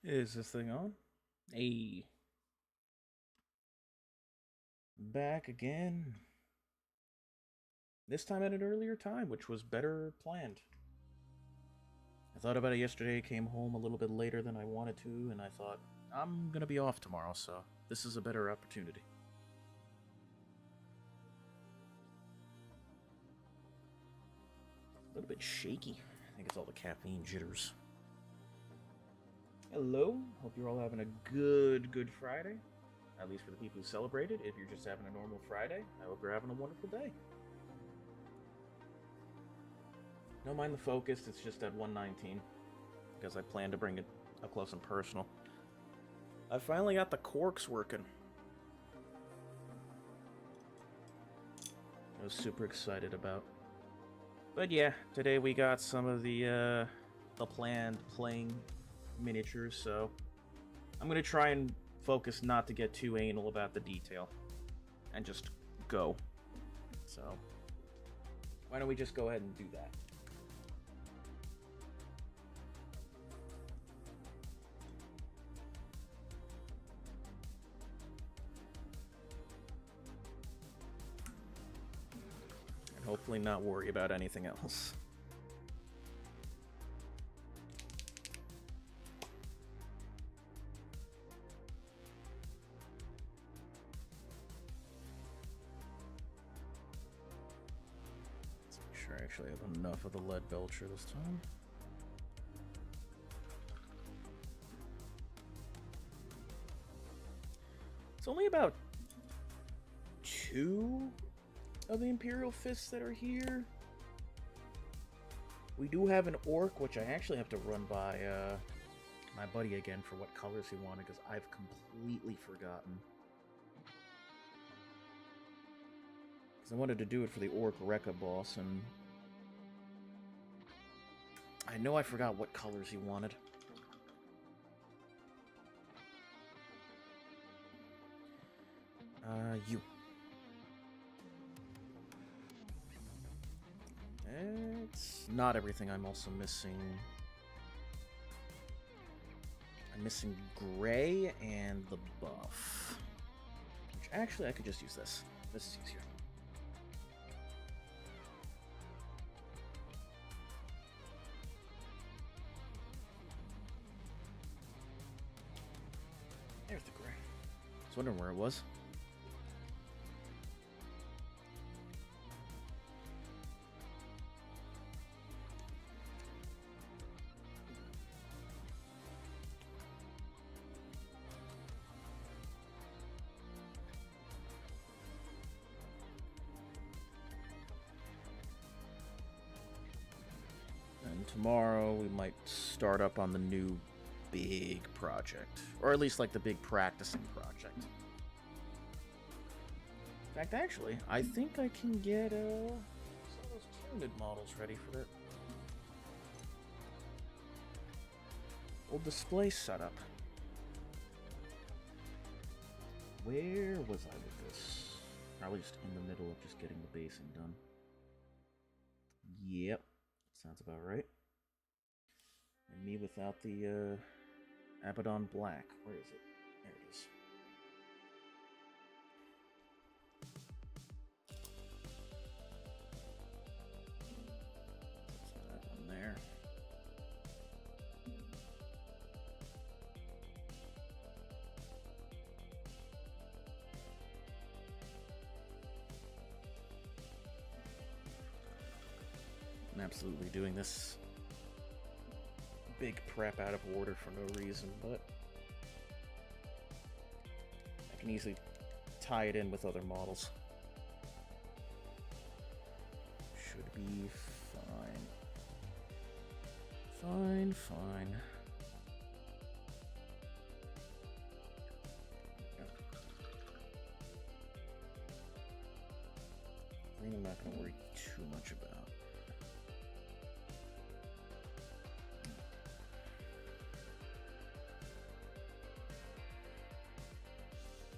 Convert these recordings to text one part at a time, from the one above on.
Is this thing on? Hey, back again. This time at an earlier time, which was better planned. I thought about it yesterday, came home a little bit later than I wanted to, and I thought, I'm gonna be off tomorrow, so this is a better opportunity. A little bit shaky. I think it's all the caffeine jitters. Hello, hope you're all having a good Friday. At least for the people who celebrate it. If you're just having a normal Friday, I hope you're having a wonderful day. Don't mind the focus, it's just at 119. Because I plan to bring it up close and personal. I finally got the corks working. I was super excited about. But yeah, today we got some of the planned playing miniatures, so I'm gonna try and focus not to get too anal about the detail and just go. So why don't we just go ahead and do that? And hopefully not worry about anything else. Sure, I actually have enough of the lead belcher this time. It's only about 2 of the Imperial Fists that are here. We do have an Orc, which I actually have to run by my buddy again for what colors he wanted, because I've completely forgotten. Because I wanted to do it for the Orc Rekka boss, and I know I forgot what colors he wanted. You. It's not everything. I'm also missing... I'm missing gray and the buff. Which actually I could just use this. This is easier. There's the gray. I was wondering where it was. And tomorrow we might start up on the new big project. Or at least like the big practicing project. In fact, actually, I think I can get some of those tuned models ready for that old display setup. Where was I with this? Probably just in the middle of just getting the basing done. Yep, sounds about right. And me without the Abaddon Black. Where is it? There it is. So that one there. I'm absolutely doing this big prep out of order for no reason, but I can easily tie it in with other models. Should be fine. Fine. I think I'm not going to worry too much about.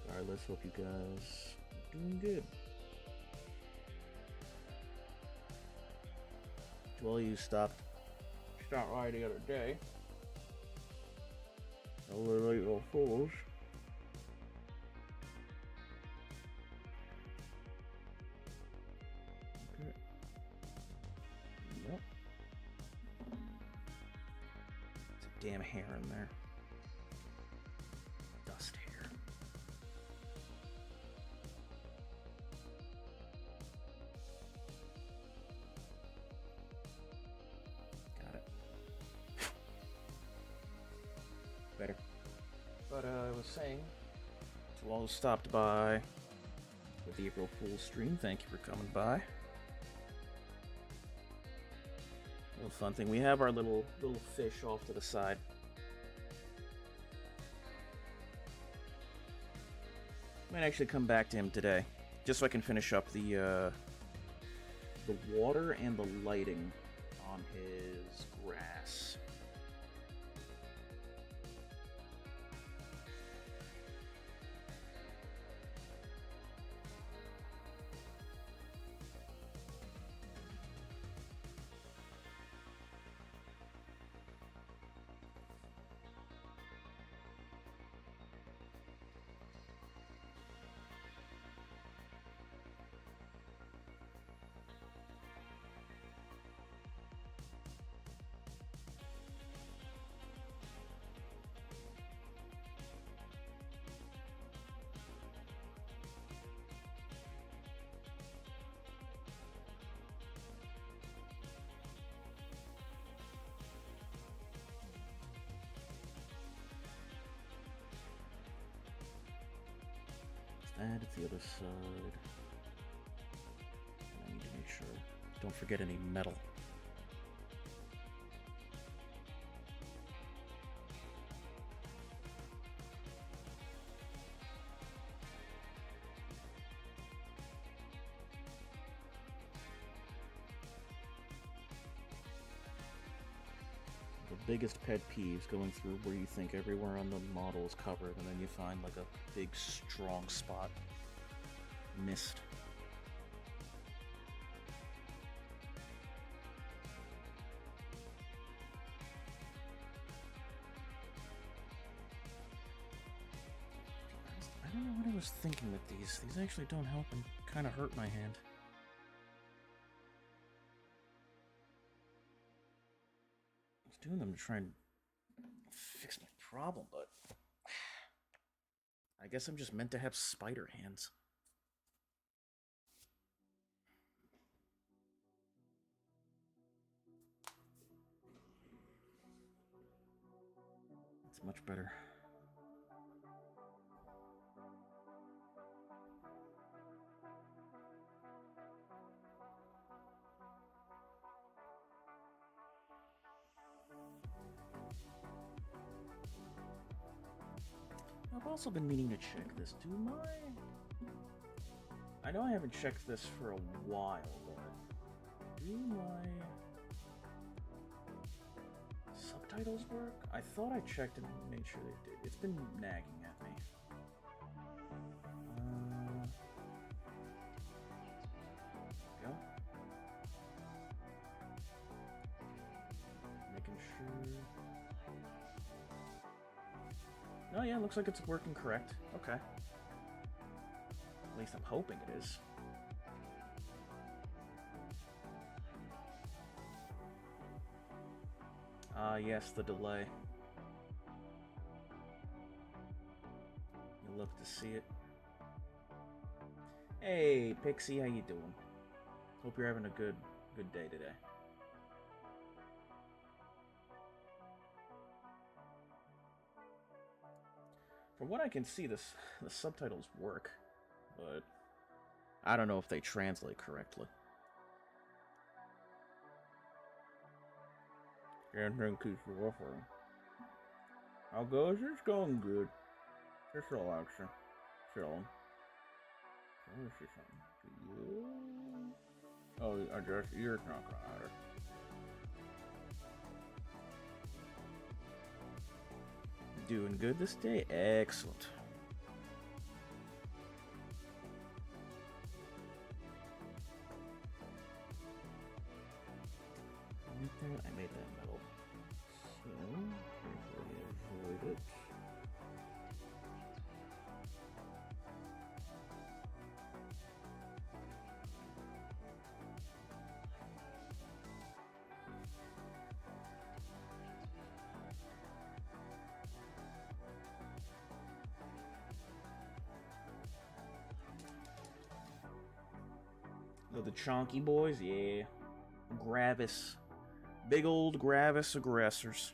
Regardless, hope you guys are doing good. To all you stopped by the other day, little April Fools. Okay. Yep. It's a damn hair in there. Dust hair. Got it. Better. But I was saying, to all who stopped by with the April Fool's stream, thank you for coming by. Little fun thing. We have our little fish off to the side. Might actually come back to him today, just so I can finish up the water and the lighting on his grass. And it's the other side. I need to make sure. Don't forget any metal. The biggest pet peeves going through where you think everywhere on the model is covered and then you find like a big strong spot missed. I don't know what I was thinking with these. These actually don't help and kind of hurt my hand. Doing them to try and fix my problem, but I guess I'm just meant to have spider hands. It's much better. I've also been meaning to check this. I know I haven't checked this for a while, but do my subtitles work? I thought I checked and made sure they did. It's been nagging at me. Go. Making sure. Oh yeah, looks like it's working correct. Okay. At least I'm hoping it is. Yes, the delay. You love to see it. Hey, Pixie, how you doing? Hope you're having a good day today. From what I can see, the subtitles work, but I don't know if they translate correctly. Anything keeps offering. How goes? It's going good. Just relaxing. Chilling. Let me see something. Oh, I guess yours not gonna matter. Doing good this day? Excellent. I made that metal. So, carefully avoid it. The chonky boys, yeah. Gravis. Big old Gravis aggressors.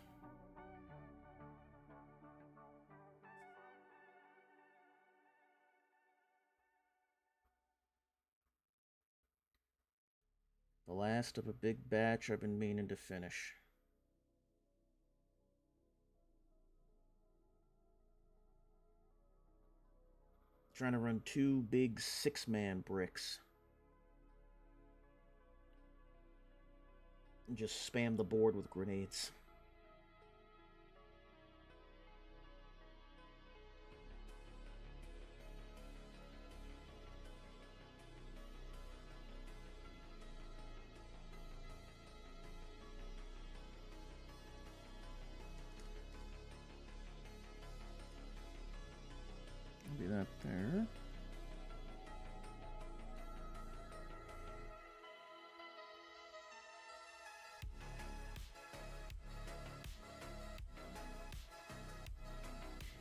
The last of a big batch I've been meaning to finish. Trying to run 2 big 6-man bricks. And just spam the board with grenades. Do that there.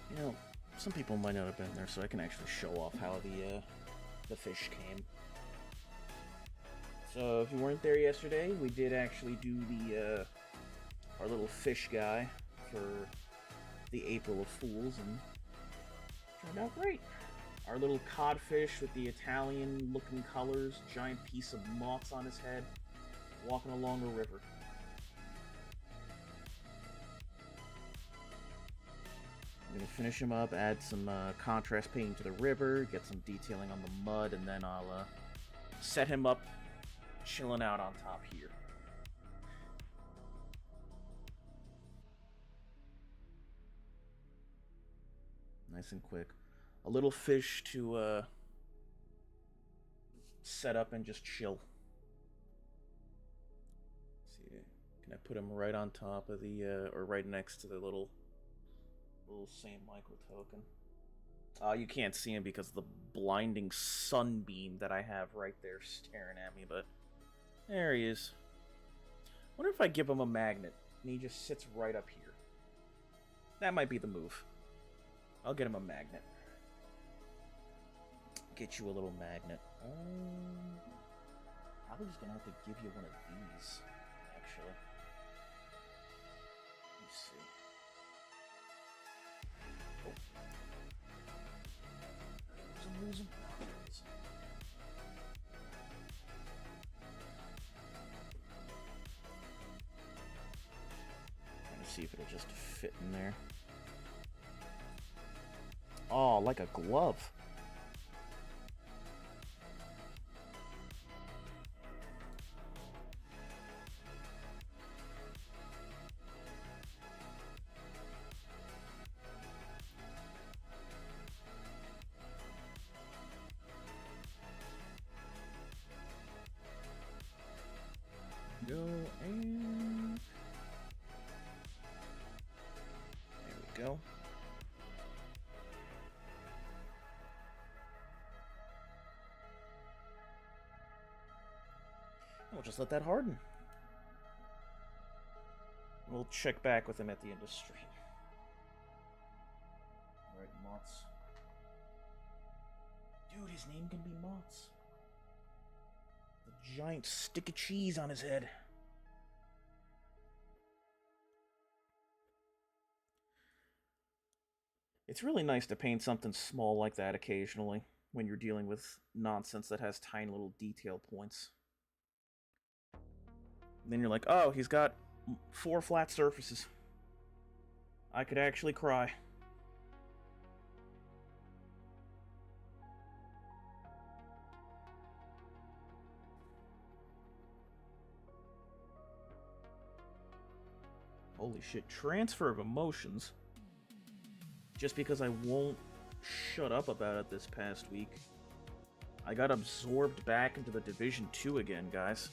You know, some people might not have been there, so I can actually show off how the fish came. So if you weren't there yesterday, we did actually do the our little fish guy for the April of Fools, and turned out great. Our little codfish with the Italian-looking colors, giant piece of moths on his head, walking along a river. I'm gonna finish him up, add some contrast painting to the river, get some detailing on the mud, and then I'll set him up chilling out on top here. Nice and quick. A little fish to set up and just chill. Let's see, can I put him right on top of the or right next to the little St. Michael token? You can't see him because of the blinding sunbeam that I have right there staring at me, but there he is. Wonder if I give him a magnet and he just sits right up here. That might be the move. I'll get him a magnet. Get you a little magnet. Probably just gonna have to give you one of these, actually. Let me see. Oh. Lose him. Trying to see if it'll just fit in there. Oh, like a glove. Go and there we go. We'll just let that harden. We'll check back with him at the end of stream. Alright, Moths. Dude, his name can be Moths. The giant stick of cheese on his head. It's really nice to paint something small like that occasionally when you're dealing with nonsense that has tiny little detail points. And then you're like, oh, he's got 4 flat surfaces. I could actually cry. Holy shit, transfer of emotions. Just because I won't shut up about it this past week. I got absorbed back into the Division 2 again, guys.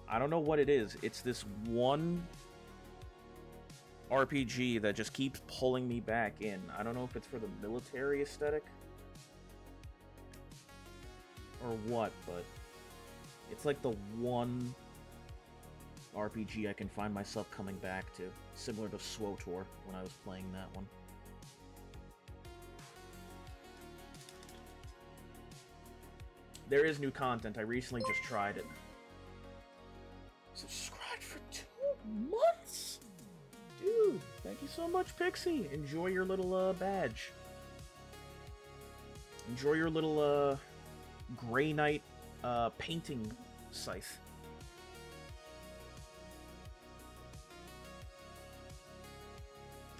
I don't know what it is. It's this one RPG that just keeps pulling me back in. I don't know if it's for the military aesthetic or what, but it's like the one RPG I can find myself coming back to, similar to SWOTOR when I was playing that one. There is new content. I recently just tried it. Subscribed for 2 months? Dude, thank you so much, Pixie. Enjoy your little, badge. Enjoy your little, Grey Knight, painting scythe.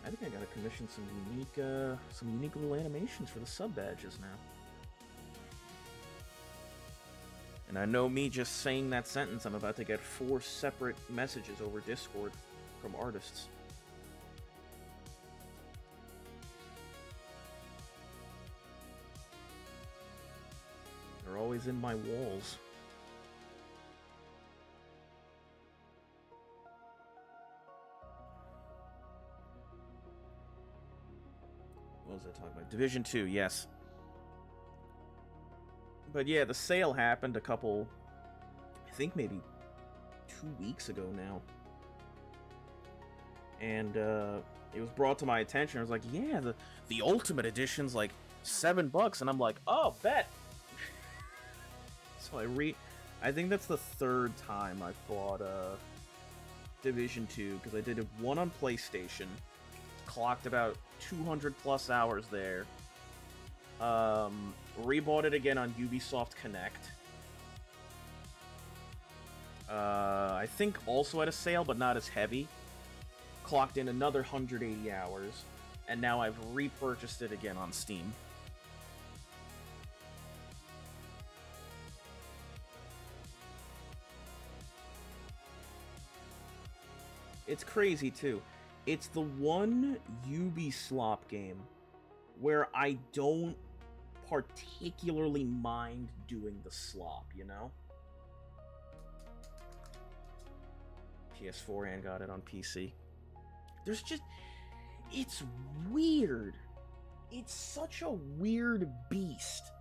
I think I gotta commission some unique little animations for the sub badges now. And I know me just saying that sentence, I'm about to get 4 separate messages over Discord from artists. They're always in my walls. What was I talking about? Division 2, yes. But yeah, the sale happened a couple, I think maybe 2 weeks ago now. And it was brought to my attention. I was like, yeah, the Ultimate Edition's like $7, and I'm like, oh, bet. So I think that's the 3rd time I've bought Division 2, because I did one on PlayStation, clocked about 200 plus hours there. Rebought it again on Ubisoft Connect. I think also at a sale, but not as heavy. Clocked in another 180 hours, and now I've repurchased it again on Steam. It's crazy, too. It's the one Ubisoft game where I don't particularly mind doing the slop, you know? PS4 and got it on PC. There's just... It's weird. It's such a weird beast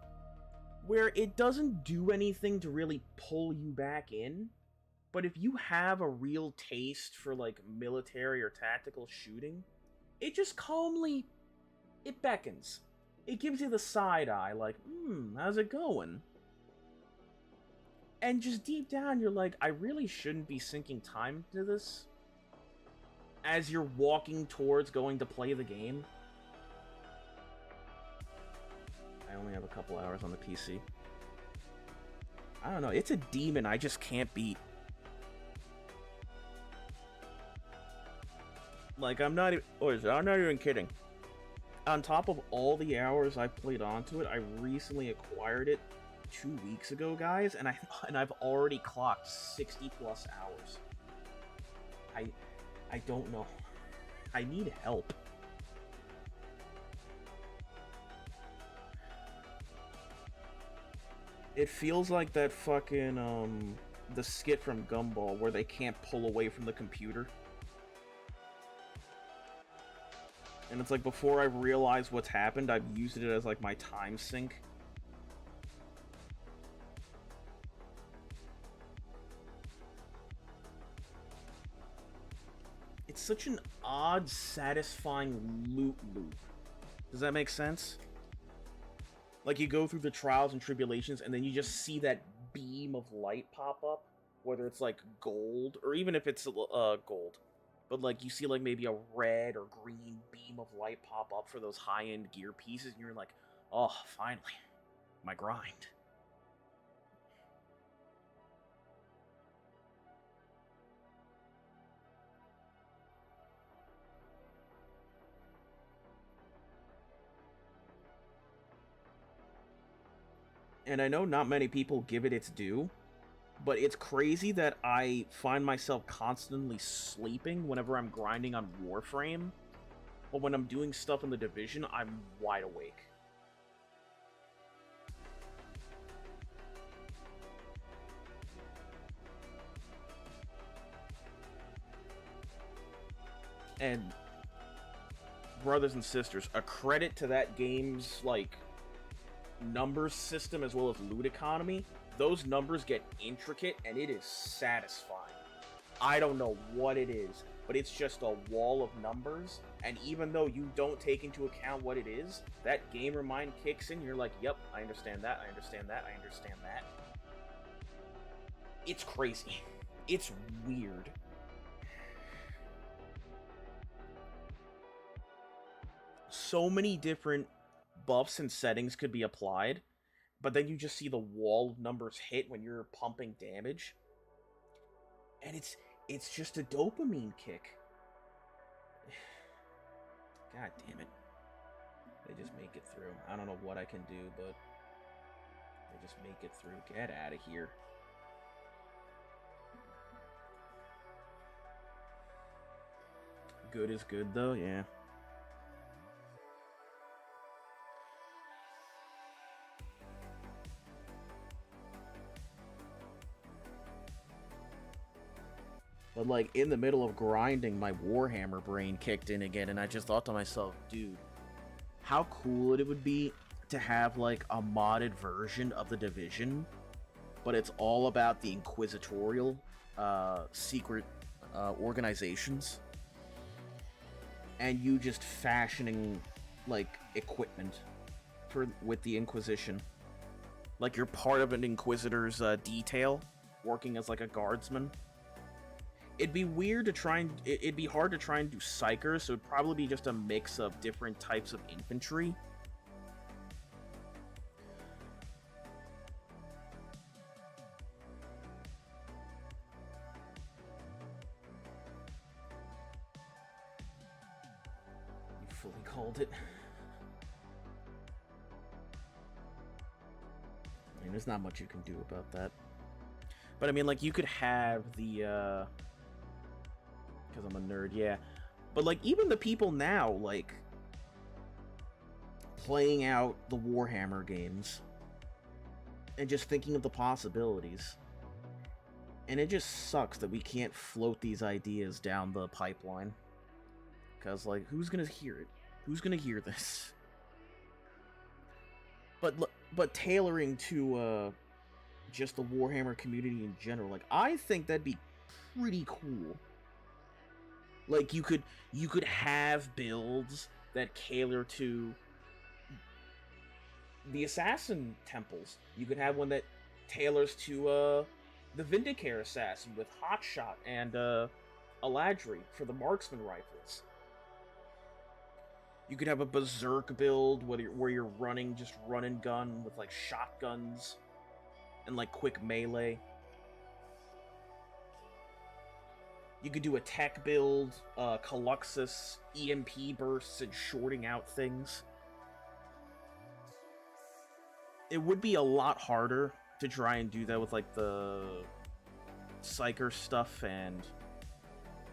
where it doesn't do anything to really pull you back in. But if you have a real taste for, like, military or tactical shooting, it just calmly... It beckons. It gives you the side eye, like, how's it going? And just deep down, you're like, I really shouldn't be sinking time to this as you're walking towards going to play the game. I only have a couple hours on the PC. I don't know, it's a demon I just can't beat. Like, I'm not even kidding. On top of all the hours I've played onto it, I recently acquired it 2 weeks ago, guys, and I've already clocked 60 plus hours. I don't know. I need help. It feels like that fucking the skit from Gumball where they can't pull away from the computer. And it's like, before I realize what's happened, I've used it as, like, my time sink. It's such an odd, satisfying loot. Does that make sense? Like, you go through the trials and tribulations, and then you just see that beam of light pop up. Whether it's, like, gold, or even if it's gold. But, like, you see, like, maybe a red or green beam of light pop up for those high-end gear pieces, and you're like, oh, finally. My grind. And I know not many people give it its due, but it's crazy that I find myself constantly sleeping whenever I'm grinding on Warframe, but when I'm doing stuff in the Division, I'm wide awake. And, brothers and sisters, a credit to that game's, like, numbers system as well as loot economy. Those numbers get intricate, and it is satisfying. I don't know what it is. but it's just a wall of numbers, and even though you don't take into account what it is, that gamer mind kicks in, you're like, yep, I understand that, I understand that, I understand that. It's crazy. It's weird. So many different buffs and settings could be applied, but then you just see the wall of numbers hit when you're pumping damage. And it's just a dopamine kick. God damn it. They just make it through. I don't know what I can do, but they just make it through. Get out of here. Good is good, though, yeah. But, like, in the middle of grinding, my Warhammer brain kicked in again, and I just thought to myself, dude, how cool it would be to have, like, a modded version of The Division, but it's all about the inquisitorial, secret, organizations, and you just fashioning, like, equipment with the Inquisition. Like, you're part of an Inquisitor's, detail, working as, like, a guardsman. It'd be weird to try and... It'd be hard to try and do Psychers, so it'd probably be just a mix of different types of infantry. You fully called it. I mean, there's not much you can do about that. But I mean, like, you could have the, because I'm a nerd, yeah. But, like, even the people now, like, playing out the Warhammer games and just thinking of the possibilities. And it just sucks that we can't float these ideas down the pipeline. Because, like, who's gonna hear it? Who's gonna hear this? But tailoring to, just the Warhammer community in general, like, I think that'd be pretty cool. Like, you could have builds that cater to the assassin temples. You could have one that tailors to the Vindicare assassin with Hotshot and Eladri for the marksman rifles. You could have a berserk build where you're running just run and gun with, like, shotguns and, like, quick melee. You could do a tech build, Caluxus, EMP bursts, and shorting out things. It would be a lot harder to try and do that with, like, the Psyker stuff and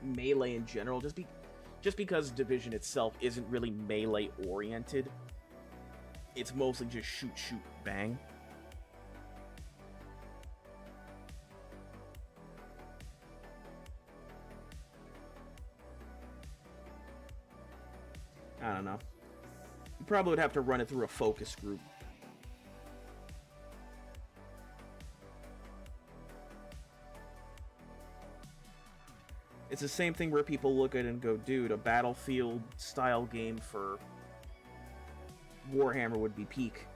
melee in general, just because Division itself isn't really melee-oriented. It's mostly just shoot, shoot, bang. I don't know. You probably would have to run it through a focus group. It's the same thing where people look at it and go, dude, a Battlefield-style game for Warhammer would be peak.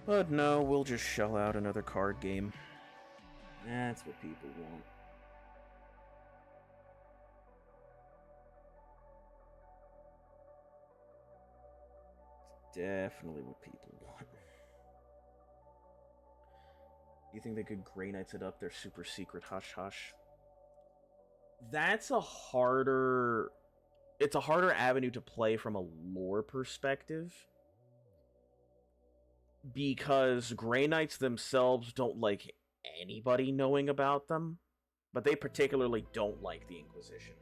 But no, we'll just shell out another card game. That's what people want. It's definitely what people want. You think they could Grey Knights it up their super secret hush hush? That's a harder... It's a harder avenue to play from a lore perspective. Because Grey Knights themselves don't like anybody knowing about them, but they particularly don't like the Inquisition.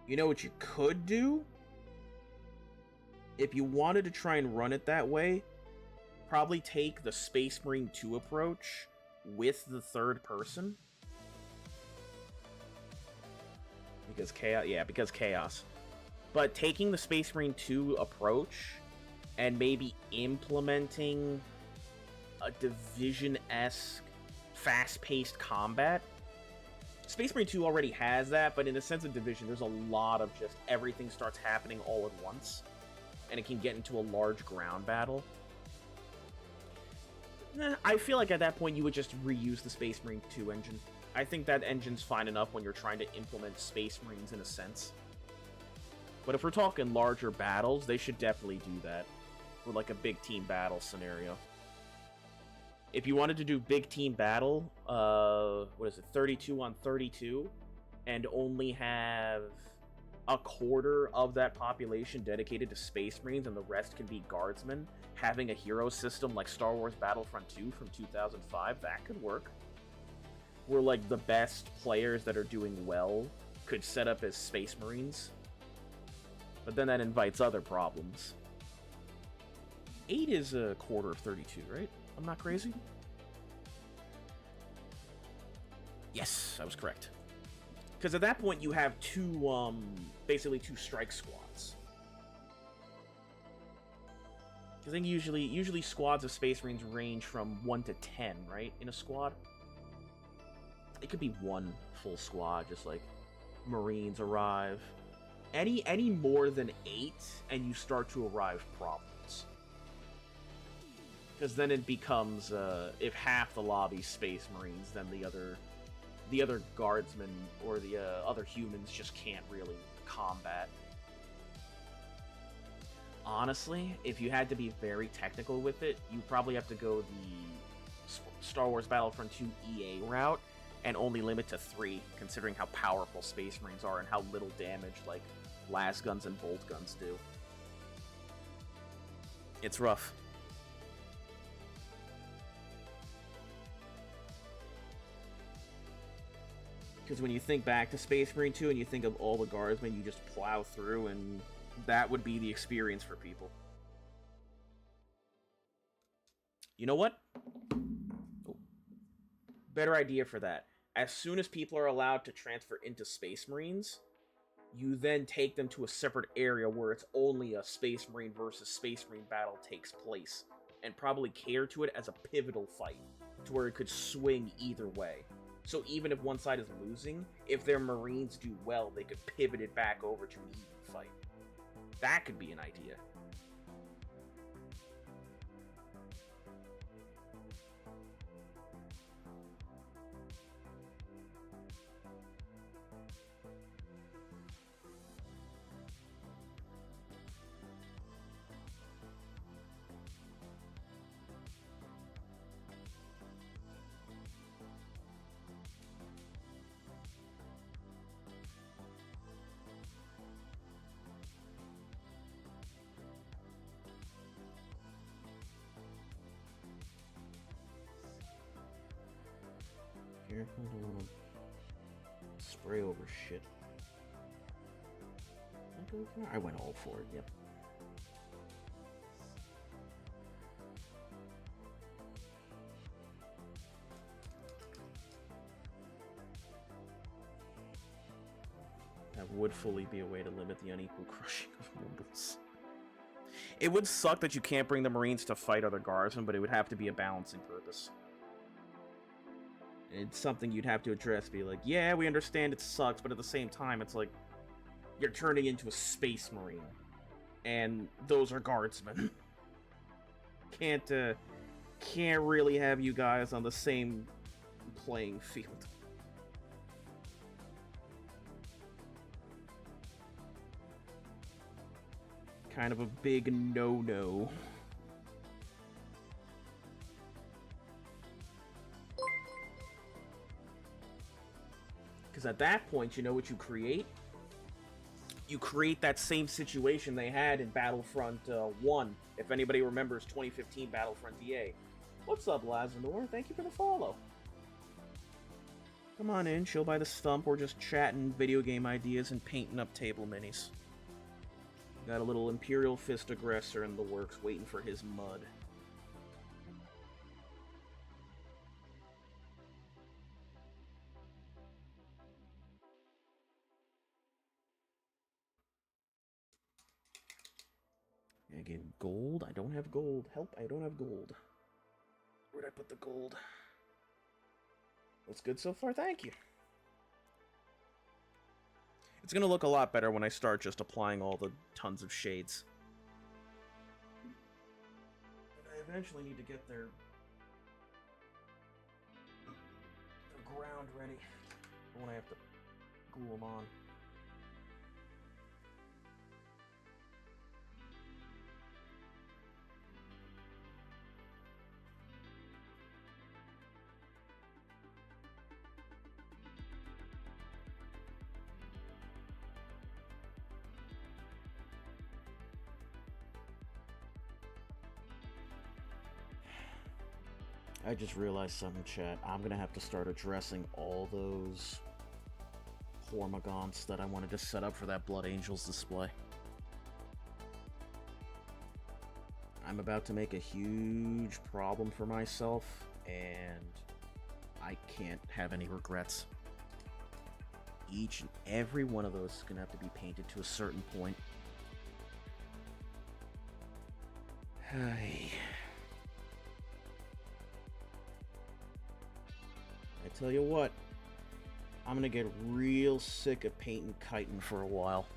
You know what you could do? If you wanted to try and run it that way, probably take the Space Marine 2 approach with the third person. Because chaos, yeah, because chaos. But taking the Space Marine 2 approach and maybe implementing a Division-esque fast-paced combat. Space Marine 2 already has that, but in the sense of Division, there's a lot of just everything starts happening all at once, and it can get into a large ground battle. I feel like at that point you would just reuse the Space Marine 2 engine. I think that engine's fine enough when you're trying to implement Space Marines in a sense. But if we're talking larger battles, they should definitely do that. For like a big team battle scenario. If you wanted to do big team battle, what is it, 32 on 32, and only have a quarter of that population dedicated to Space Marines and the rest can be Guardsmen, having a hero system like Star Wars Battlefront 2 from 2005, that could work. Where, like, the best players that are doing well could set up as Space Marines. But then that invites other problems. 8 is a quarter of 32, right? I'm not crazy? Yes, I was correct. Because at that point you have basically two strike squads. I think usually squads of Space Marines range from 1 to 10, right? In a squad. It could be one full squad, just like Marines arrive. Any more than 8, and you start to arrive problems. Because then it becomes, if half the lobby's Space Marines, then the other Guardsmen or the other humans just can't really combat. Honestly, if you had to be very technical with it, you probably have to go the Star Wars Battlefront 2 EA route, and only limit to 3, considering how powerful Space Marines are and how little damage, like, las guns and bolt guns do. It's rough. Because when you think back to Space Marine 2 and you think of all the Guardsmen, you just plow through, and that would be the experience for people. You know what? Oh. Better idea for that. As soon as people are allowed to transfer into Space Marines, you then take them to a separate area where it's only a Space Marine versus Space Marine battle takes place, and probably cater to it as a pivotal fight, to where it could swing either way. So even if one side is losing, if their Marines do well, they could pivot it back over to an even fight. That could be an idea. Careful, don't spray over shit. I went all for it, yep. That would fully be a way to limit the unequal crushing of mortals. It would suck that you can't bring the Marines to fight other Guardsmen, but it would have to be a balancing purpose. It's something you'd have to address, be like, yeah, we understand it sucks, but at the same time, it's like, you're turning into a Space Marine. And those are Guardsmen. Can't really have you guys on the same playing field. Kind of a big no-no. Because at that point, you know what you create? You create that same situation they had in Battlefront 1, if anybody remembers 2015 Battlefront EA. What's up, Lazanor? Thank you for the follow. Come on in, chill by the stump. We're just chatting video game ideas and painting up table minis. Got a little Imperial Fist Aggressor in the works, waiting for his mud. I get gold? I don't have gold. Help, I don't have gold. Where'd I put the gold? Looks good so far, thank you. It's gonna look a lot better when I start just applying all the tons of shades. But I eventually need to get the ground ready when I have to glue them on. I just realized something, chat. I'm gonna have to start addressing all those hormigons that I wanted to set up for that Blood Angels display. I'm about to make a huge problem for myself, and I can't have any regrets. Each and every one of those is gonna have to be painted to a certain point. Hey. I tell you what, I'm gonna get real sick of painting chitin for a while.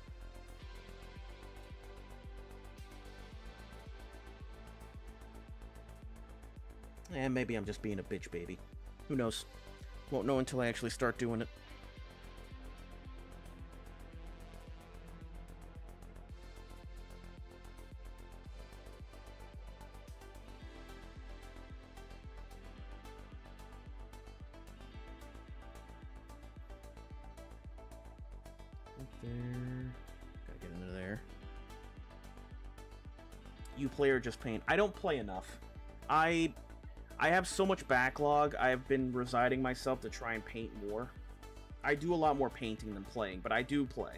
And maybe I'm just being a bitch baby. Who knows? Won't know until I actually start doing it. There. Gotta get into there. You play or just paint? I don't play enough. I have so much backlog. I've been residing myself to try and paint more. I do a lot more painting than playing, but I do play.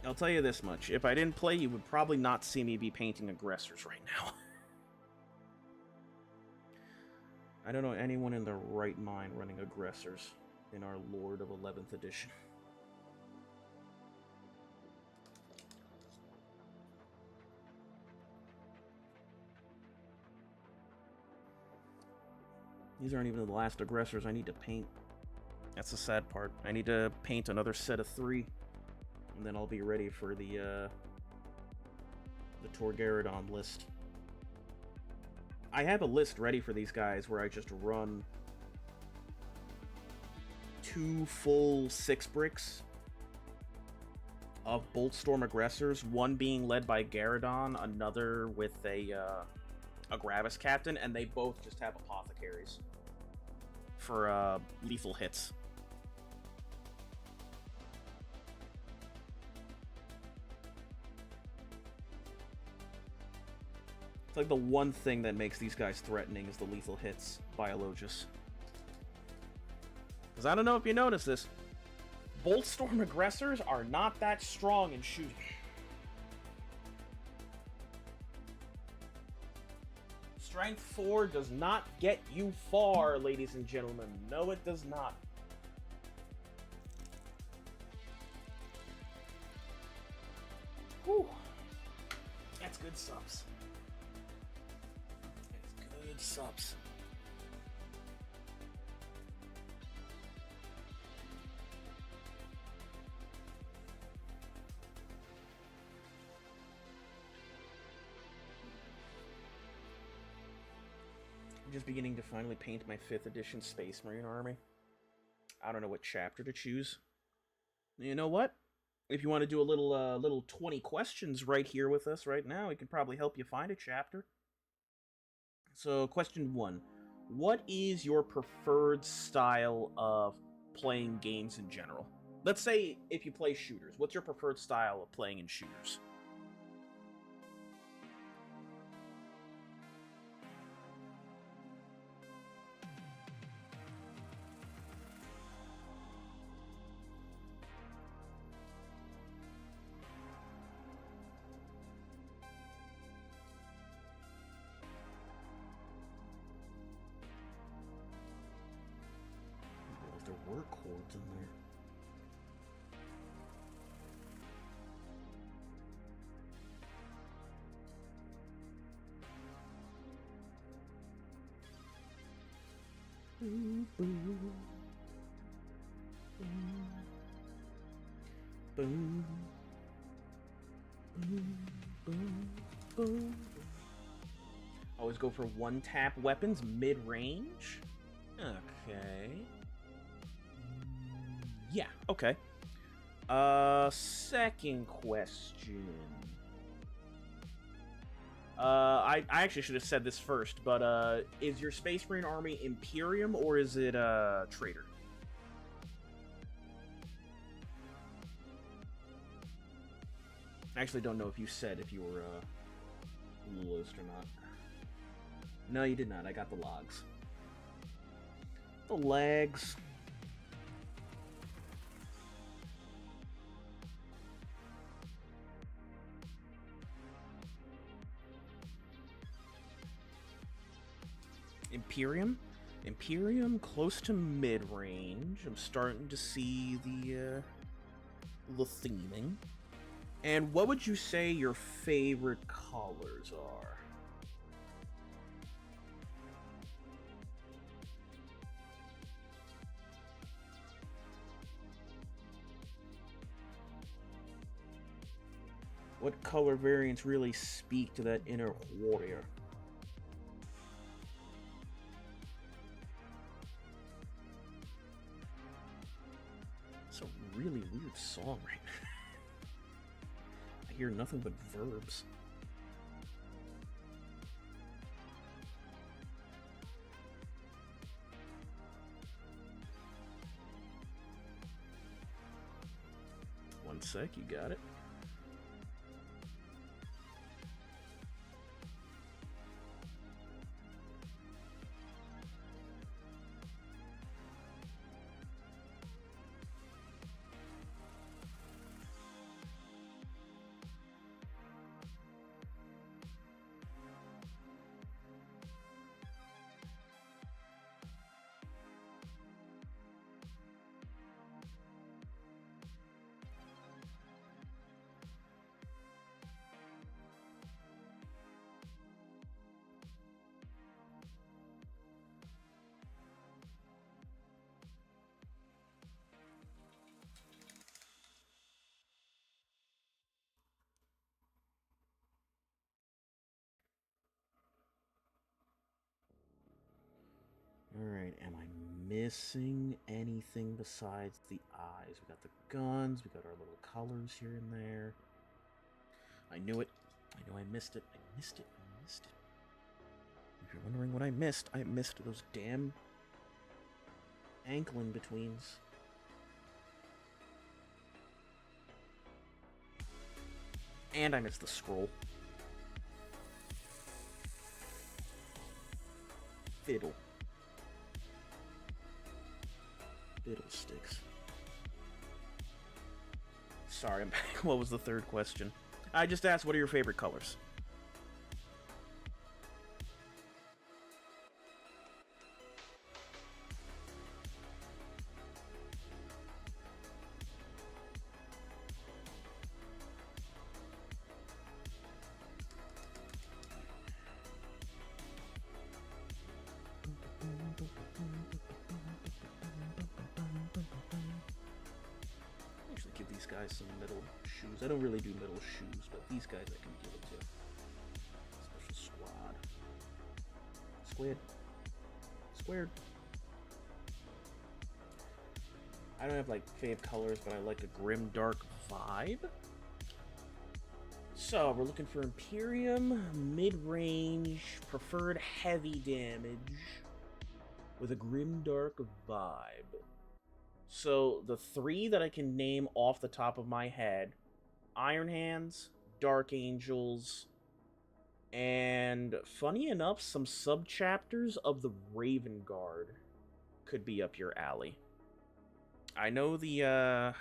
I'll tell you this much. If I didn't play, you would probably not see me be painting aggressors right now. I don't know anyone in their right mind running aggressors in our Lord of 11th edition. These aren't even the last aggressors I need to paint. That's the sad part. I need to paint another set of 3, and then I'll be ready for the Torgaradon list. I have a list ready for these guys where I just run 2 full 6 bricks of Boltstorm aggressors, one being led by Gyarados, another with a Gravis Captain, and they both just have apothecaries for lethal hits. It's like the one thing that makes these guys threatening is the lethal hits by Alogus. Because I don't know if you noticed this, Boltstorm aggressors are not that strong in shooting. Strength 4 does not get you far, ladies and gentlemen. No, it does not. Whew. That's good subs. Good subs. I'm just beginning to finally paint my 5th edition Space Marine army. I don't know what chapter to choose. You know what? If you want to do a little 20 questions right here with us right now, it could probably help you find a chapter. So, question 1. What is your preferred style of playing games in general? Let's say if you play shooters, what's your preferred style of playing in shooters? There were chords in there. Boom, boom. Boom. Boom. Boom. Boom. Always go for one-tap weapons mid-range. Okay. Yeah, okay. Second question. I actually should have said this first, but, is your Space Marine army Imperium, or is it, Traitor? I actually don't know if you said if you were, loyalist or not. No, you did not. I got the logs. The legs. Imperium? Imperium close to mid-range. I'm starting to see the theming. And what would you say your favorite colors are? What color variants really speak to that inner warrior? It's a really weird song right now. I hear nothing but verbs. One sec, you got it. Alright, am I missing anything besides the eyes? We got the guns, we got our little colors here and there. I knew it. I know I missed it. I missed it. I missed it. If you're wondering what I missed those damn ankle in-betweens. And I missed the scroll. Fiddle. Fiddlesticks. Sorry, I'm back. What was the third question? I just asked, what are your favorite colors? Actually give these guys some middle shoes. I don't really do middle shoes, but these guys I can give it to. Special squad. Squid. Squared. I don't have like fave colors, but I like a grim dark vibe. So we're looking for Imperium, mid-range, preferred heavy damage, with a grim dark vibe. So the three that I can name off the top of my head: Iron Hands, Dark Angels, and funny enough, some sub-chapters of the Raven Guard could be up your alley. I know the, if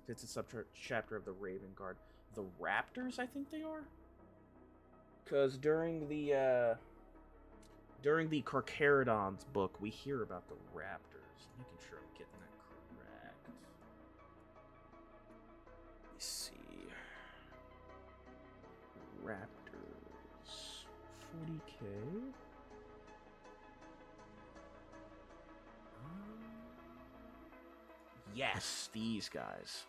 it's a sub-chapter of the Raven Guard, the Raptors, I think they are? Because during the Carcharodon's book, we hear about the Raptors. Making sure I'm getting that correct. Let me see. Raptors. 40k. Yes, these guys.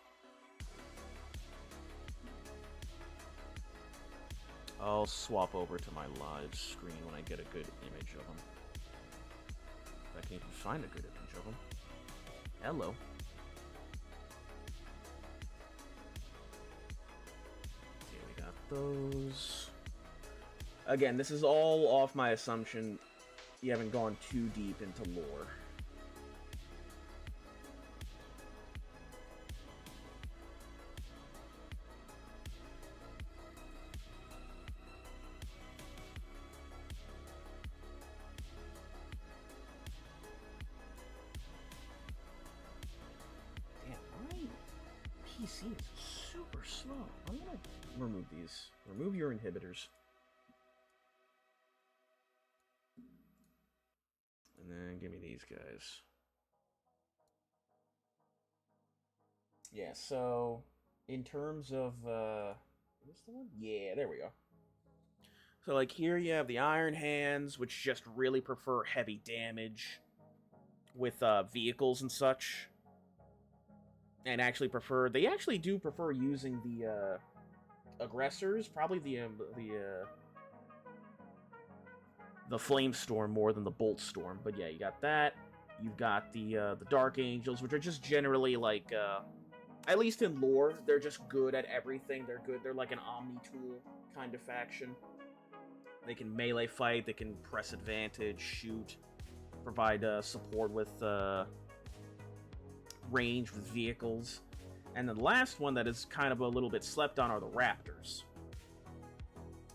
I'll swap over to my live screen when I get a good image of them. If I can even find a good image of them. Hello. Okay, we got those. Again, this is all off my assumption you haven't gone too deep into lore. PC is super slow. I'm gonna remove these. Remove your inhibitors. And then give me these guys. Yeah, so in terms of what's the one? Yeah, there we go. So like here you have the Iron Hands, which just really prefer heavy damage with vehicles and such. And actually they actually do prefer using the aggressors, probably the Flame Storm more than the Bolt Storm. But yeah, you got that. You've got the Dark Angels, which are just generally like, at least in lore, they're just good at everything. They're good. They're like an Omni-tool kind of faction. They can melee fight. They can press advantage, shoot, provide support with range with vehicles. And then the last one that is kind of a little bit slept on are the Raptors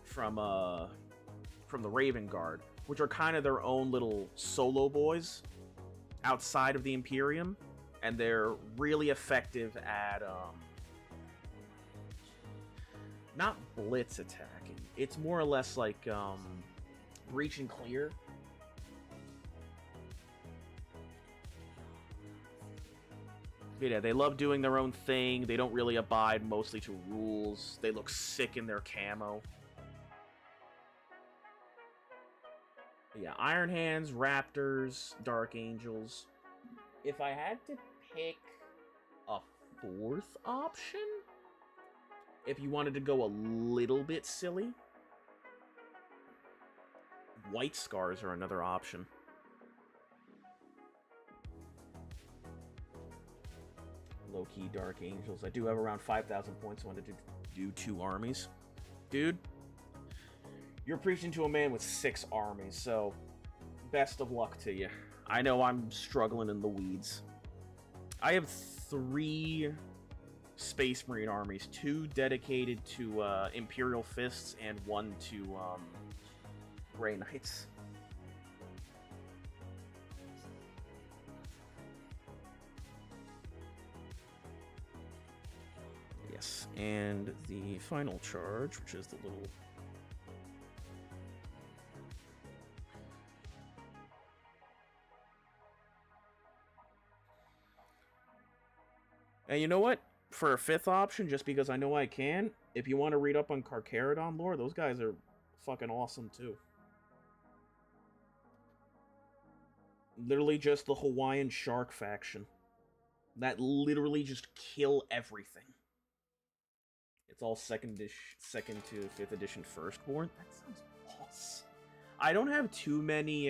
from the Raven Guard, which are kind of their own little solo boys outside of the Imperium, and they're really effective at not blitz attacking. It's more or less like breach and clear. Yeah, they love doing their own thing. They don't really abide mostly to rules. They look sick in their camo. Yeah, Iron Hands, Raptors, Dark Angels. If I had to pick a fourth option, if you wanted to go a little bit silly, White Scars are another option. Low-key Dark Angels. I do have around 5,000 points. I wanted to do 2 armies. Dude, you're preaching to a man with 6 armies, so best of luck to you. I know I'm struggling in the weeds. I have 3 Space Marine armies, 2 dedicated to Imperial Fists and 1 to Grey Knights. Yes, and the final charge, which is the little... And you know what? For a 5th option, just because I know I can, if you want to read up on Carcharodon lore, those guys are fucking awesome too. Literally just the Hawaiian Shark faction. That literally just kill everything. It's all second to 5th edition Firstborn. That sounds awesome. I don't have too many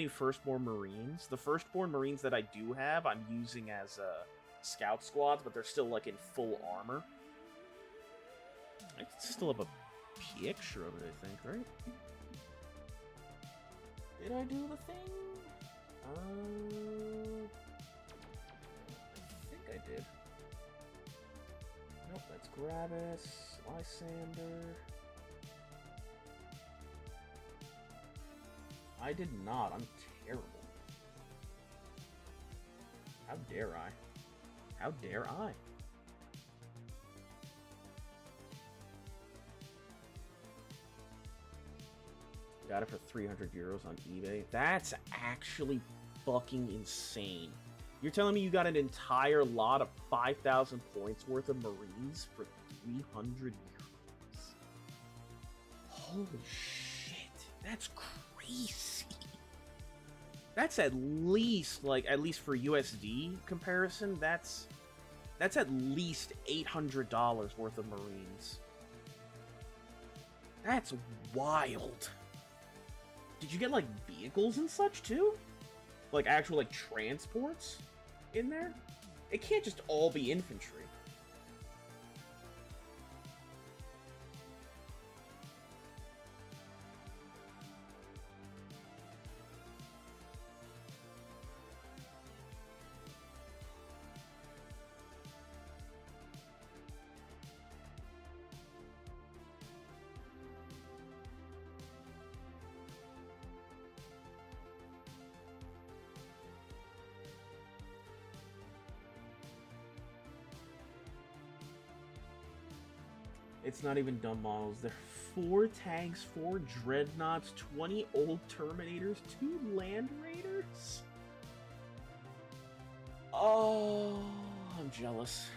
Firstborn Marines. The Firstborn Marines that I do have, I'm using as scout squads, but they're still like in full armor. I still have a picture of it, I think, right? Did I do the thing? I think I did. Nope, that's Gravis, Lysander. I did not. I'm terrible. How dare I? How dare I? Got it for 300 euros on eBay. That's actually fucking insane. You're telling me you got an entire lot of 5,000 points worth of Marines for 300 euros? Holy shit. That's crazy. That's at least, like, at least for USD comparison, that's at least $800 worth of Marines. That's wild. Did you get, like, vehicles and such, too? Like, actual, like, transports in there? It can't just all be infantry. It's not even dumb models. There are 4 tanks, 4 dreadnoughts, 20 old Terminators, 2 Land Raiders. Oh, I'm jealous.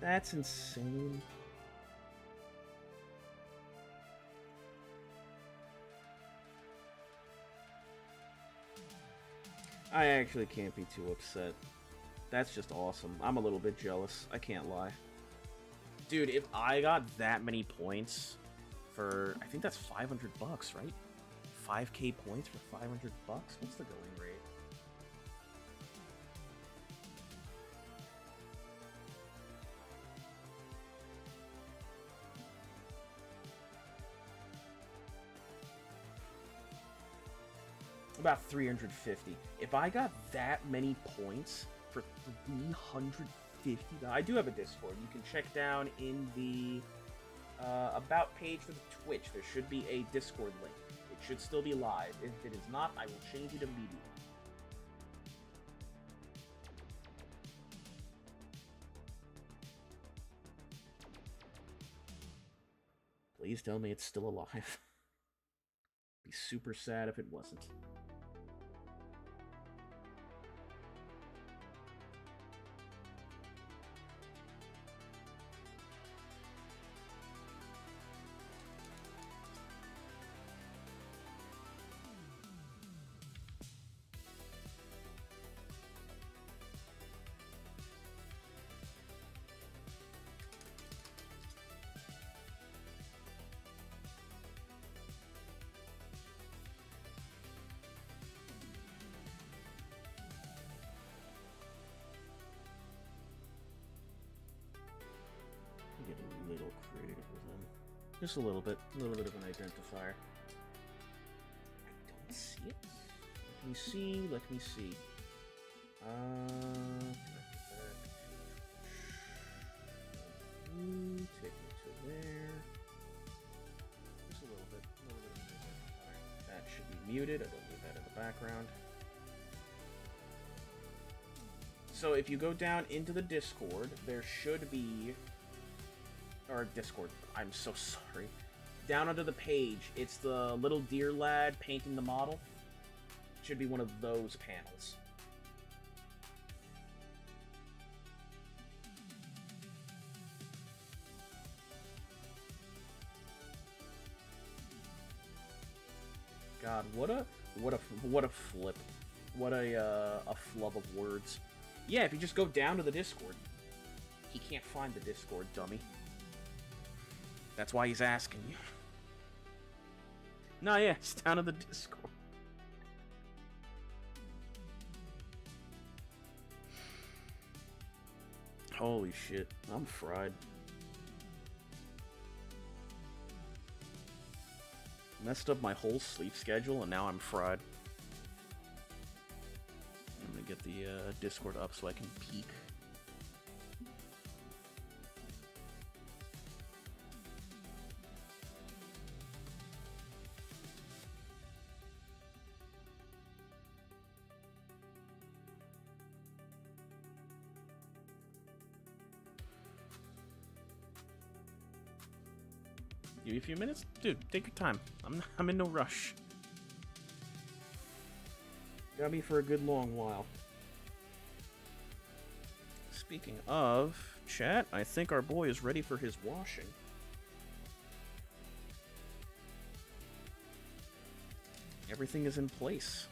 That's insane. I actually can't be too upset. That's just awesome. I'm a little bit jealous. I can't lie. Dude, if I got that many points for, I think that's $500, right? 5k points for $500? What's the going rate? About 350. If I got that many points for 350, I do have a Discord. You can check down in the about page for the Twitch. There should be a Discord link. It should still be live. If it is not, I will change it immediately. Please tell me it's still alive. Be super sad if it wasn't. Get a little creative with them. Just a little bit of an identifier. I don't see it. Let me see. Take me to there. Just a little bit of an identifier. That should be muted. I don't need that in the background. So if you go down into the Discord, there should be... Or Discord, I'm so sorry. Down under the page, it's the little deer lad painting the model. Should be one of those panels. God, what a flip. What a flub of words. Yeah, if you just go down to the Discord. He can't find the Discord, dummy. That's why he's asking you. No, yeah, it's down in the Discord. Holy shit, I'm fried. Messed up my whole sleep schedule, and now I'm fried. I'm gonna get the Discord up so I can peek. Give me a few minutes? Dude, take your time. I'm in no rush. Got me for a good long while. Speaking of, chat, I think our boy is ready for his washing. Everything is in place.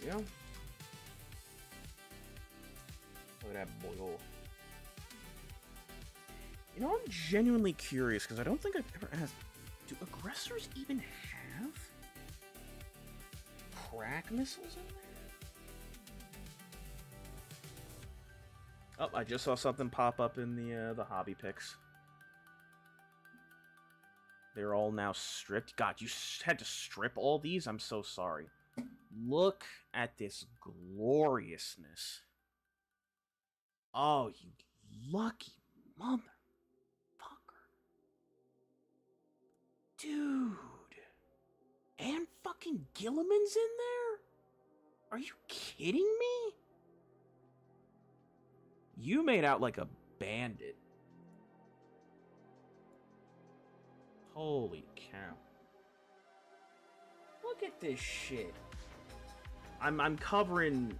we go. Look at that boy. You know, I'm genuinely curious, because I don't think I've ever asked, do aggressors even have crack missiles in there? Oh, I just saw something pop up in the hobby picks. They're all now stripped. God, you had to strip all these? I'm so sorry. Look at this gloriousness. Oh, you lucky motherfucker. Dude. And fucking Gilliman's in there? Are you kidding me? You made out like a bandit. Holy cow. Look at this shit. I'm covering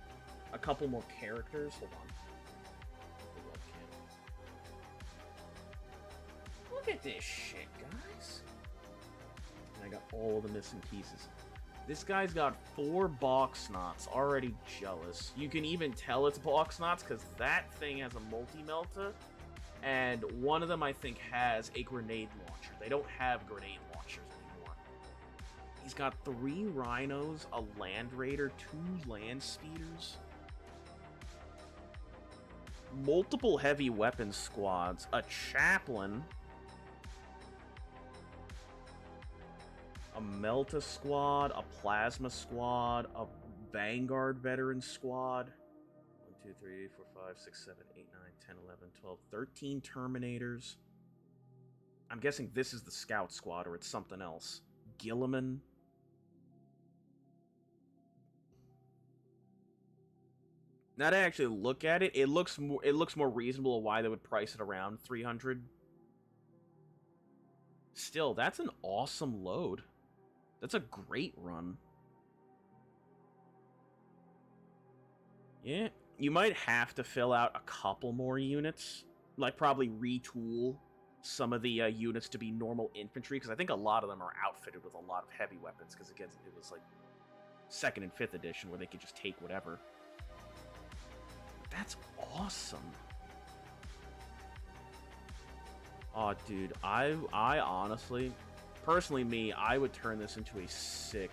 a couple more characters. Hold on. Look at this shit, guys. And I got all the missing pieces. This guy's got 4 box knots. Already jealous. You can even tell it's box knots because that thing has a multi-melta. And one of them, I think, has a grenade launcher. They don't have grenade launchers anymore. He's got 3 rhinos, a land raider, 2 land speeders, multiple heavy weapons squads, a chaplain, a Melta squad, a plasma squad, a Vanguard veteran squad. 1, 2, 3, 4, 5, 6, 7, 8, 9, 10, 11, 12, 13 Terminators. I'm guessing this is the Scout Squad, or it's something else. Gilliman. Now that I actually look at it, it looks more reasonable why they would price it around 300. Still, that's an awesome load. That's a great run. Yeah, you might have to fill out a couple more units. Like, probably retool some of the units to be normal infantry, because I think a lot of them are outfitted with a lot of heavy weapons, because again, it was like 2nd and 5th edition where they could just take whatever. That's awesome. Oh, dude, I honestly, personally me, I would turn this into a sick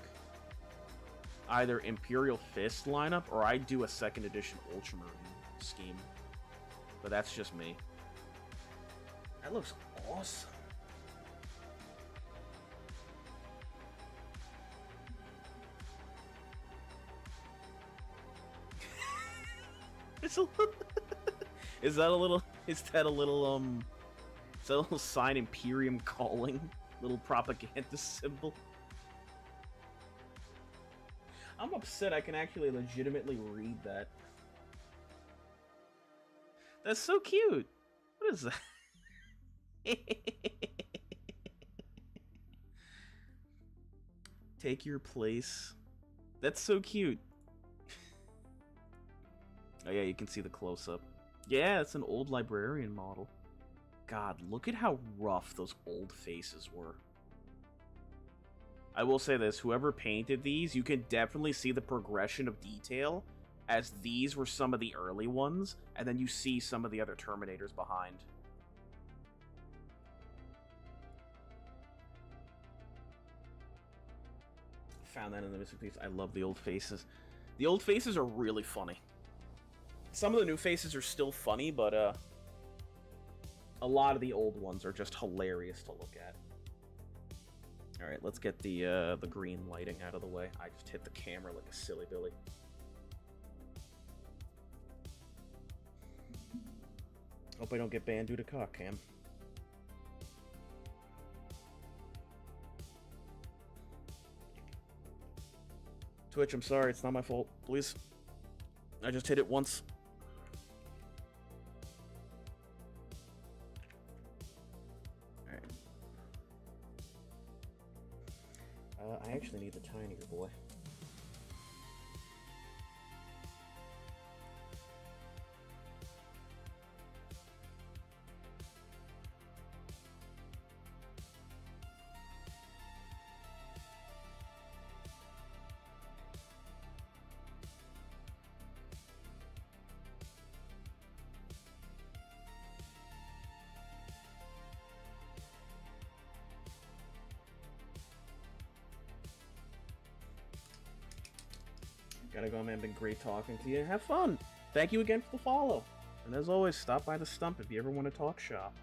either Imperial Fist lineup, or I'd do a 2nd edition Ultramarine scheme. But that's just me. That looks awesome. It's a little is that a little sign Imperium calling? Little propaganda symbol? I'm upset I can actually legitimately read that. That's so cute. What is that? Take your place. That's so cute. Oh yeah, you can see the close-up. Yeah, it's an old librarian model. God, look at how rough those old faces were. I will say this, whoever painted these, you can definitely see the progression of detail, as these were some of the early ones, and then you see some of the other Terminators behind. Found that in the missing piece. I love the old faces. The old faces are really funny. Some of the new faces are still funny, but a lot of the old ones are just hilarious to look at. All right, let's get the green lighting out of the way. I just hit the camera like a silly Billy. Hope I don't get banned due to cock cam. Twitch, I'm sorry, it's not my fault. Please. I just hit it once. I actually need the tinier boy. Gotta go, man. Been great talking to you. Have fun. Thank you again for the follow. And as always, stop by the stump if you ever want to talk shop.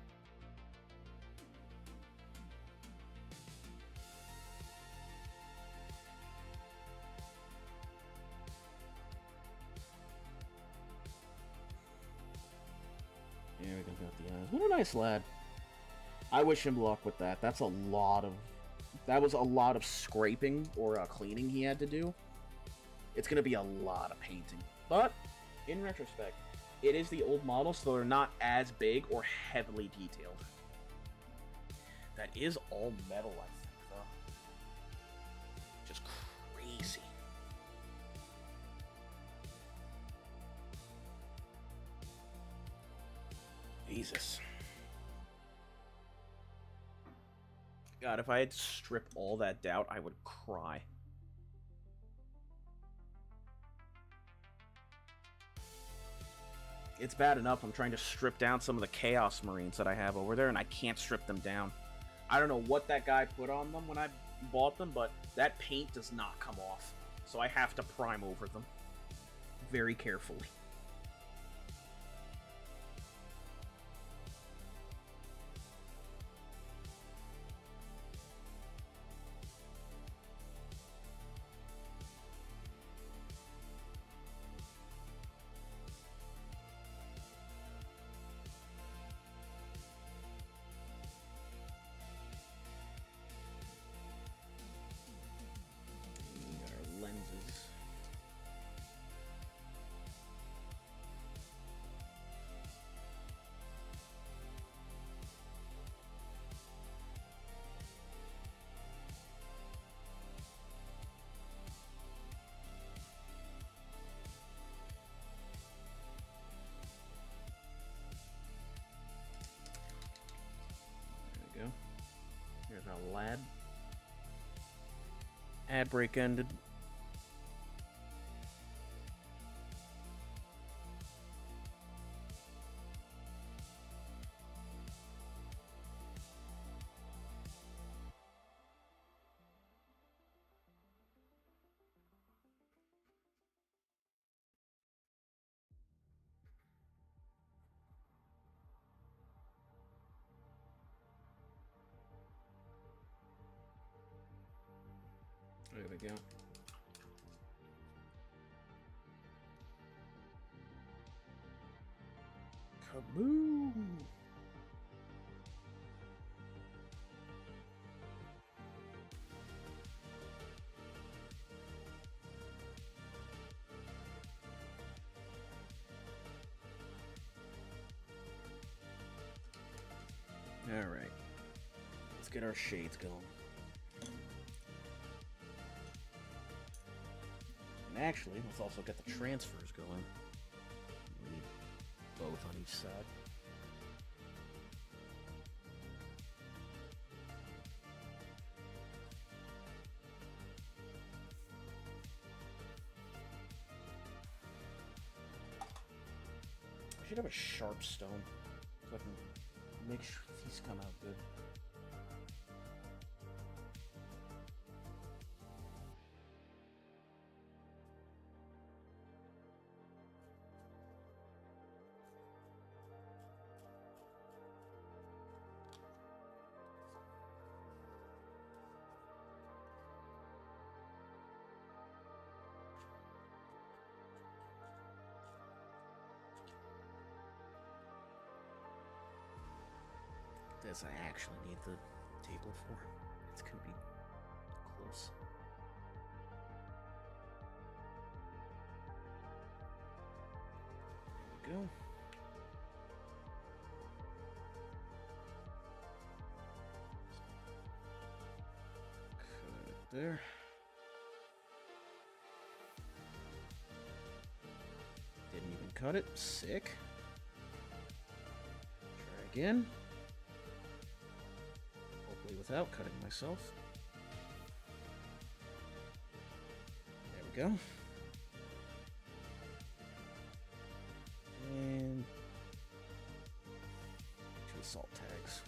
There we go, got the eyes. What a nice lad. I wish him luck with that. That was a lot of scraping or cleaning he had to do. It's going to be a lot of painting. But, in retrospect, it is the old model, so they're not as big or heavily detailed. That is all metal, I think, though. Just crazy. Jesus. God, if I had to strip all that doubt, I would cry. It's bad enough I'm trying to strip down some of the Chaos Marines that I have over there, and I can't strip them down. I don't know what that guy put on them when I bought them, but that paint does not come off. So I have to prime over them very carefully. Go. Here's our lad. Ad break ended. There we go. Kaboom! All right. Let's get our shades going. And actually, let's also get the transfers going. We need both on each side. I should have a sharp stone so I can make sure these come out good. This I actually need the table for. It's gonna be close. There we go. Cut it there. Didn't even cut it. Sick. Try again. Without cutting myself. There we go. And 2 assault tags.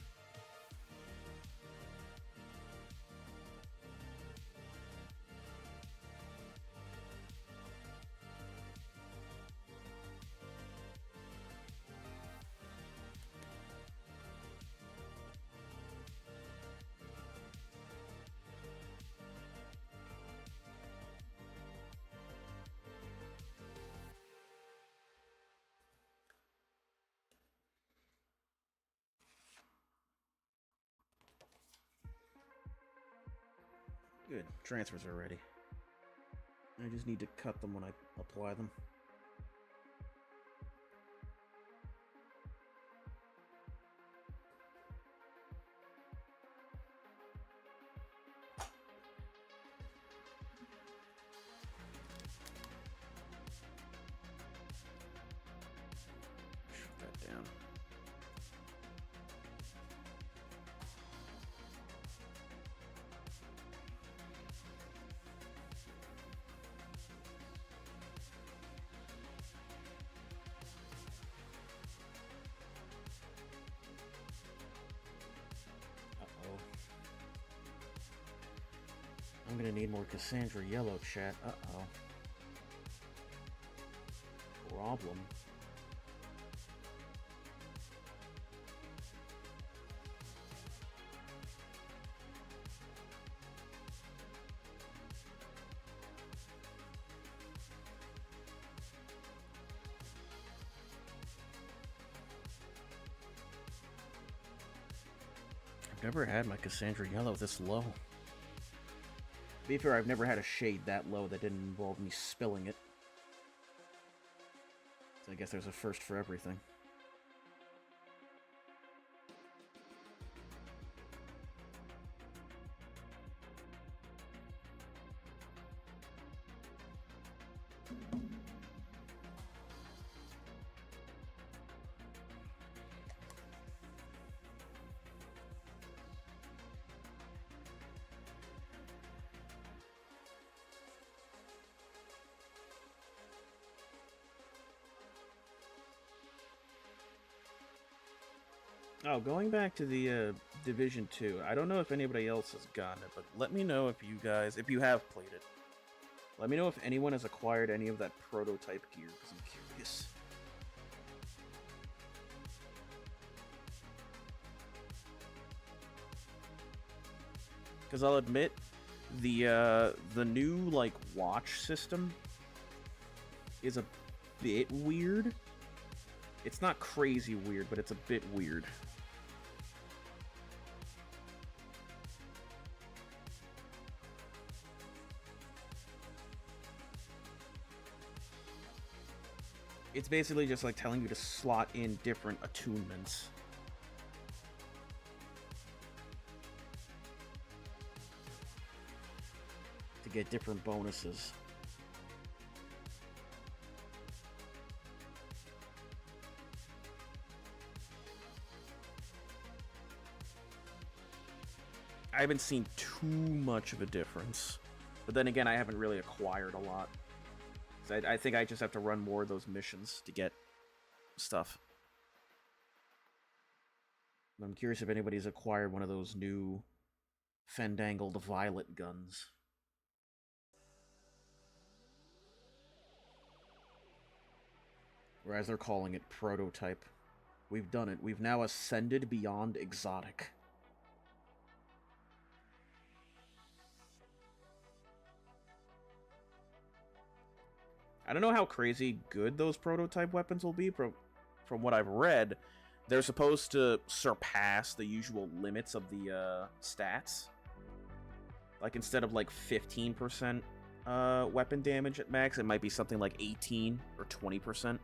Good. Transfers are ready. I just need to cut them when I apply them. Shut that down. I'm gonna need more Cassandra yellow, chat. Uh-oh. Problem. I've never had my Cassandra yellow this low. To be fair, I've never had a shade that low that didn't involve me spilling it. So I guess there's a first for everything. Oh, going back to the Division 2, I don't know if anybody else has gotten it, but let me know if you guys, if you have played it. Let me know if anyone has acquired any of that prototype gear, because I'm curious. Because I'll admit, the new, like, watch system is a bit weird. It's not crazy weird, but it's a bit weird. It's basically just like telling you to slot in different attunements. To get different bonuses. I haven't seen too much of a difference. But then again, I haven't really acquired a lot. I think I just have to run more of those missions to get stuff. I'm curious if anybody's acquired one of those new Fandangled Violet guns. Or as they're calling it, prototype. We've done it. We've now ascended beyond exotic. I don't know how crazy good those prototype weapons will be. From what I've read, they're supposed to surpass the usual limits of the stats. Like, instead of, like, 15% weapon damage at max, it might be something like 18 or 20%. So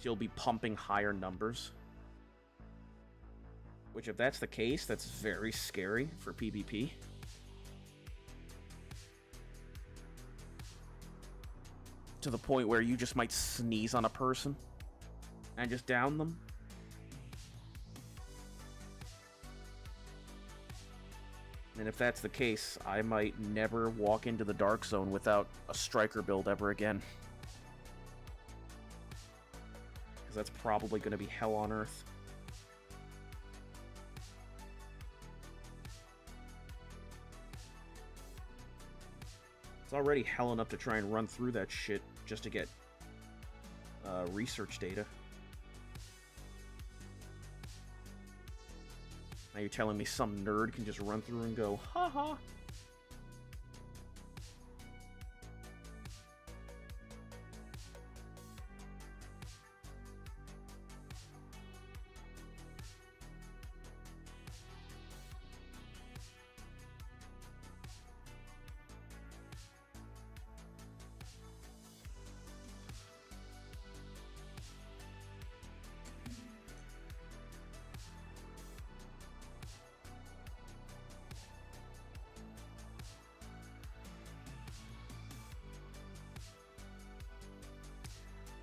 you'll be pumping higher numbers. Which, if that's the case, that's very scary for PvP. To the point where you just might sneeze on a person and just down them. And if that's the case, I might never walk into the Dark Zone without a striker build ever again. Because that's probably going to be hell on earth. It's already hell enough to try and run through that shit just to get research data. Now you're telling me some nerd can just run through and go, haha.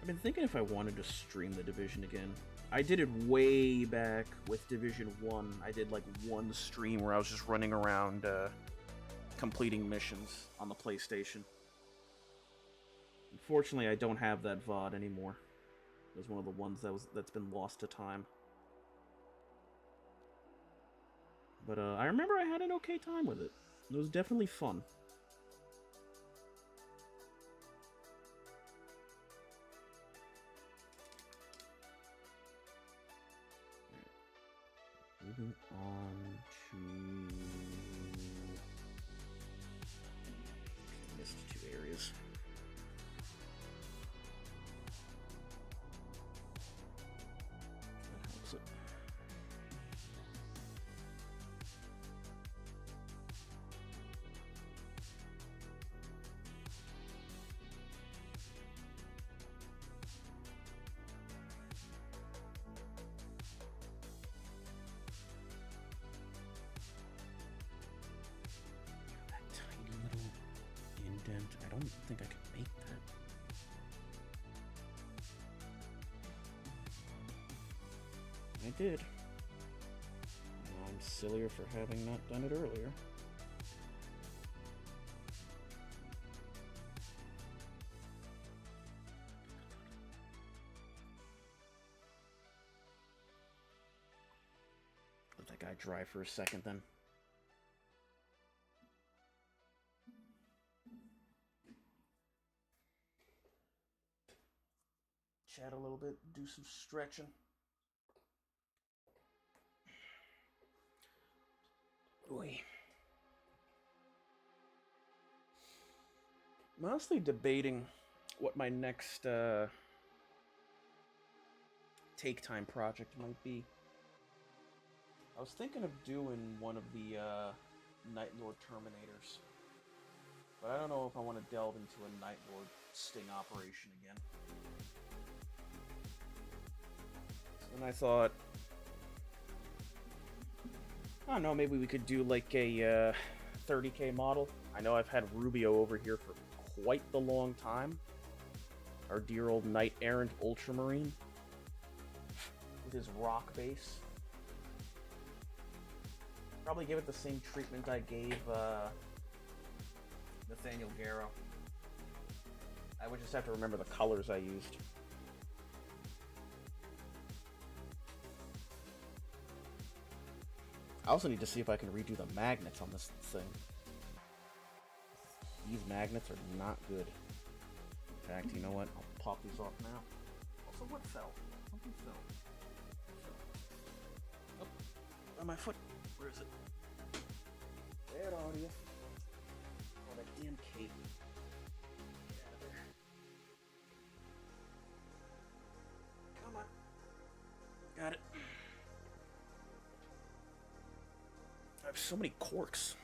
been thinking if I wanted to stream The Division again. I did it way back with Division 1. I did like one stream where I was just running around completing missions on the PlayStation. Unfortunately, I don't have that VOD anymore. It was one of the ones that's been lost to time. But I remember I had an okay time with it. It was definitely fun. Moving on to... missed two areas. That helps it. I don't think I can make that. I did. I'm sillier for having not done it earlier. Let that guy dry for a second then. Chat a little bit, do some stretching. Boy. I'm honestly debating what my next take time project might be. I was thinking of doing one of the Night Lord Terminators. But I don't know if I want to delve into a Night Lord sting operation again. And I thought, I don't know, maybe we could do like a 30k model. I know I've had Rubio over here for quite the long time. Our dear old Knight Errant Ultramarine with his rock base. Probably give it the same treatment I gave Nathaniel Garrow. I would just have to remember the colors I used. I also need to see if I can redo the magnets on this thing. These magnets are not good. In fact, you know what? I'll pop these off now. Also, what fell? Something fell. Oh, on my foot. Where is it? There, audio. Oh, that damn cape. Get out of there. Come on. Got it. I have so many corks.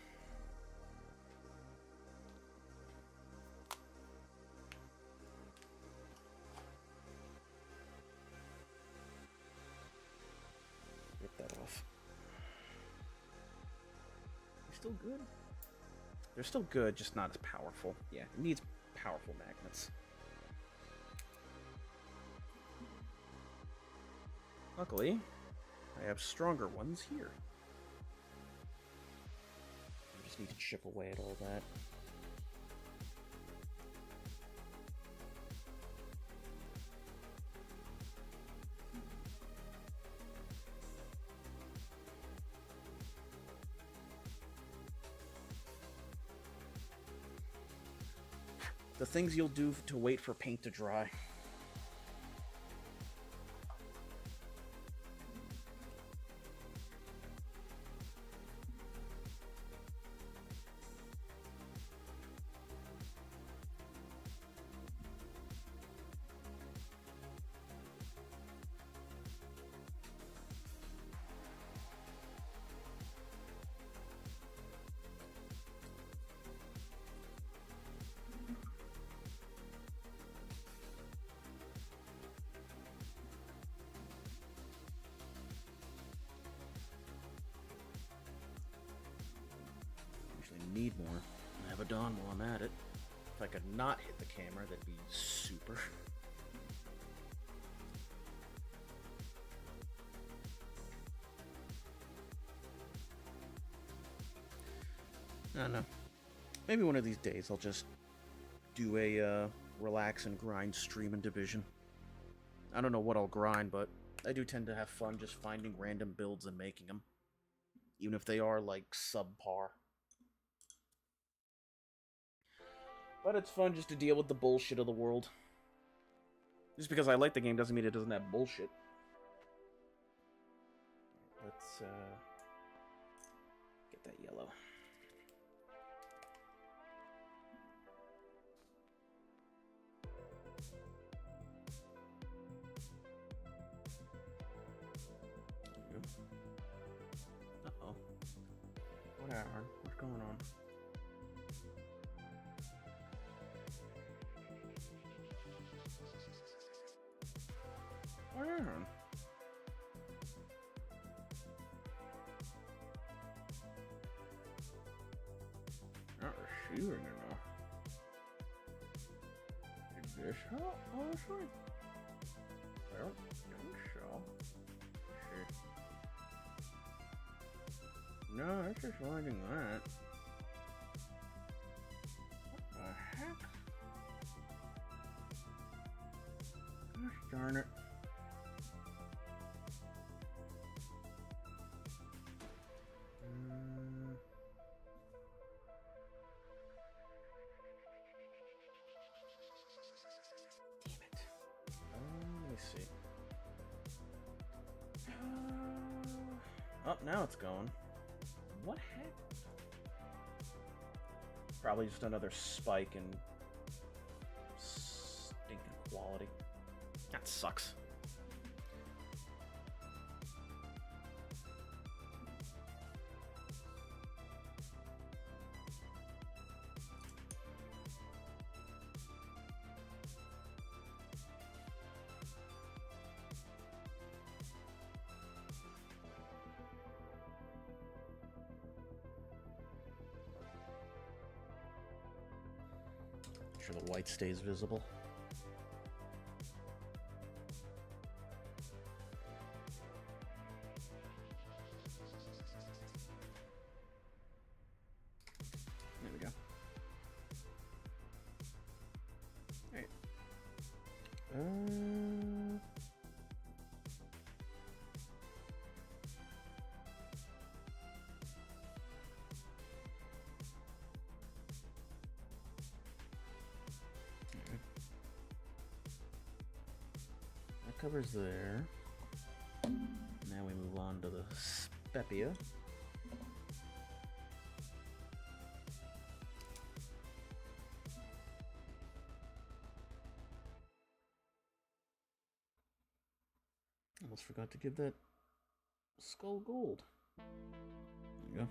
Rip that off. They're still good. They're still good, just not as powerful. Yeah, it needs powerful magnets. Luckily, I have stronger ones here. Need to chip away at all that. The things you'll do to wait for paint to dry. Need more Abaddon while I'm at it. If I could not hit the camera, that'd be super. I don't know. Maybe one of these days I'll just do a relax and grind stream in Division. I don't know what I'll grind, but I do tend to have fun just finding random builds and making them. Even if they are, like, subpar. But it's fun just to deal with the bullshit of the world. Just because I like the game doesn't mean it doesn't have bullshit. Let's, get that yellow. Uh-oh. Whatever. What's going on? Whatever. Not receiving enough. Is this how? Oh, that's fine. I don't think so. Shit. No, it's just finding that. What the heck? Gosh darn it. Oh, now it's going. What happened? Probably just another spike in stinking quality. That sucks. Make sure the white stays visible. There we go. Alright. That covers there. Now we move on to the Spepia. Almost forgot to give that skull gold. There you go.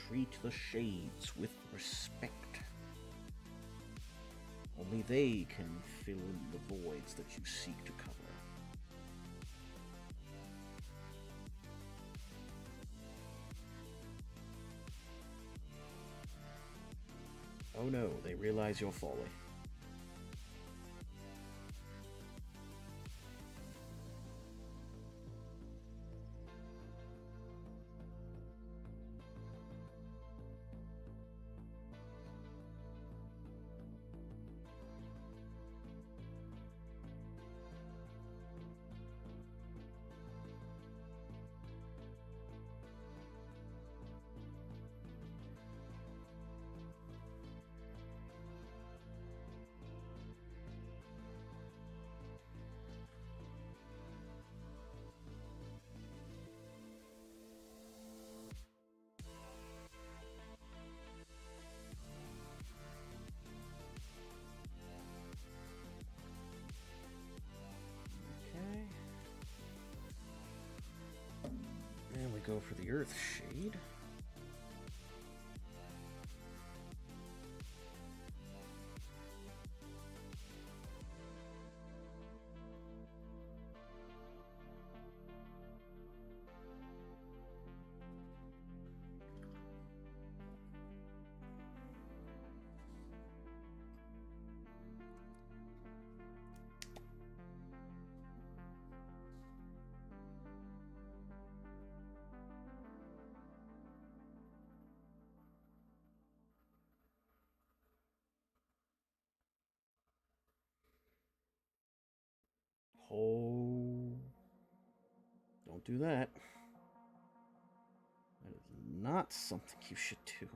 Treat the shades with respect. Only they can fill in the voids that you seek to cover. Oh no, they realize your folly. for the Earth Shade. Oh, don't do that. That is not something you should do.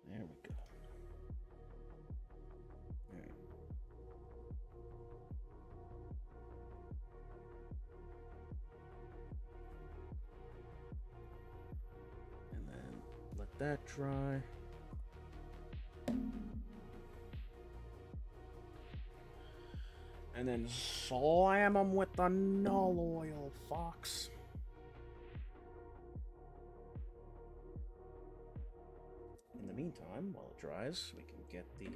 There we go. All right. And then let that dry. And then slam them with the null oil, Fox. In the meantime, while it dries, we can get the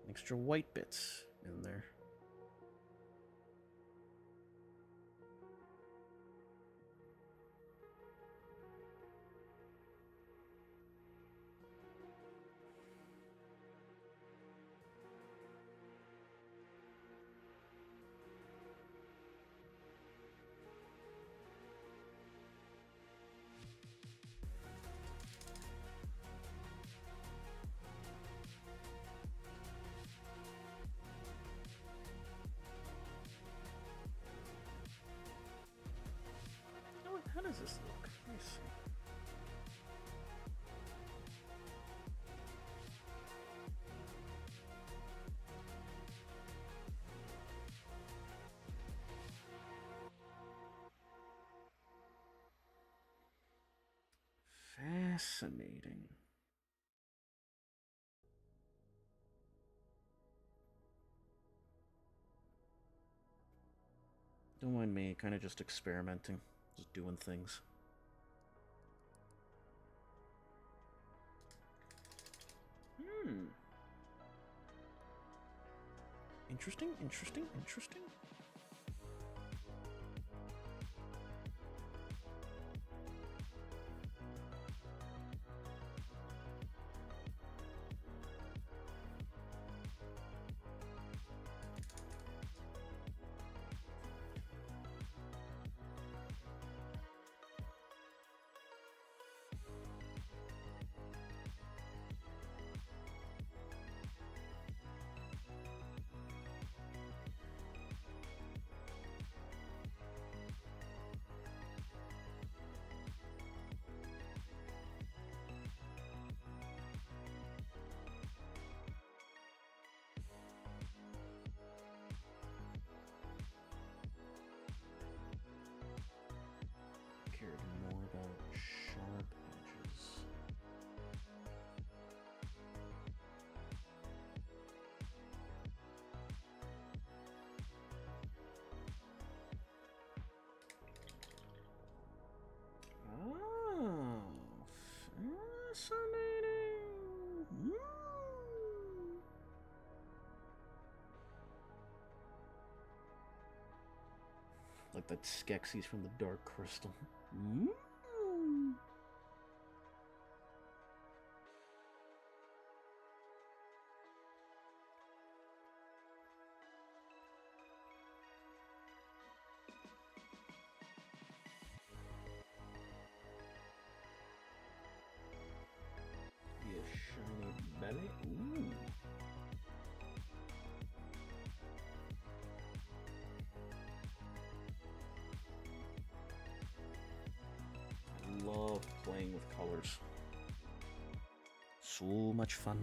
extra white bits in there. How does this look? Let me see. Fascinating. Don't mind me, kind of just experimenting, just doing things. Interesting, interesting, interesting. Cared more about sharp edges. Oh, fascinating. Like that Skeksis from the Dark Crystal. colors. So much fun.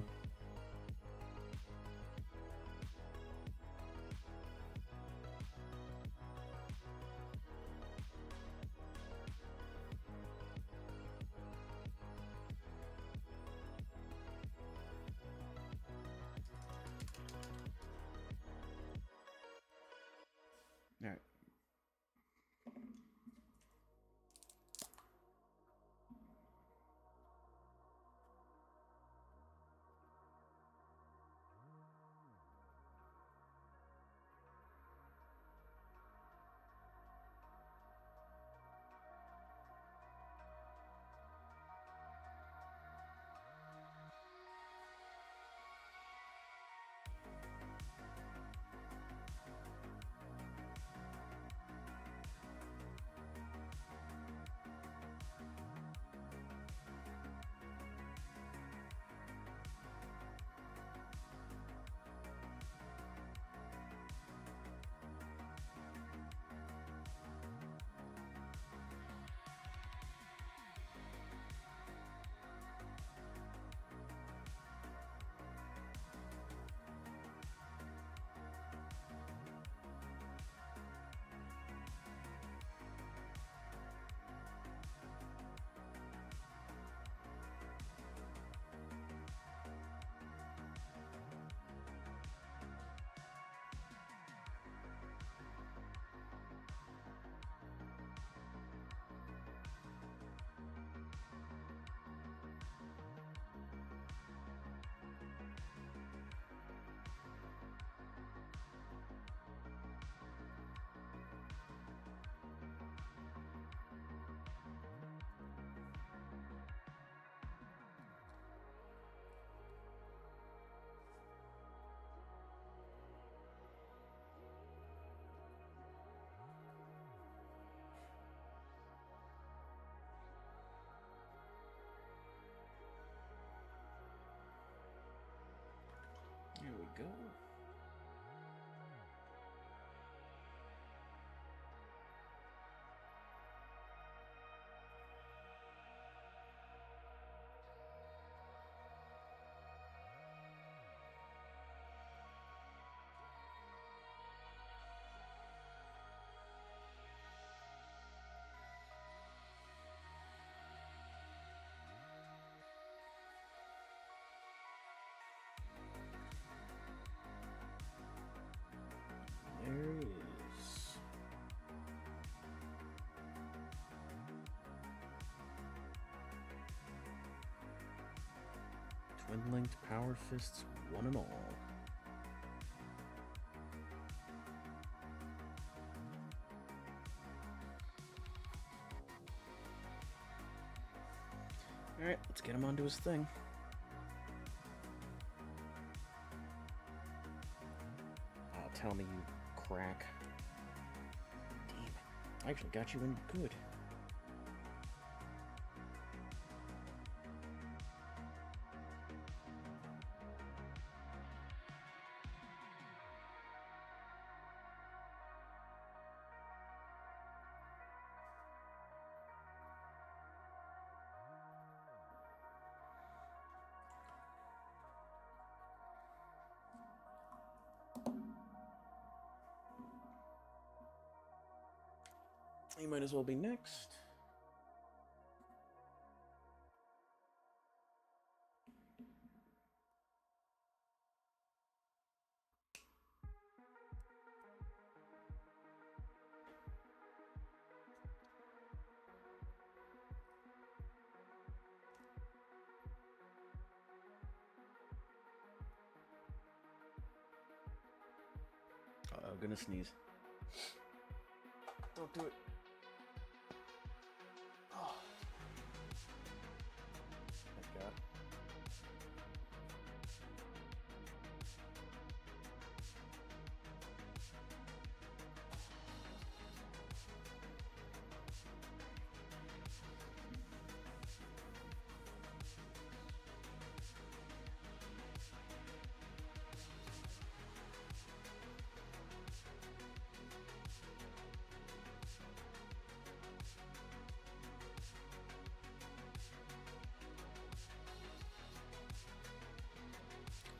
All right. Here we go. There it is. Twin-linked power fists, one and all. Alright, let's get him onto his thing. Oh, tell me, you crack. Damn it. I actually got you in good. You might as well be next. Uh-oh, gonna sneeze. Don't do it. Oh. Thank God.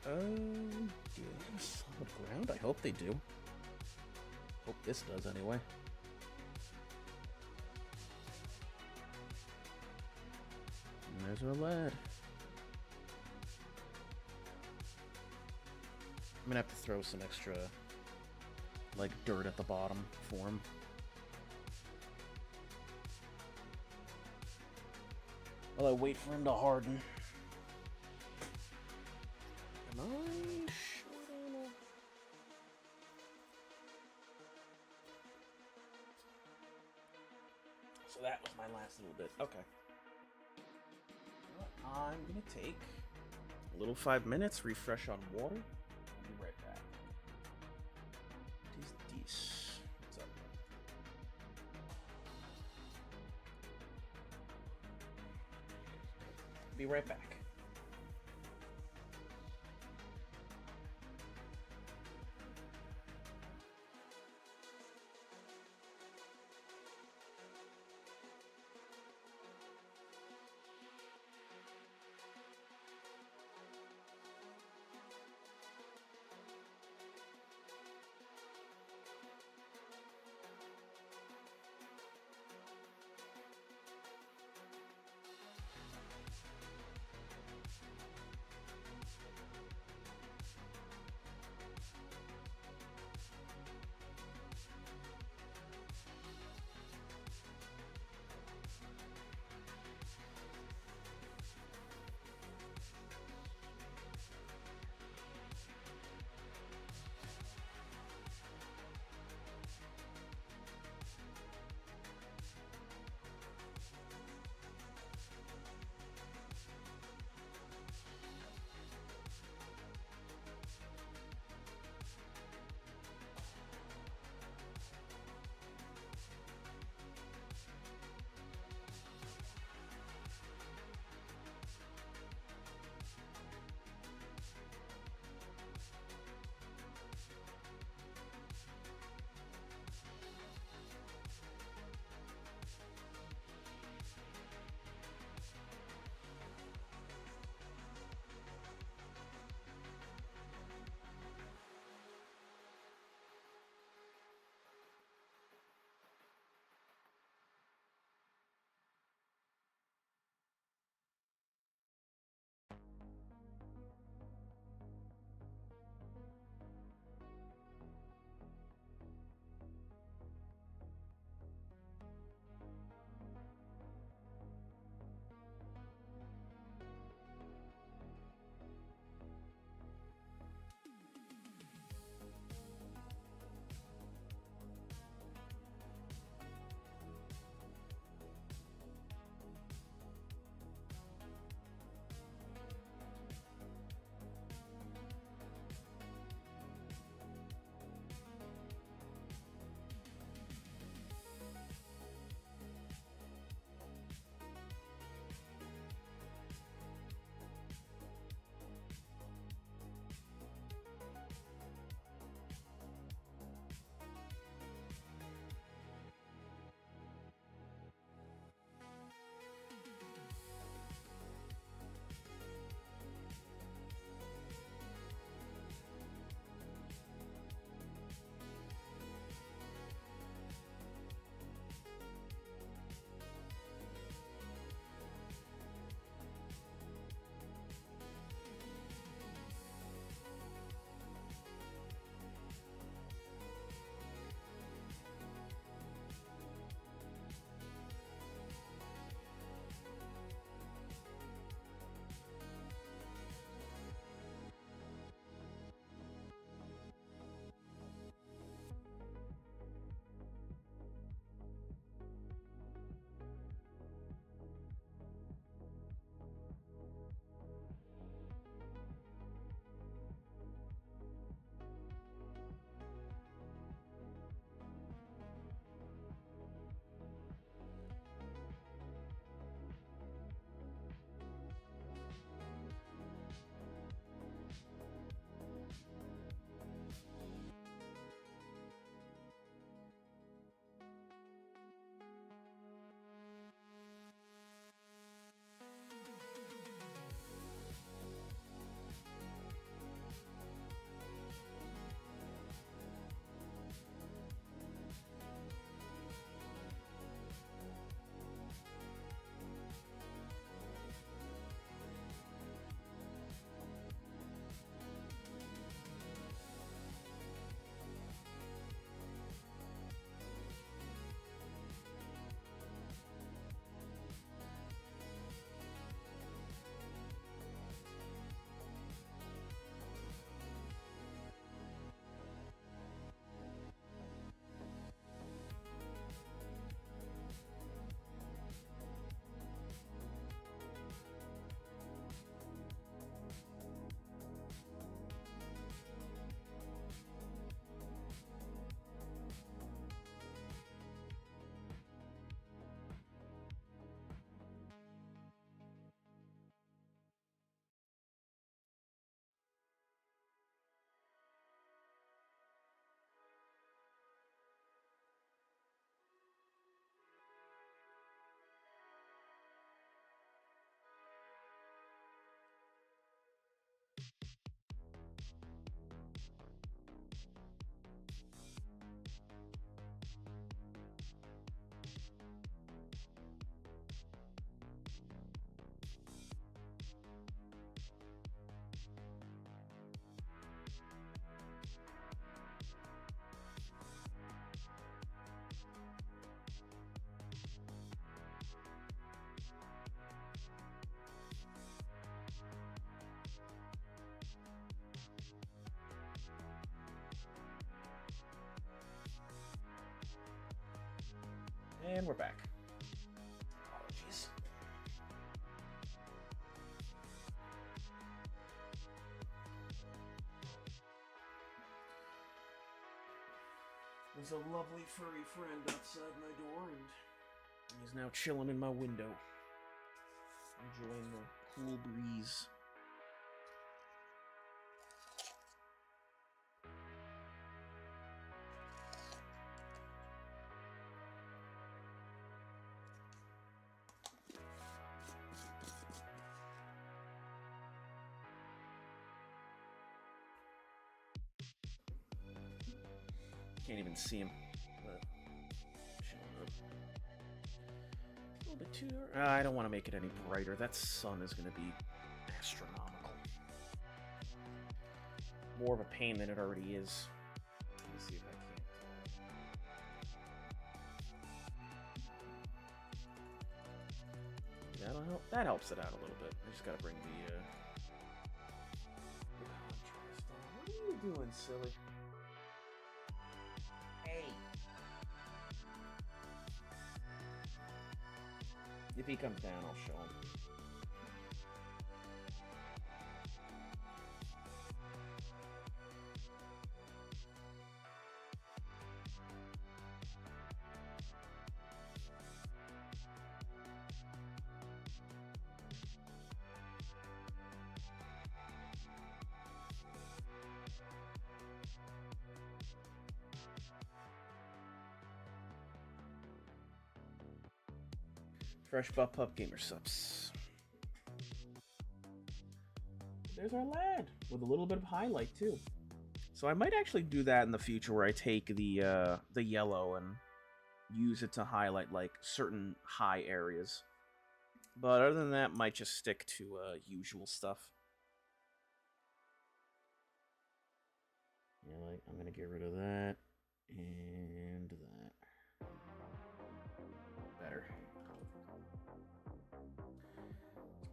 Do they have solid ground? I hope they do. Hope this does, anyway. And there's our lad. I'm gonna have to throw some extra, like, dirt at the bottom for him. While I wait for him to harden. Am I short on a... So that was my last little bit. Okay. I'm gonna take a little 5 minutes, refresh on water. I'll be right back. This. What's up? Be right back. And we're back. Apologies. There's a lovely furry friend outside my door, and he's now chilling in my window, enjoying the cool breeze. Can't even see him. A little bit too. I don't want to make it any brighter. That sun is going to be astronomical. More of a pain than it already is. Let me see if I can. That'll help. That helps it out a little bit. I just got to bring the contrast down. What are you doing, silly? Hey. If he comes down, I'll show him. Fresh Buff Pup Gamer subs. There's our lad with a little bit of highlight too. So I might actually do that in the future, where I take the yellow and use it to highlight like certain high areas. But other than that, might just stick to usual stuff. Yeah, like I'm gonna get rid of that and that. Better.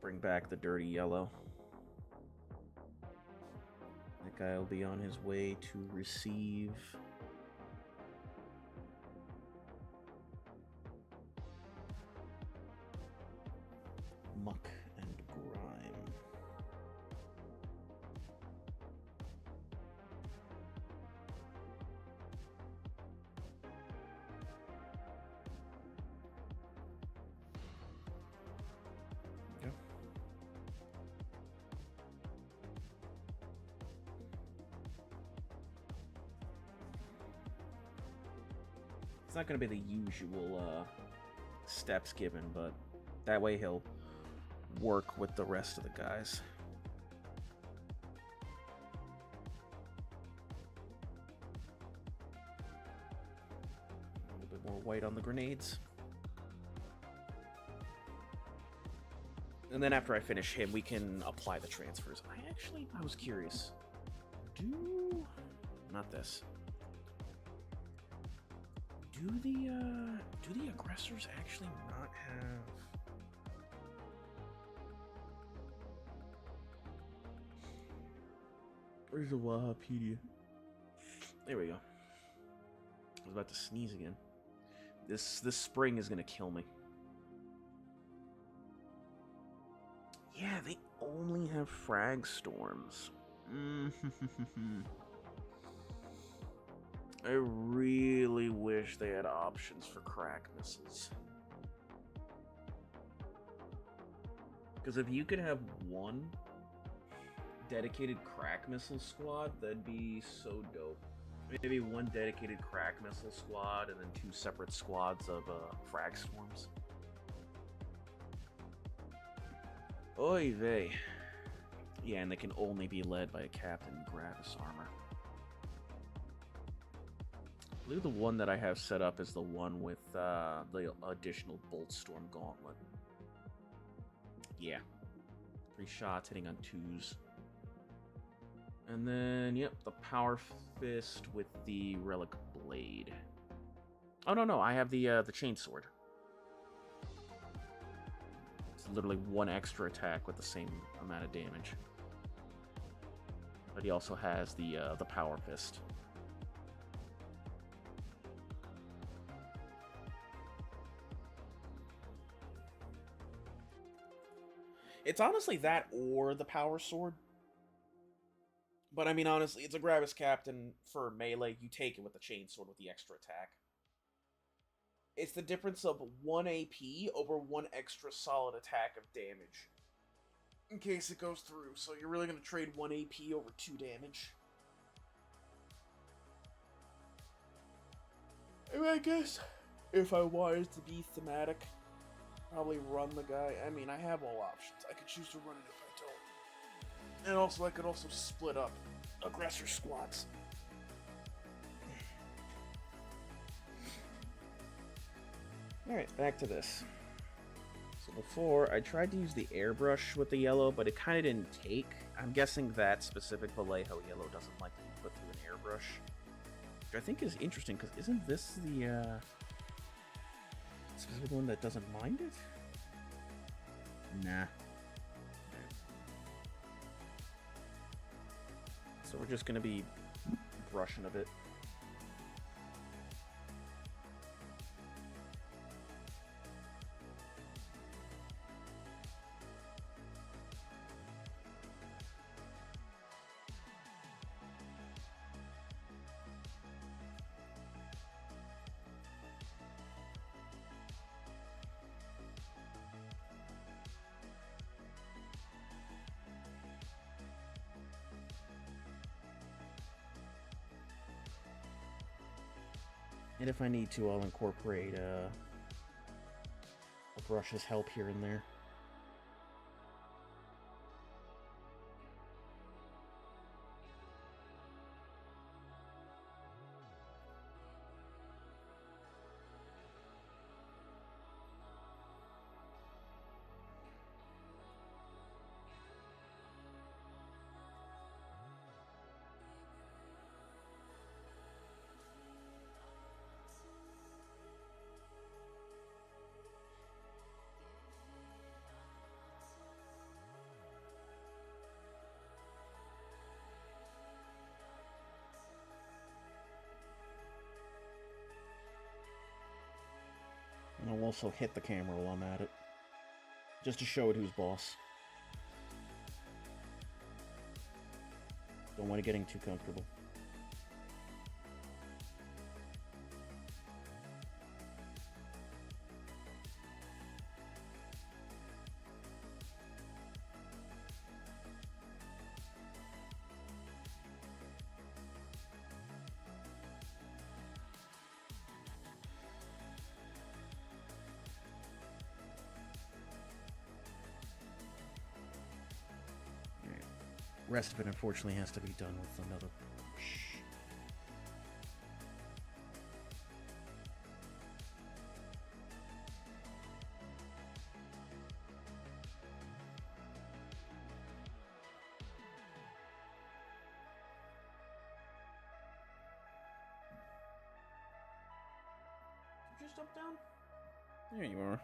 Bring back the dirty yellow. That guy will be on his way to receive muck and grime. Go. It's not going to be the usual steps given, but that way he'll work with the rest of the guys. A little bit more white on the grenades. And then after I finish him, we can apply the transfers. I was curious. Not this. Do the aggressors actually not have... Where's the Wahapedia? There we go. I was about to sneeze again. This spring is gonna kill me. Yeah, they only have frag storms. I really wish they had options for crack missiles. Because if you could have one dedicated crack missile squad, that'd be so dope. Maybe one dedicated crack missile squad and then two separate squads of frag storms. Oy vey. Yeah, and they can only be led by a captain in gravis armor. I believe the one that I have set up is the one with the additional Bolt Storm Gauntlet. Yeah. 3 shots hitting on 2s. And then, yep, the Power Fist with the Relic Blade. Oh, no, I have the Chainsword. It's literally 1 extra attack with the same amount of damage. But he also has the Power Fist. It's honestly that or the power sword. But I mean, honestly, it's a Gravis Captain for melee. You take it with the chainsword with the extra attack. It's the difference of 1 AP over 1 extra solid attack of damage. In case it goes through. So you're really going to trade 1 AP over 2 damage. I mean, I guess if I wanted to be thematic, probably run the guy. I mean, I have all options. I could choose to run it if I don't. And also, I could also split up aggressor squads. Alright, back to this. So before, I tried to use the airbrush with the yellow, but it kind of didn't take. I'm guessing that specific Vallejo yellow doesn't like to be put through an airbrush. Which I think is interesting, because isn't this the specific one that doesn't mind it? Nah. So we're just going to be brushing a bit. And if I need to, I'll incorporate a brush's help here and there. And I'll also hit the camera while I'm at it, just to show it who's boss. Don't want it getting too comfortable. Rest of it, unfortunately, has to be done with another brush. Just up, down? There you are.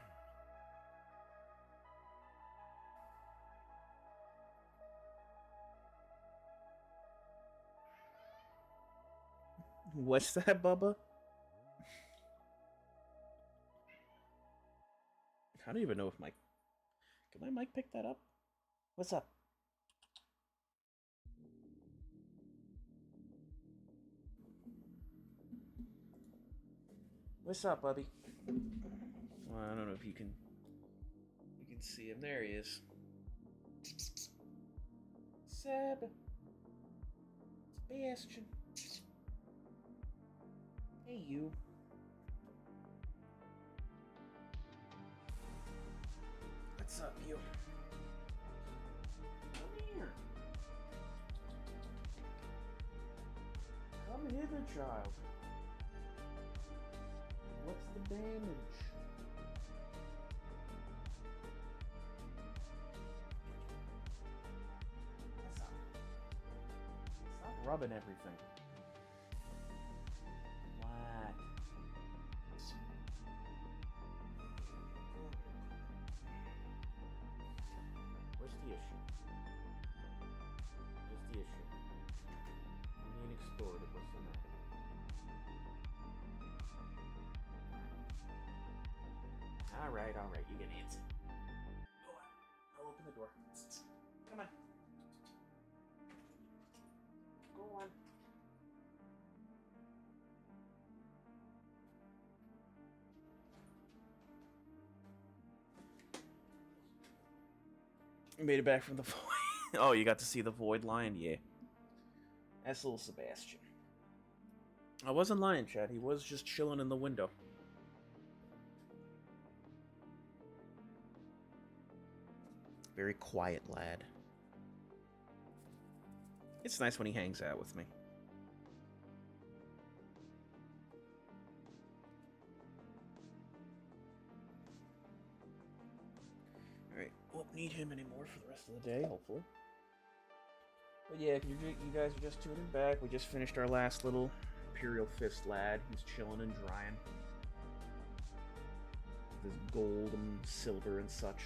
What's that, Bubba? I don't even know if can my mic pick that up? What's up? What's up, Bubby? Well, I don't know if you can see him. There he is. Seb. Sebastian. Hey, you. What's up, you? Come here. Come hither, child. What's the damage? Stop rubbing everything. What? What's the issue? What's the issue? You ain't explored it. What's the matter? Alright, you can answer. Go on. I'll open Open the door. Come on. Go on. You made it back from the void. Oh, you got to see the void lion? Yeah. That's little Sebastian. I wasn't lying, Chad. He was just chilling in the window. Very quiet lad. It's nice when he hangs out with me. Alright, won't need him anymore for the rest of the day, hopefully. But yeah, you guys are just tuning back. We just finished our last little Imperial Fist lad. He's chilling and drying. With his gold and silver and such.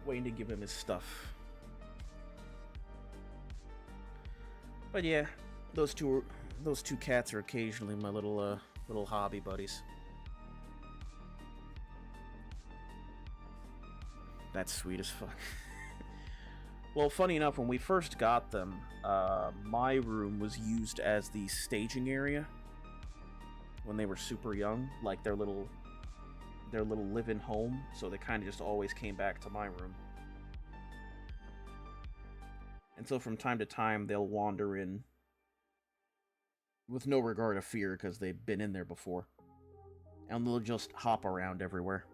Waiting to give him his stuff. But yeah, those two cats are occasionally my little hobby buddies. That's sweet as fuck. Well, funny enough, when we first got them, my room was used as the staging area when they were super young, like their little live-in home, so they kind of just always came back to my room. And so from time to time, they'll wander in with no regard of fear, because they've been in there before. And they'll just hop around everywhere.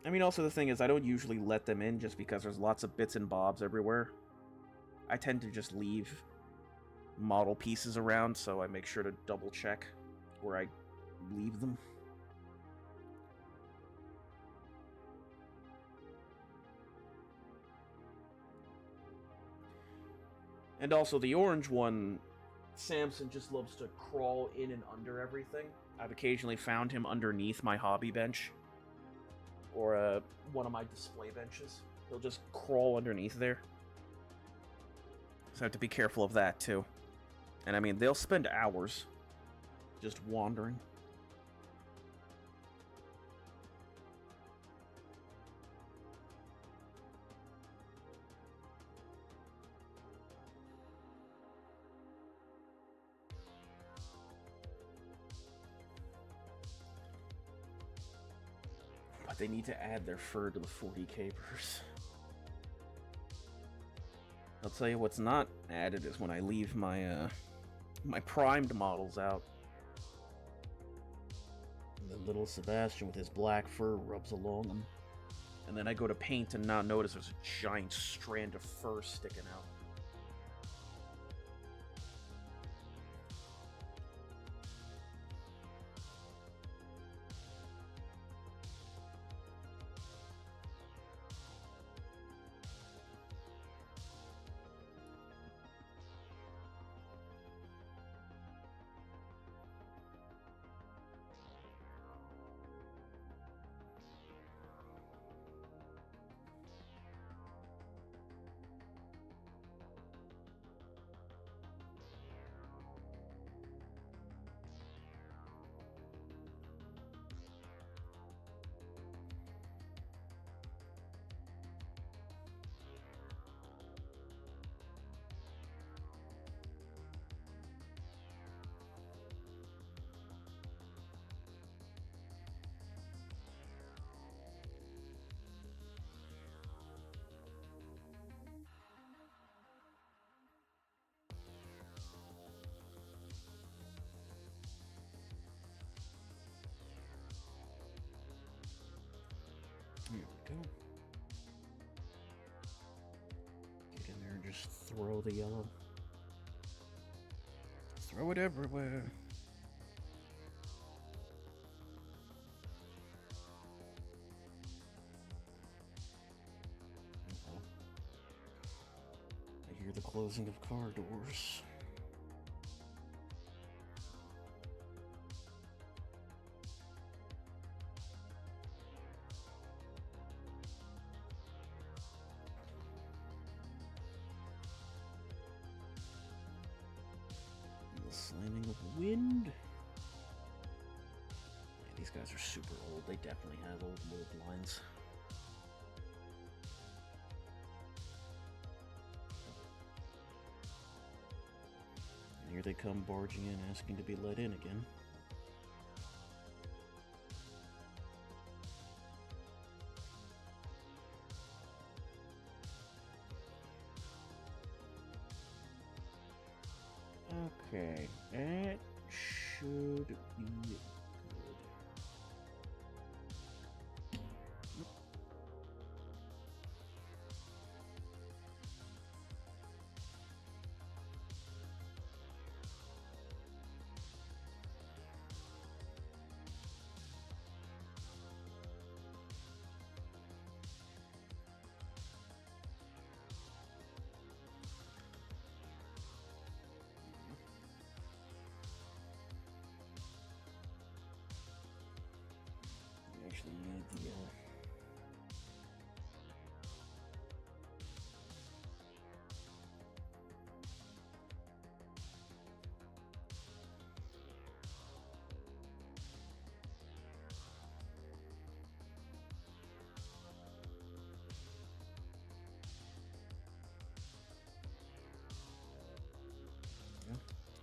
I mean, also the thing is, I don't usually let them in just because there's lots of bits and bobs everywhere. I tend to just leave model pieces around, so I make sure to double check where I leave them. And also the orange one, Samson just loves to crawl in and under everything. I've occasionally found him underneath my hobby bench. Or one of my display benches. He'll just crawl underneath there. So I have to be careful of that, too. And I mean, they'll spend hours just wandering. But they need to add their fur to the 40k purse. I'll tell you what's not added is when I leave my my primed models out. And then little Sebastian with his black fur rubs along them. And then I go to paint and not notice there's a giant strand of fur sticking out. Here we go. Get in there and just throw the yellow. Throw it everywhere. I hear the closing of car doors. of wind. Yeah, these guys are super old. They definitely have old mold lines. And here they come barging in, asking to be let in again. Okay, that should be good. We actually need the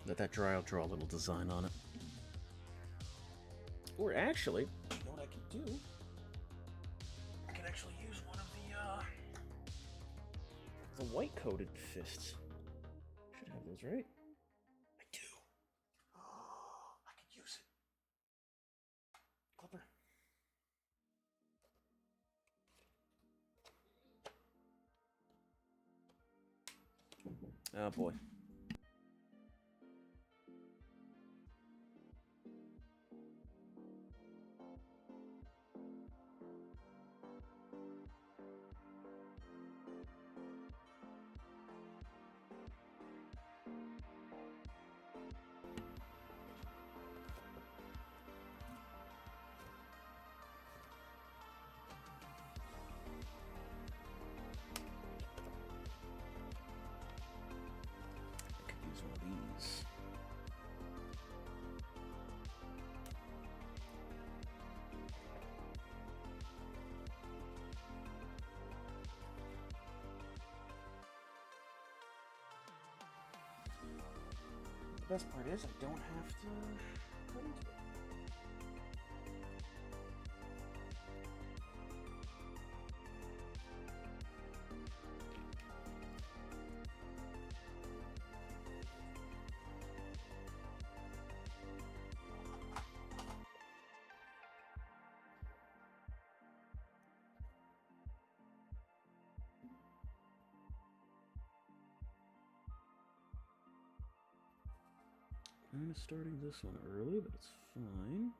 let that dry. I'll draw a little design on it. Or actually, you know what I can do? I can actually use one of the white coated fists. Should have those, right? I do. Oh, I could use it. Clipper. Oh boy. Use one of these. The best part is I don't have to put into it. I'm starting this one early, but it's fine.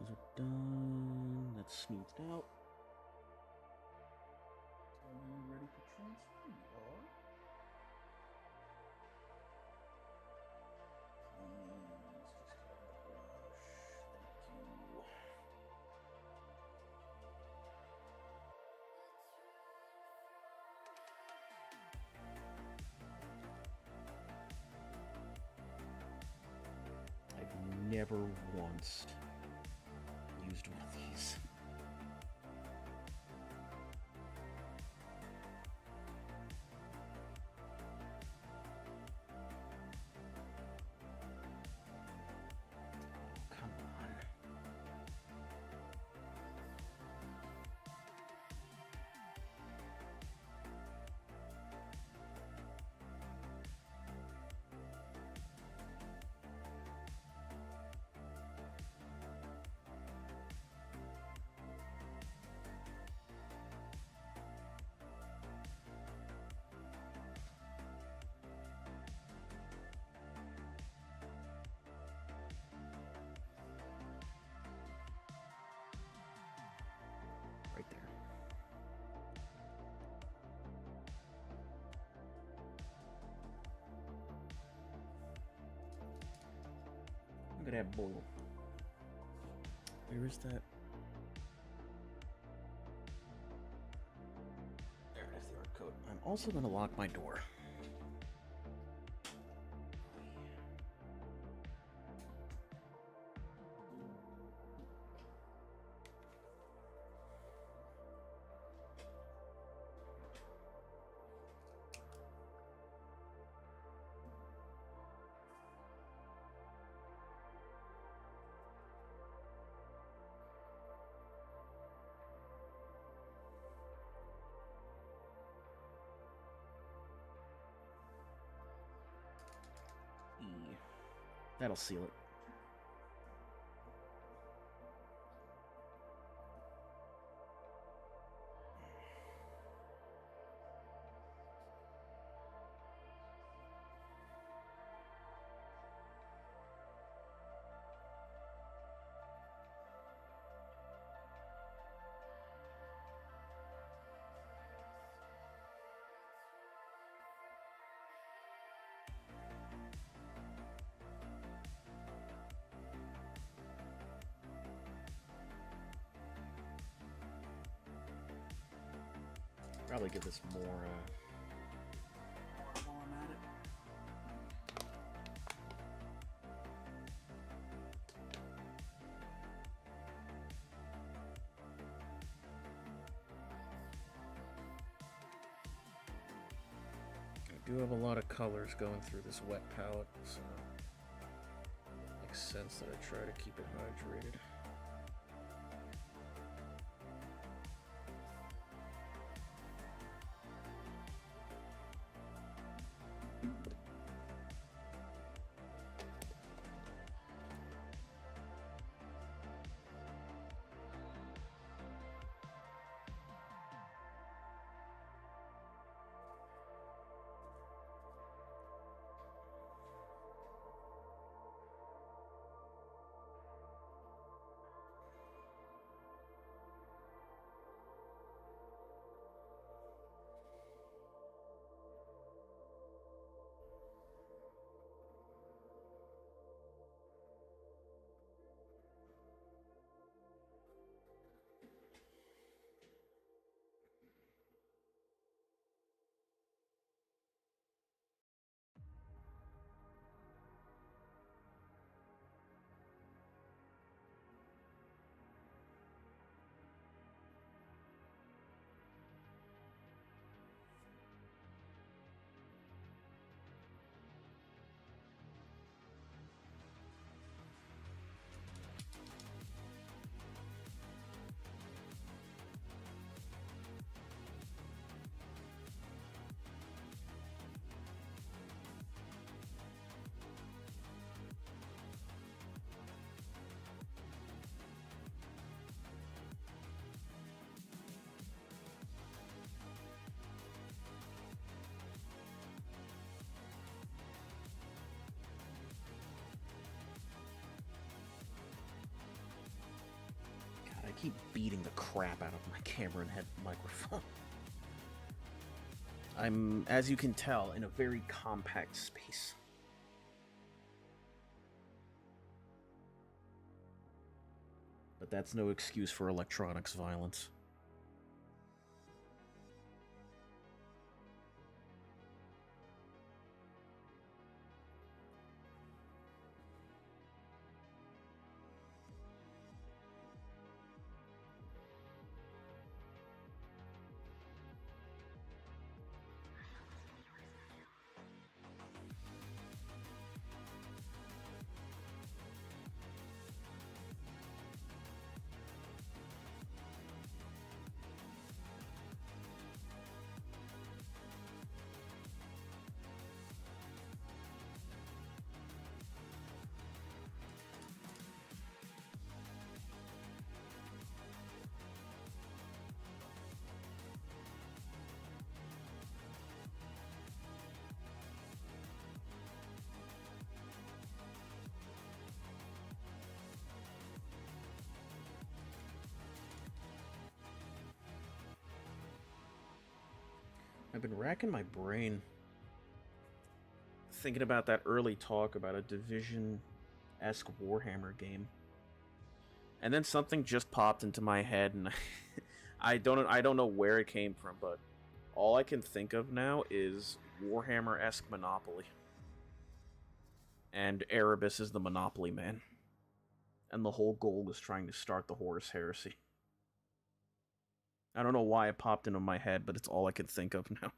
Those are done. That's smoothed out. Are we ready for transfer? We are. Please just get on the brush. Thank you. never once used one of these. Come on. Right there. Look at that boil. Where is that? There it is, the art code. I'm also going to lock my door. That'll seal it. Probably give this more while I'm at it. I do have a lot of colors going through this wet palette, so it makes sense that I try to keep it hydrated. I keep beating the crap out of my camera and head microphone. I'm, as you can tell, in a very compact space. But that's no excuse for electronics violence. been racking my brain. Thinking about that early talk about a Division-esque Warhammer game. And then something just popped into my head, and I don't know where it came from, but all I can think of now is Warhammer-esque Monopoly. And Erebus is the Monopoly man. And the whole goal is trying to start the Horus Heresy. I don't know why it popped into my head, but it's all I can think of now.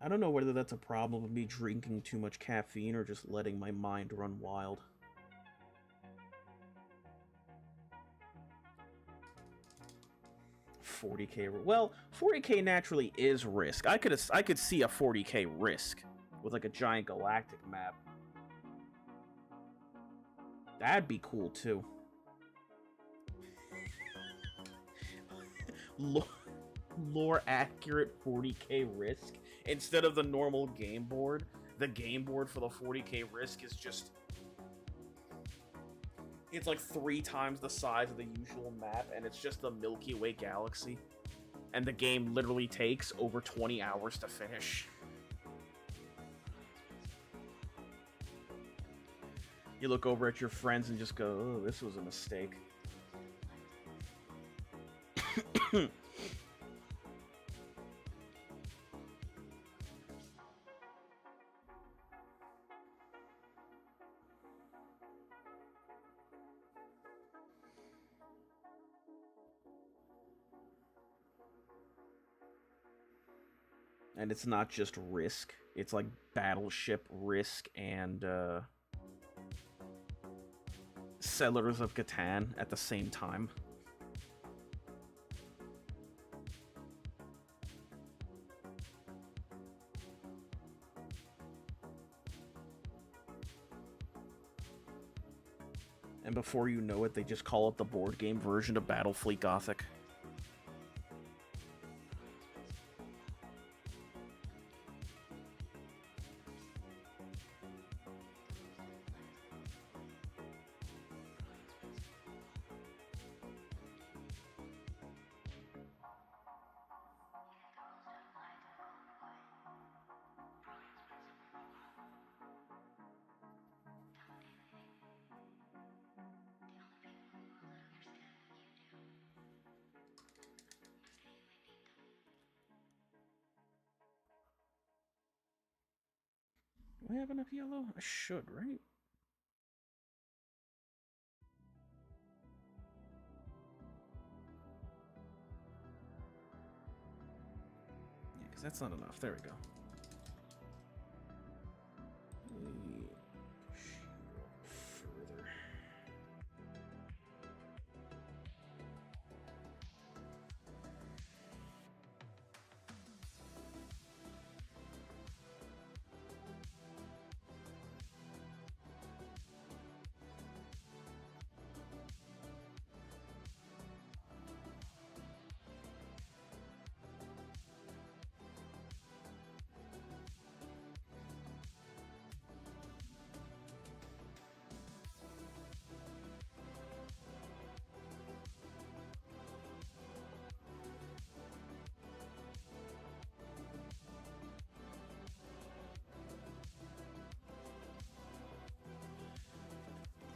I don't know whether that's a problem with me drinking too much caffeine or just letting my mind run wild. $40K. Well, $40K naturally is risk. I could see a $40K risk with like a giant galactic map. That'd be cool too. Lore accurate 40K risk instead of the normal game board. The game board for the 40K risk is just, it's like 3 times the size of the usual map, and it's just the Milky Way galaxy, and the game literally takes over 20 hours to finish. You look over at your friends and just go, oh, this was a mistake. And it's not just Risk, it's like Battleship, Risk, and Settlers of Catan at the same time. And before you know it, they just call it the board game version of Battlefleet Gothic. Do I have enough yellow? I should, right? Yeah, because that's not enough. There we go. Further.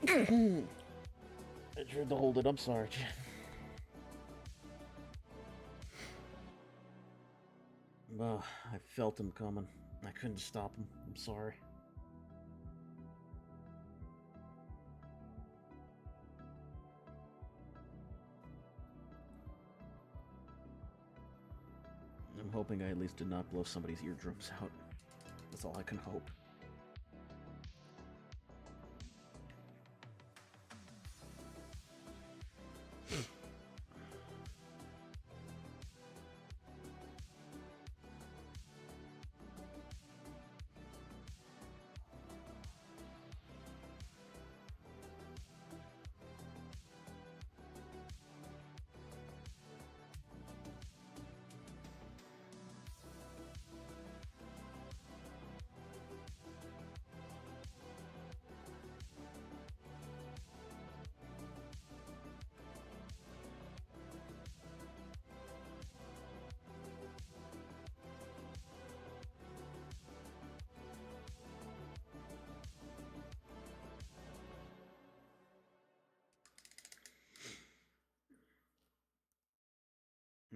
I tried to hold it. I'm sorry. I felt him coming. I couldn't stop him. I'm sorry. I'm hoping I at least did not blow somebody's eardrums out. That's all I can hope.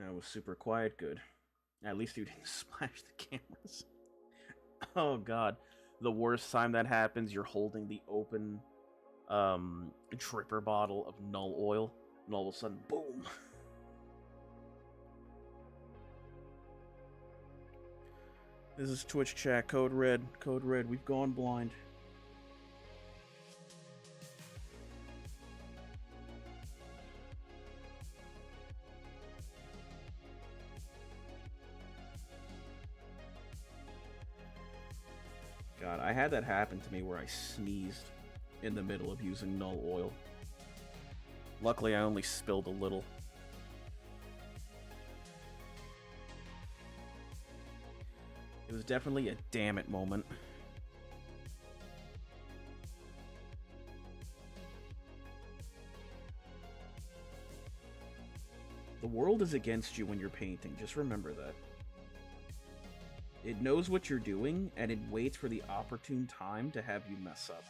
That was super quiet. Good. At least you didn't splash the cameras. Oh god. The worst time that happens, you're holding the open dripper bottle of null oil, and all of a sudden, boom. This is Twitch chat, code red, we've gone blind. God, I had that happen to me where I sneezed in the middle of using null oil. Luckily, I only spilled a little. It was definitely a damn it moment. The world is against you when you're painting, just remember that. It knows what you're doing, and it waits for the opportune time to have you mess up.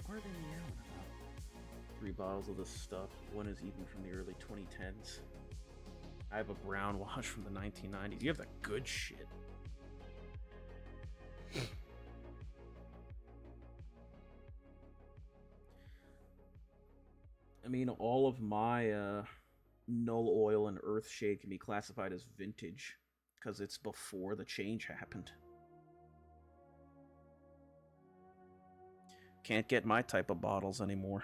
Where are they meowing about? 3 bottles of this stuff. One is even from the early 2010s. I have a brown wash from the 1990s. You have the good shit. I mean, all of my null oil and earthshade can be classified as vintage because it's before the change happened. Can't get my type of bottles anymore.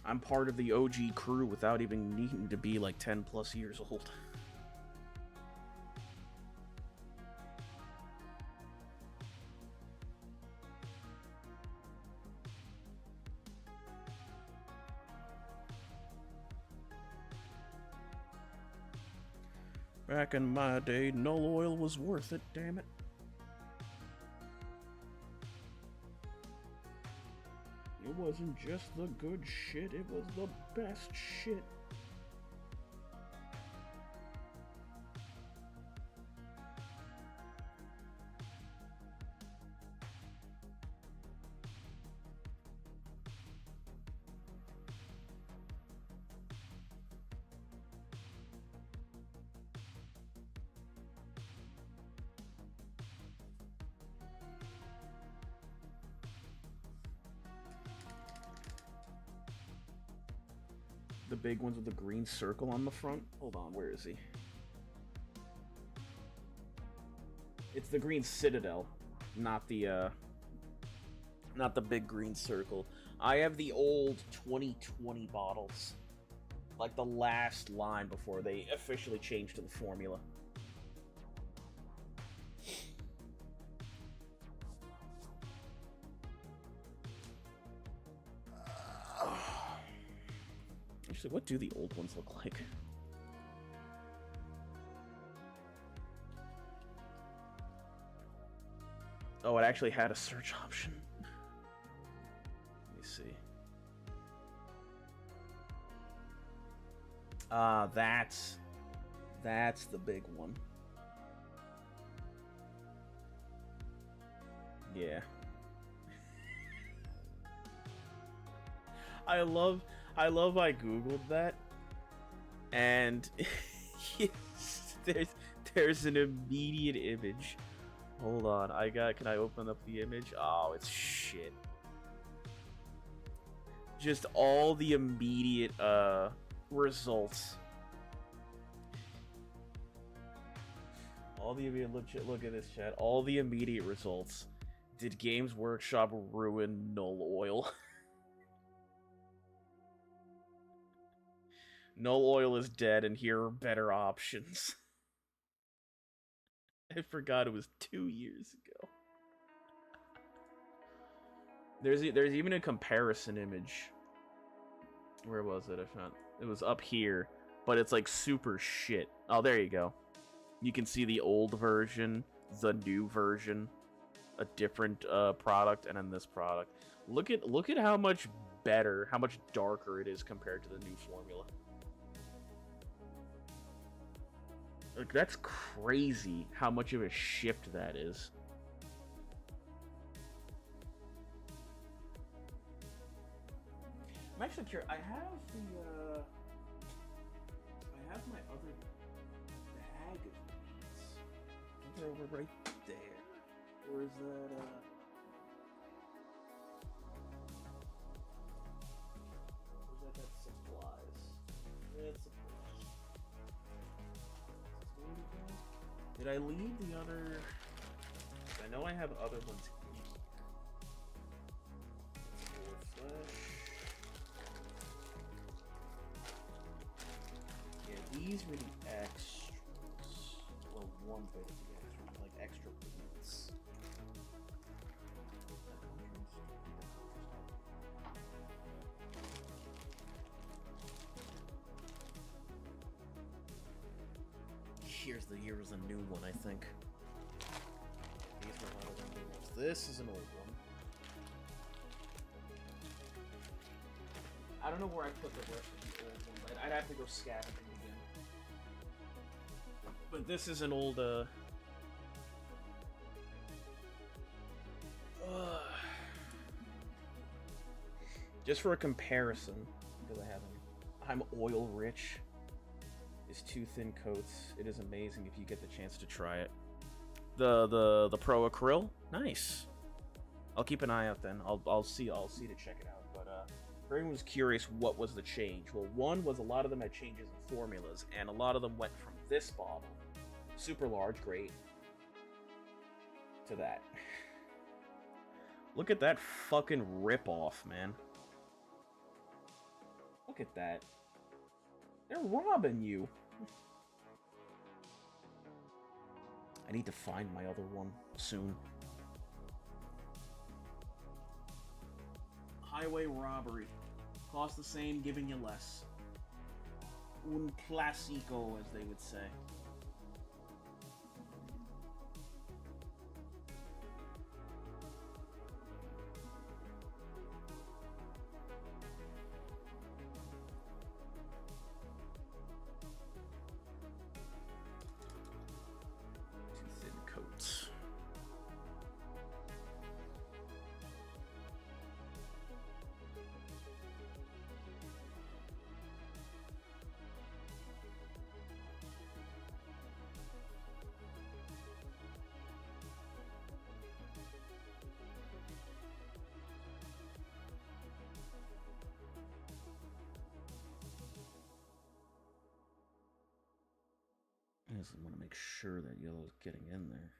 I'm part of the OG crew without even needing to be like 10 plus years old. Back in my day, null oil was worth it, damn it. It wasn't just the good shit, it was the best shit. The big ones with the green circle on the front. Hold on, where is he? It's the green citadel, not the big green circle. I have the old 2020 bottles, like the last line before they officially changed to the formula. Actually, what do the old ones look like? Oh, it actually had a search option. Let me see. That's the big one. Yeah. I love I googled that, and there's an immediate image. Hold on, can I open up the image? Oh, it's shit. Just all the immediate results. All the immediate look at this chat. All the immediate results. Did Games Workshop ruin Null Oil? Null Oil is dead, and here are better options. I forgot it was 2 years ago. There's even a comparison image. Where was it? I found it was up here, but it's like super shit. Oh, there you go. You can see the old version, the new version, a different product, and then this product. Look at how much better, how much darker it is compared to the new formula. Like, that's crazy how much of a shift that is. I'm actually curious. I have my other bag of these. They're over right there. Or is that supplies? That's supplies. Did I leave the other? I know I have other ones here. More flesh. Yeah, these were the extras. Or one bit of the extras, like extra points. Here's a new one, I think. These are one of the new ones. This is an old one. I don't know where I put the rest of the old ones. I'd have to go scavenging again. But this is an old, just for a comparison, because I'm oil rich. Is 2 thin coats. It is amazing if you get the chance to try it. The Pro Acryl, nice. I'll keep an eye out then. I'll see to check it out. But for anyone who's curious, what was the change? Well, one was a lot of them had changes in formulas, and a lot of them went from this bottle, super large, great, to that. Look at that fucking rip-off, man. Look at that. They're robbing you. I need to find my other one soon. Highway robbery. Cost the same, giving you less. Un classico, as they would say. I just want to make sure that yellow's getting in there.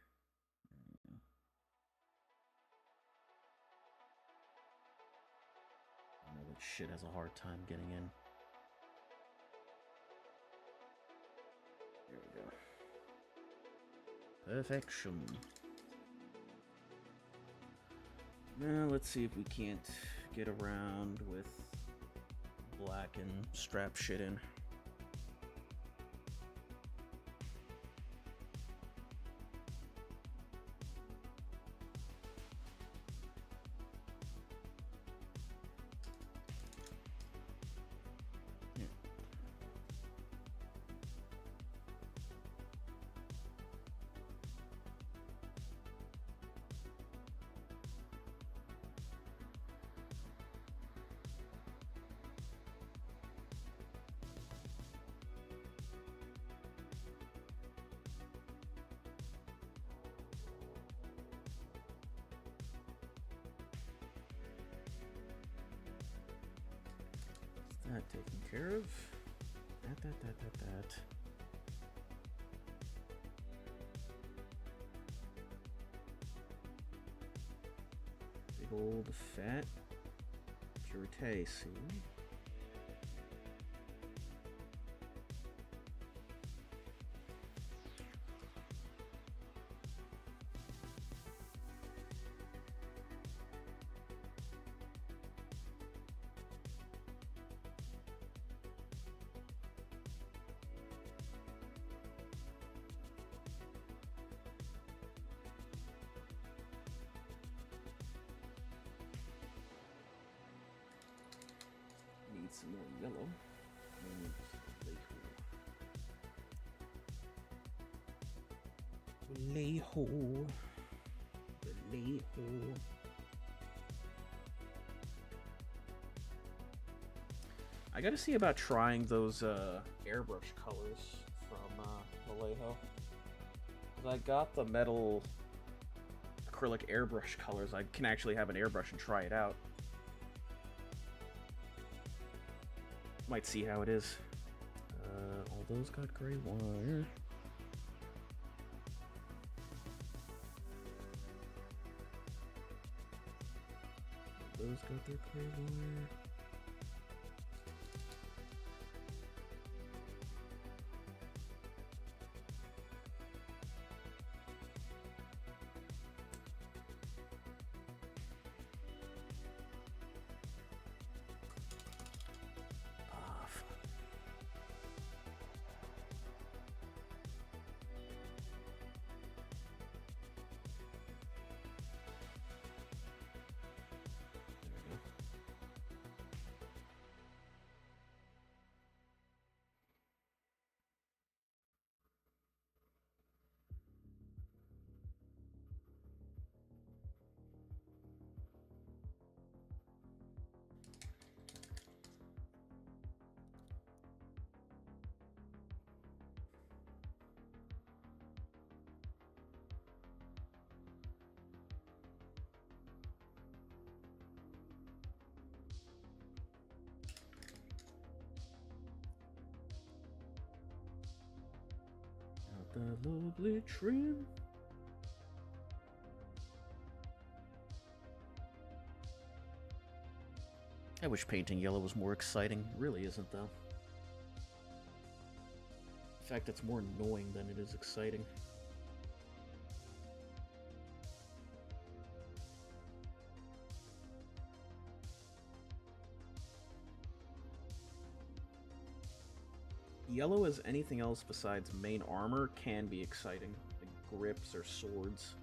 I know that shit has a hard time getting in. There we go. Perfection. Now let's see if we can't get around with black and strap shit in. That taken care of. That. Cold, fat, puree, see? Need some more yellow. Leho. I gotta see about trying those airbrush colors from Vallejo. Cause I got the metal acrylic airbrush colors. I can actually have an airbrush and try it out. Might see how it is. All those got gray wire. Those got their gray wire. The lovely trim. I wish painting yellow was more exciting. It really isn't, though. In fact, it's more annoying than it is exciting. Yellow as anything else besides main armor can be exciting, like grips or swords.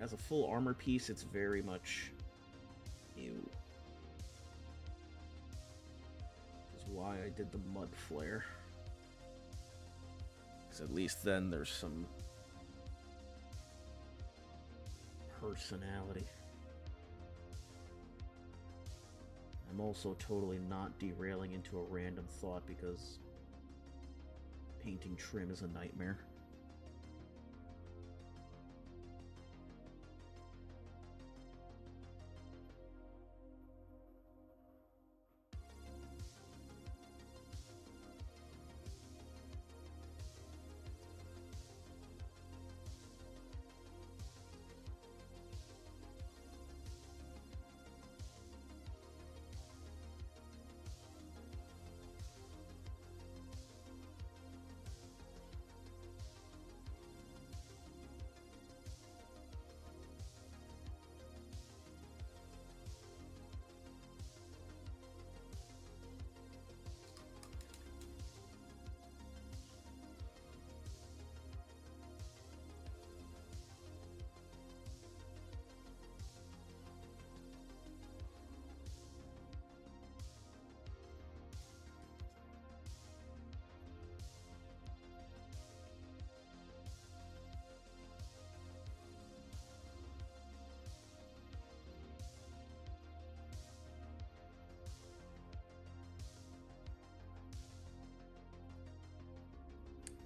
As a full armor piece, it's very much ew. Which is why I did the mud flare. Because at least then there's some personality. I'm also totally not derailing into a random thought because painting trim is a nightmare.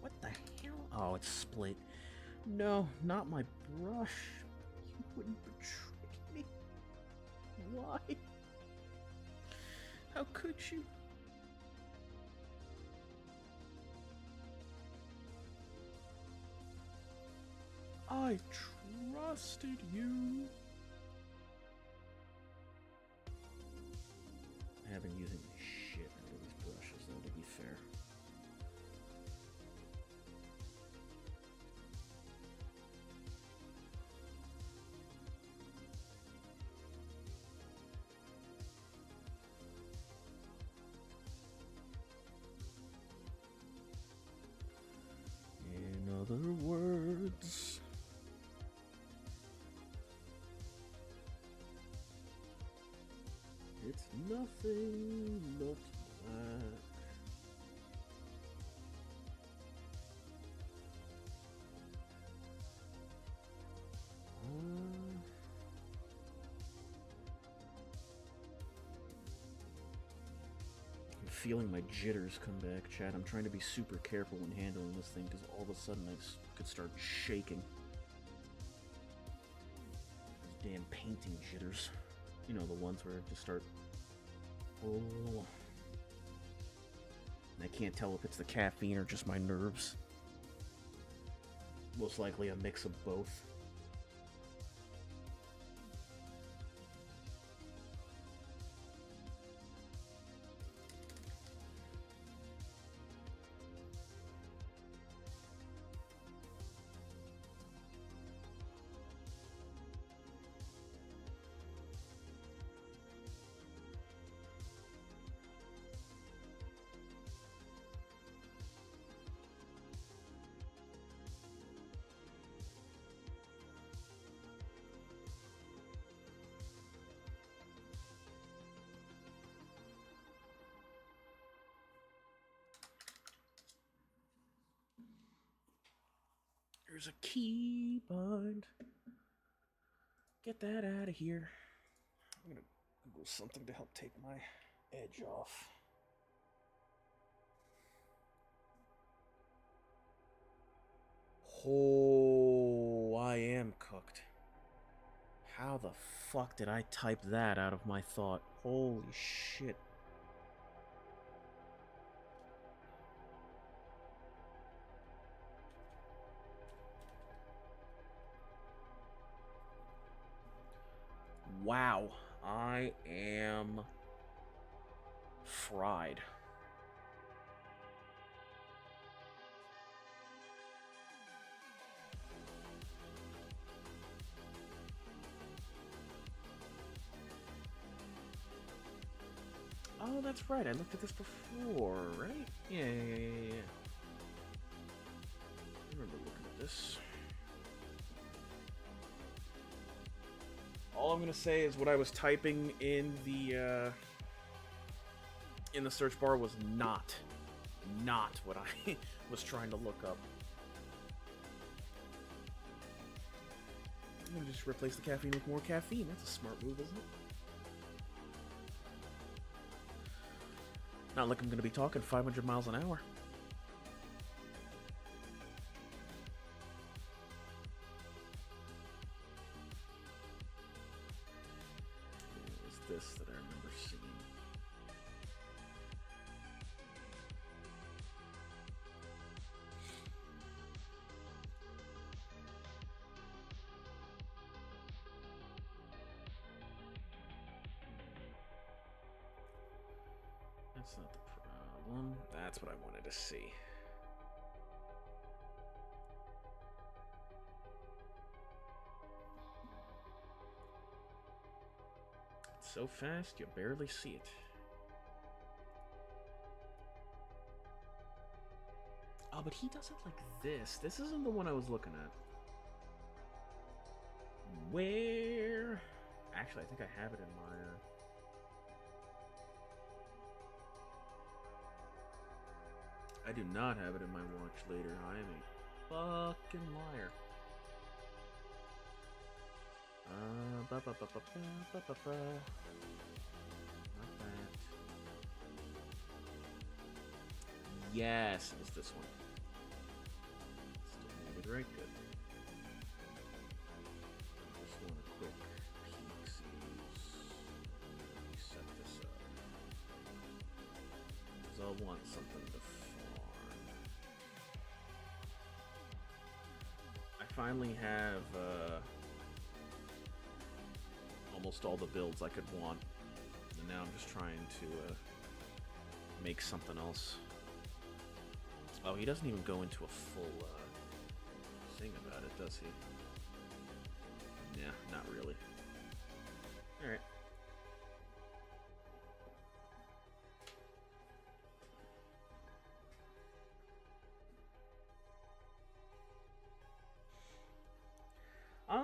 What the hell? Oh, it's split. No, not my brush. You wouldn't betray me. Why? How could you? I trusted you. It's nothing but black. I'm feeling my jitters come back, Chad. I'm trying to be super careful when handling this thing because all of a sudden I could start shaking. Those damn painting jitters. You know, the ones where I just start... Oh. And I can't tell if it's the caffeine or just my nerves. Most likely a mix of both. There's a key bind. Get that out of here. I'm gonna Google something to help take my edge off. Oh, I am cooked. How the fuck did I type that out of my thought? Holy shit. Wow, I am fried. Oh, that's right. I looked at this before, right? Yeah. I remember looking at this. All I'm gonna say is what I was typing in the search bar was not what I was trying to look up. I'm gonna just replace the caffeine with more caffeine. That's a smart move, isn't it? Not like I'm gonna be talking 500 miles an hour. It was this that I remember seeing. That's not the problem. That's what I wanted to see. It's so fast, you barely see it. Oh, but he does it like this. This isn't the one I was looking at. Where? Actually, I think I have it in my... I do not have it in my watch later. I am a fucking liar. Not that. Yes, it was this one. Still moving right good. Just want a quick peek, see. Set this up. Because I'll want something to farm. I finally have almost all the builds I could want. And now I'm just trying to make something else. Oh, he doesn't even go into a full thing about it, does he? Yeah, not really. Alright.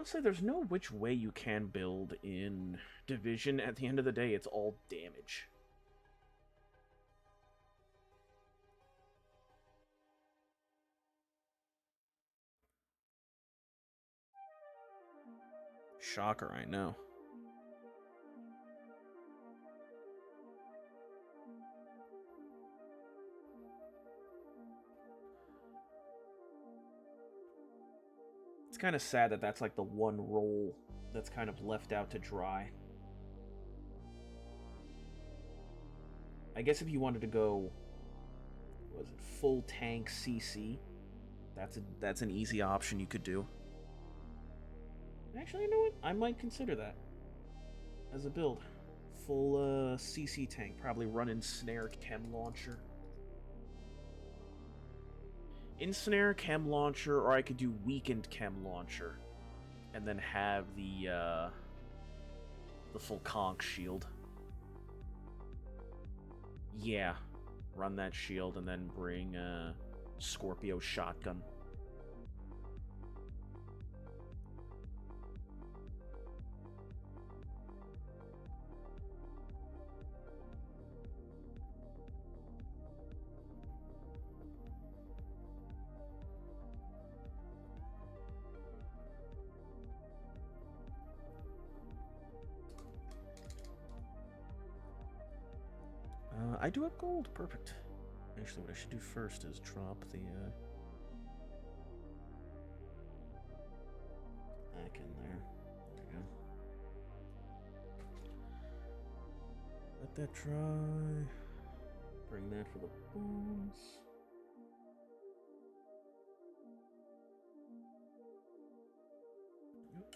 honestly, there's no which way you can build in Division. At the end of the day, it's all damage. Shocker, I know. It's kind of sad that that's like the one role that's kind of left out to dry. I guess if you wanted to go, what was it, full tank CC, that's an easy option you could do. Actually, you know what? I might consider that as a build. Full CC tank, probably running snare chem launcher. Ensnare chem launcher, or I could do weakened chem launcher, and then have the full conch shield. Yeah, run that shield and then bring Scorpio shotgun. I do have gold. Perfect. Actually, what I should do first is drop the back in there. There we go. Let that dry. Bring that for the bones. Yep.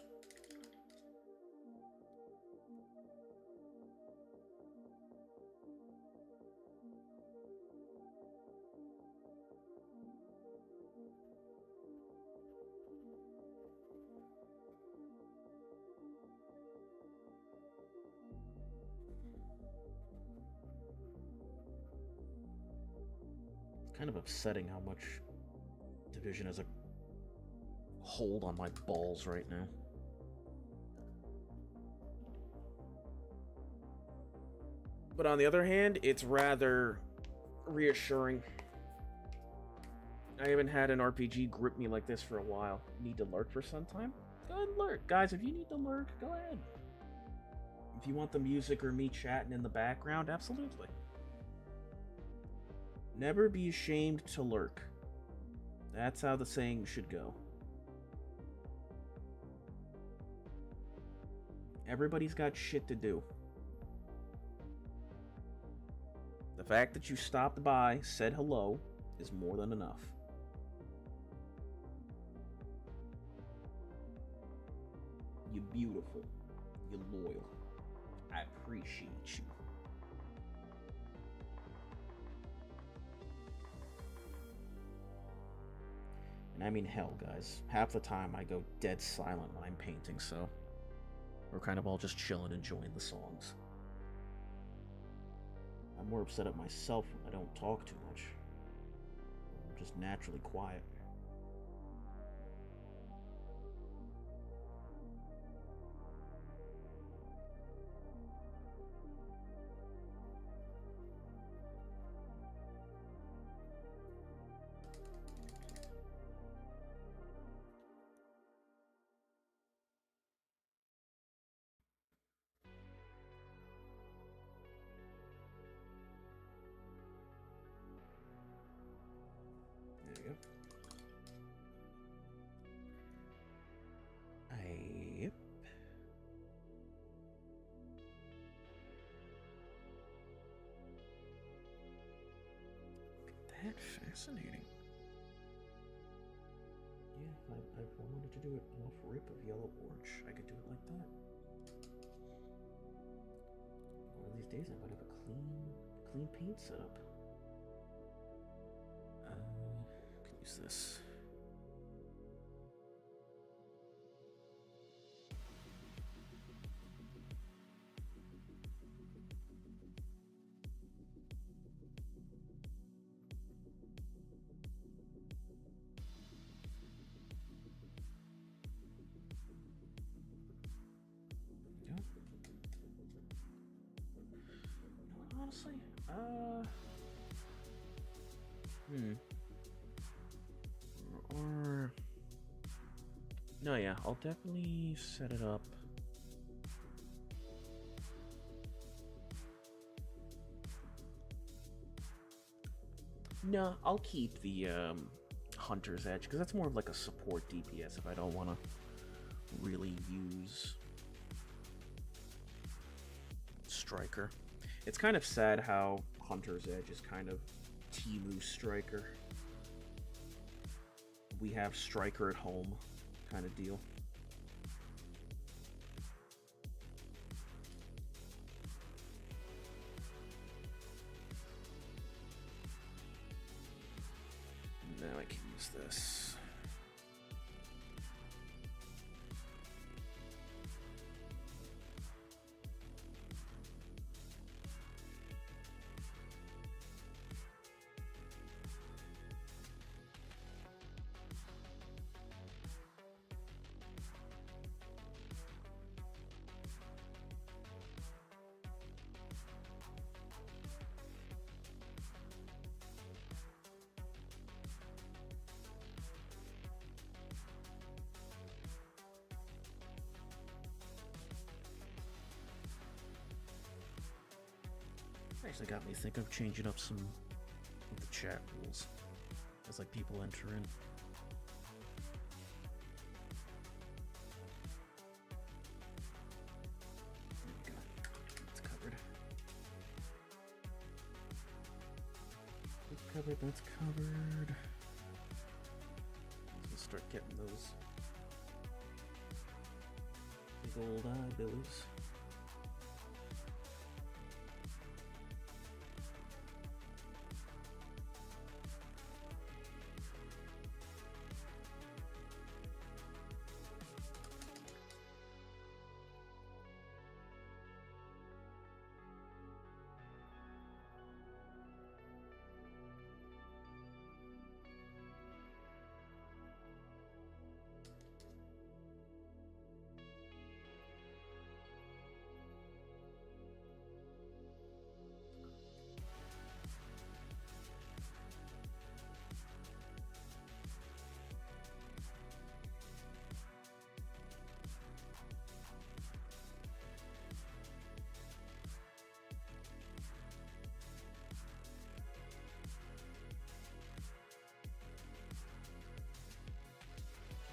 Kind of upsetting how much Division has a hold on my balls right now. But on the other hand, it's rather reassuring. I haven't had an RPG grip me like this for a while. Need to lurk for some time? Go ahead and lurk. Guys, if you need to lurk, go ahead. If you want the music or me chatting in the background, absolutely. Never be ashamed to lurk. That's how the saying should go. Everybody's got shit to do. The fact that you stopped by, said hello, is more than enough. You're beautiful. You're loyal. I appreciate you. And I mean, hell, guys. Half the time I go dead silent when I'm painting, so we're kind of all just chilling, enjoying the songs. I'm more upset at myself when I don't talk too much. I'm just naturally quiet. Yep. Yep. That fascinating. Yeah, if I wanted to do it off rip of Yellow Orch, I could do it like that. One of these days I'm gonna have a clean paint setup. Can use this. Hmm. Or no, yeah, I'll definitely set it up. No, I'll keep the Hunter's Edge because that's more of like a support DPS if I don't want to really use Striker. It's kind of sad how Hunter's Edge is kind of Timu Striker. We have Striker at home kind of deal. Now I can use this. Actually got me thinking of changing up some of the chat rules as like people enter in. There we go. That's covered. That's covered, that's covered. Let's start getting those big old eye billies.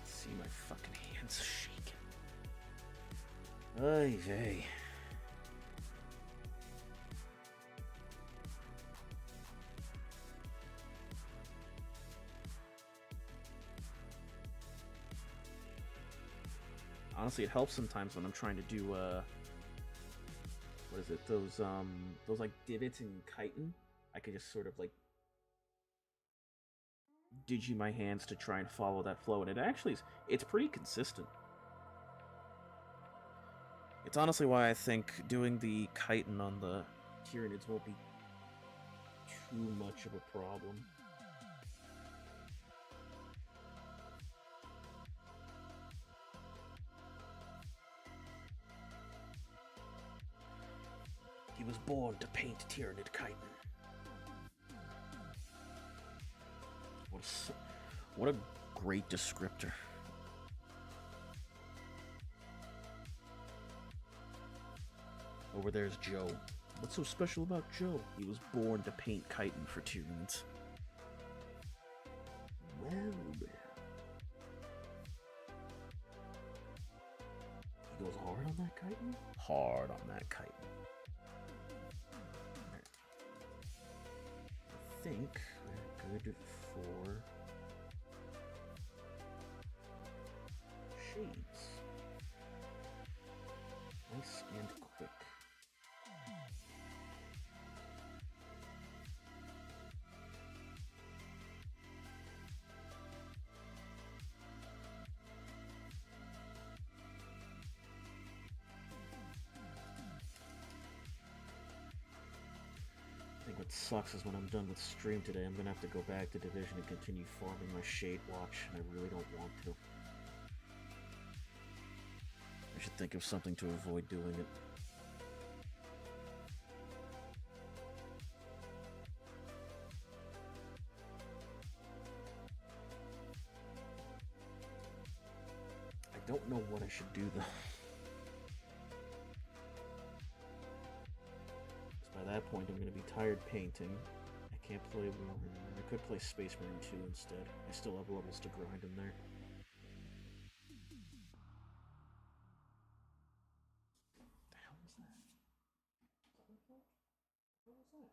See my fucking hands shaking. Ay vey. Honestly, it helps sometimes when I'm trying to do what is it? Those like divots in chitin. I could just sort of like digi my hands to try and follow that flow, and it actually is, it's pretty consistent. It's honestly why I think doing the chitin on the Tyranids won't be too much of a problem. He was born to paint Tyranid chitin. What a great descriptor. Over there's Joe. What's so special about Joe? He was born to paint chitin for Tyranids. Well, well. He goes hard on that chitin? Hard on that chitin. Right. I think we're good for shades. Nice and quick. I think what sucks is when I'm done with stream today, I'm gonna have to go back to Division and continue farming my Shade Watch, and I really don't want to. I should think of something to avoid doing it. should do though. By that point, I'm going to be tired painting. I can't play Warhammer. I could play Space Marine 2 instead. I still have levels to grind in there. What the hell was that? What was that?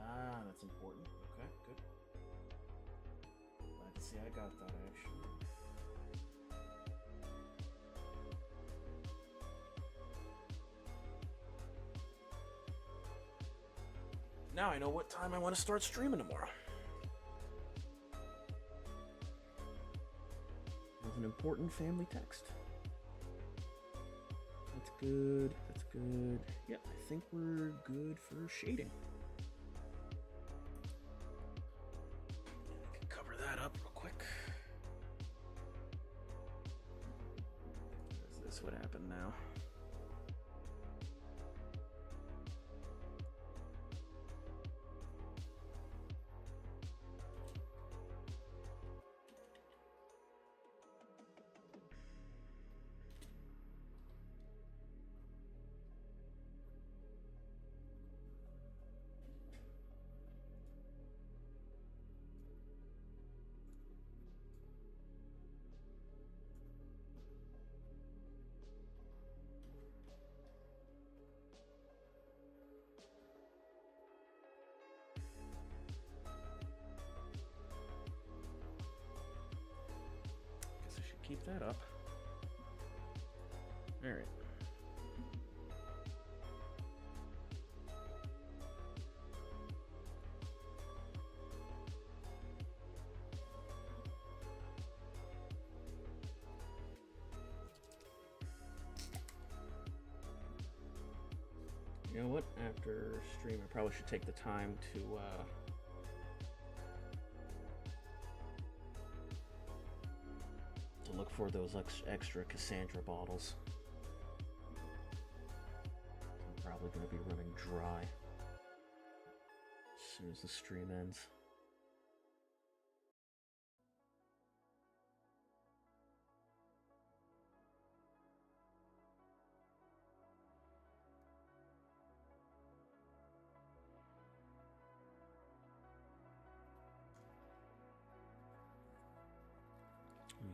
Ah, that's important. Okay, good. Glad to see I got that, actually. Now I know what time I want to start streaming tomorrow. With an important family text. That's good. That's good. Yeah, I think we're good for shading. I can cover that up real quick. Is this what happened now? Keep that up. All right. You know what? After stream, I probably should take the time to look for those extra Cassandra bottles. I'm probably going to be running dry as soon as the stream ends.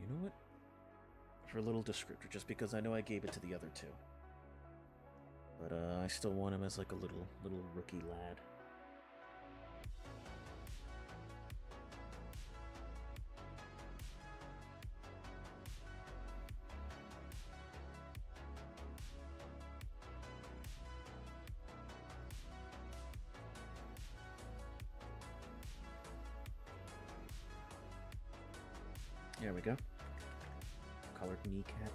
You know what? For a little descriptor, just because I know I gave it to the other two. But I still want him as like a little rookie lad. There we go. Colored kneecap.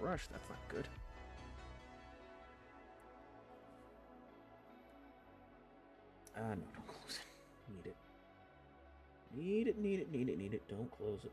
Brush, that's not good. No, don't close it. Need it. Need it, need it, need it, need it. Don't close it.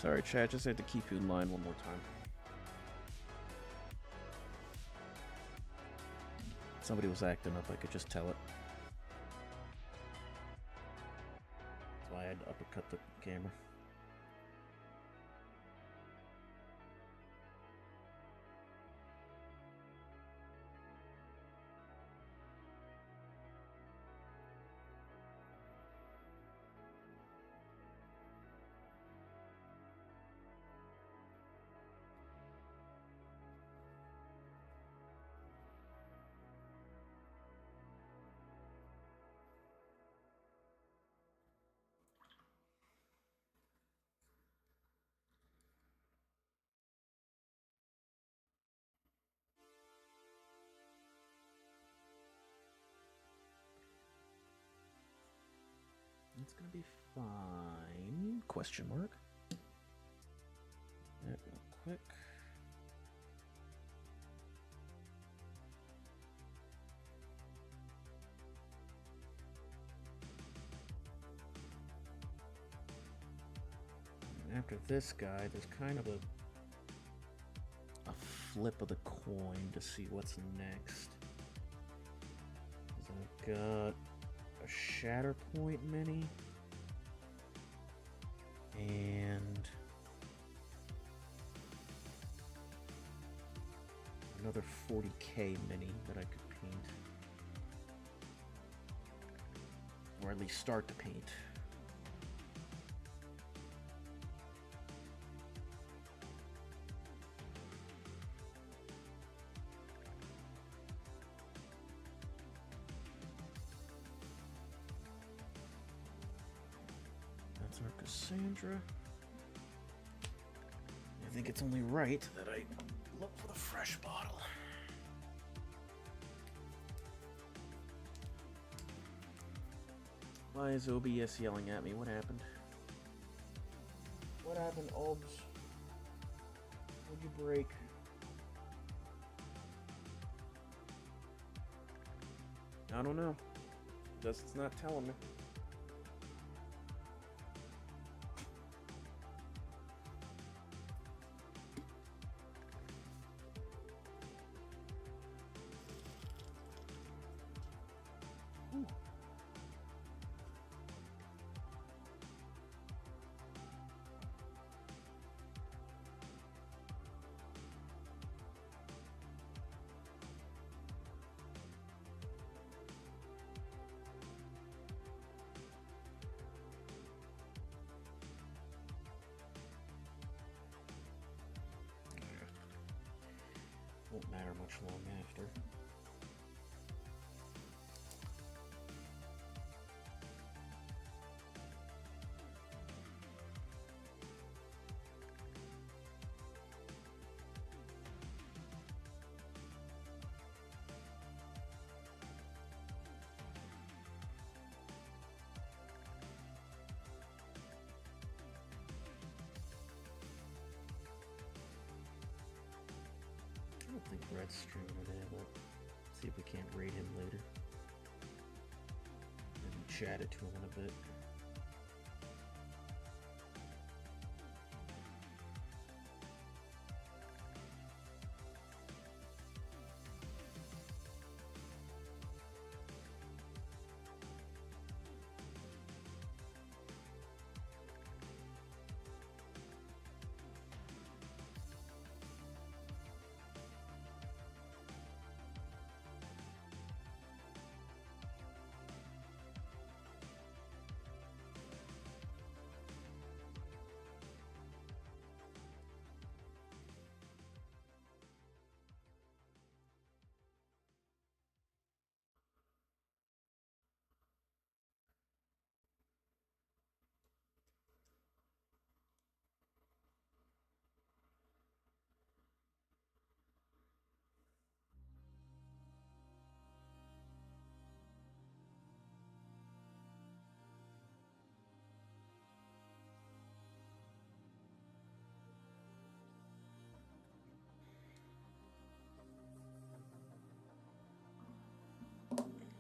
Sorry, chat, just had to keep you in line one more time. Somebody was acting up, I could just tell it. That's why I had to uppercut the camera. It's gonna be fine. Question mark. That real quick. And after this guy, there's kind of a flip of the coin to see what's next. 'Cause I've got a Shatterpoint mini and another 40k mini that I could paint, or at least start to paint. Our Cassandra. I think it's only right that I look for the fresh bottle. Why is OBS yelling at me? What happened? What happened, Obs? What'd you break? I don't know. Just it's not telling me. Won't matter much long after. I don't think Red's streaming today, but see if we can't raid him later. Maybe chat it to him in a bit.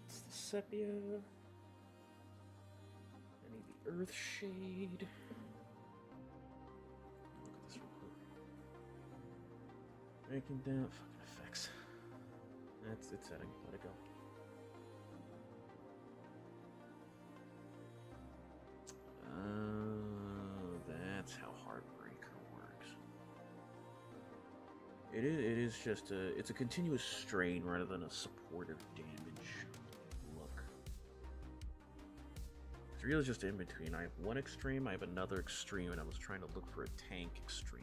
It's the sepia. I need the earth shade. Breaking down fucking effects. That's its setting. Let it go. That's how Heartbreaker works. It is just it's a continuous strain rather than a supportive damage look. It's really just in between. I have one extreme, I have another extreme, and I was trying to look for a tank extreme.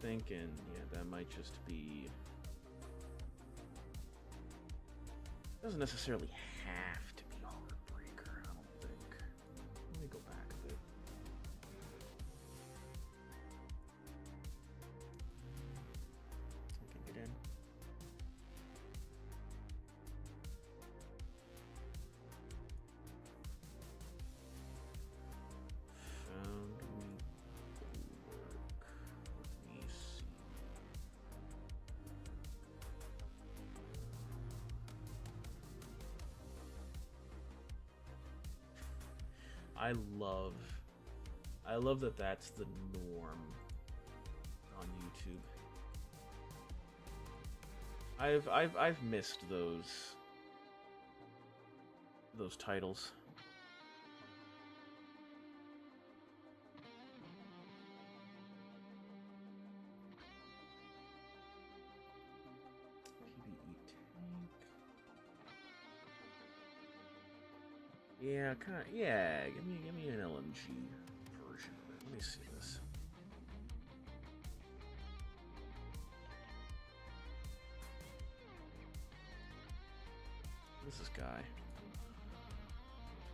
Thinking, yeah, that might just be... Doesn't necessarily have to be Heartbreaker, I don't think. Let me go back a bit. I can get in. I love that that's the norm on YouTube. I've missed those titles. Yeah, kind of. Yeah, give me an LMG version of it. Let me see this. This is guy.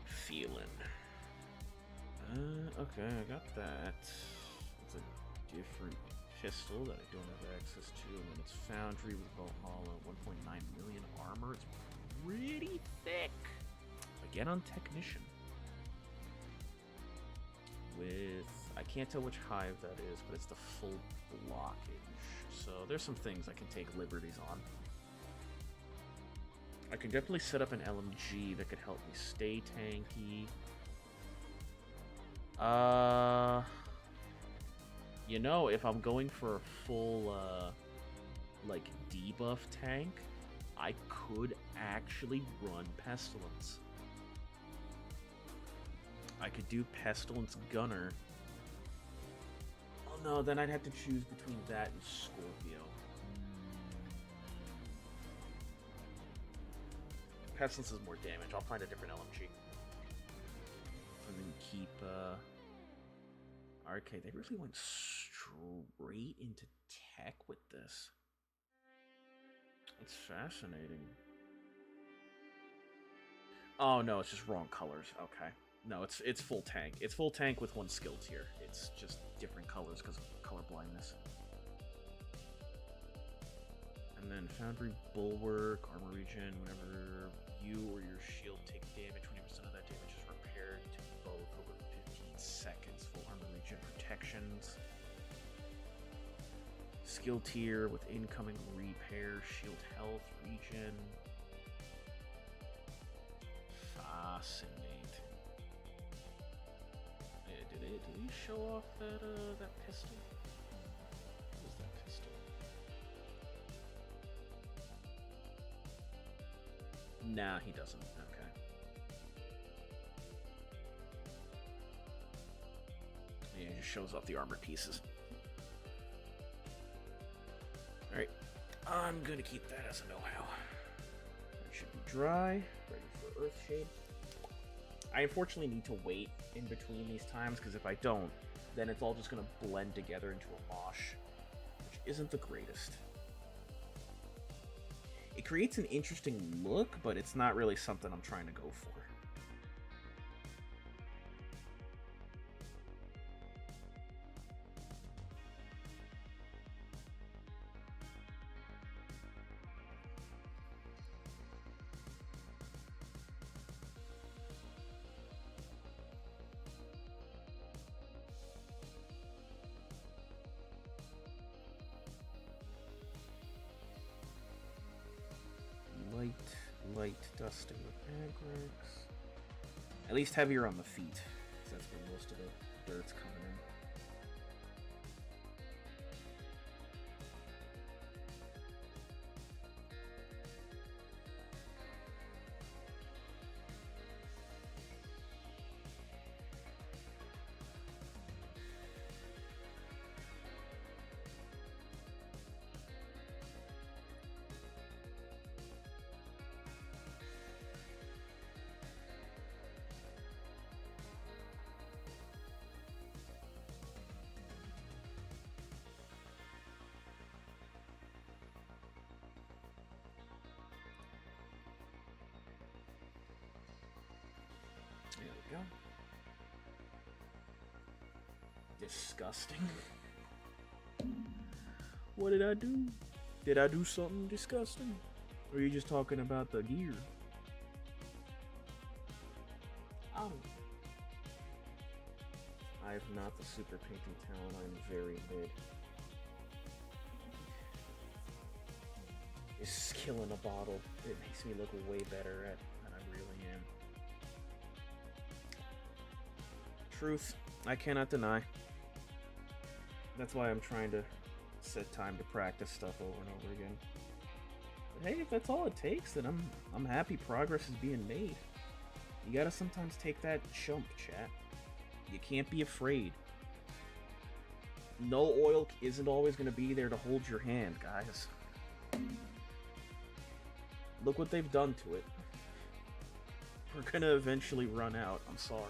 Feeling. Okay, I got that. It's a different pistol that I don't have access to, and then it's Foundry with Valhalla, 1.9 million armor. It's pretty thick. Again on Technician. With, I can't tell which hive that is, but it's the full blockage. So there's some things I can take liberties on. I can definitely set up an LMG that could help me stay tanky. You know, if I'm going for a full, like, debuff tank, I could actually run Pestilence. I could do Pestilence Gunner. Oh no, then I'd have to choose between that and Scorpio. Pestilence is more damage. I'll find a different LMG. And then keep, Okay, they really went straight into tech with this. It's fascinating. Oh no, it's just wrong colors. Okay. No, it's full tank. It's full tank with one skill tier. It's just different colors because of color blindness. And then Foundry Bulwark, Armor Regen, whenever you or your shield take damage, 20% of that damage is repaired to both over 15 seconds. Full Armor Regen protections. Skill tier with incoming repair, shield health, regen. Fascinating. Did he show off that pistol? What is that pistol? Nah, he doesn't. Okay. Yeah, he just shows off the armored pieces. Alright. I'm gonna keep that as a know-how. It should be dry, ready for Earthshade. I unfortunately need to wait in between these times, because if I don't, then it's all just going to blend together into a mosh, which isn't the greatest. It creates an interesting look, but it's not really something I'm trying to go for. Light dusting with Agrax. At least heavier on the feet, because that's where most of the dirt's coming in. go. Disgusting. What did I do? Did I do something disgusting? Or are you just talking about the gear? Oh. I have not the super painting talent. I'm very mid. Is skill in a bottle. It makes me look way better at than I really am. Truth, I cannot deny. That's why I'm trying to set time to practice stuff over and over again. But hey, if that's all it takes, then I'm happy progress is being made. You gotta sometimes take that jump, chat. You can't be afraid. No oil isn't always gonna be there to hold your hand, guys. Look what they've done to it. We're gonna eventually run out. I'm sorry.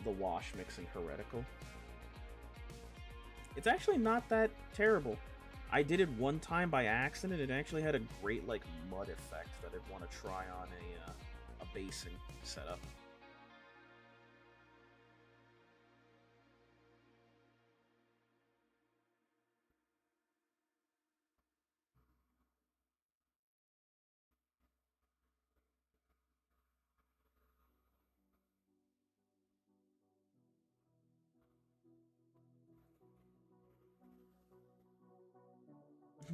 The wash mixing heretical. It's actually not that terrible. I did it one time by accident. It actually had a great like mud effect that I'd want to try on a basing setup.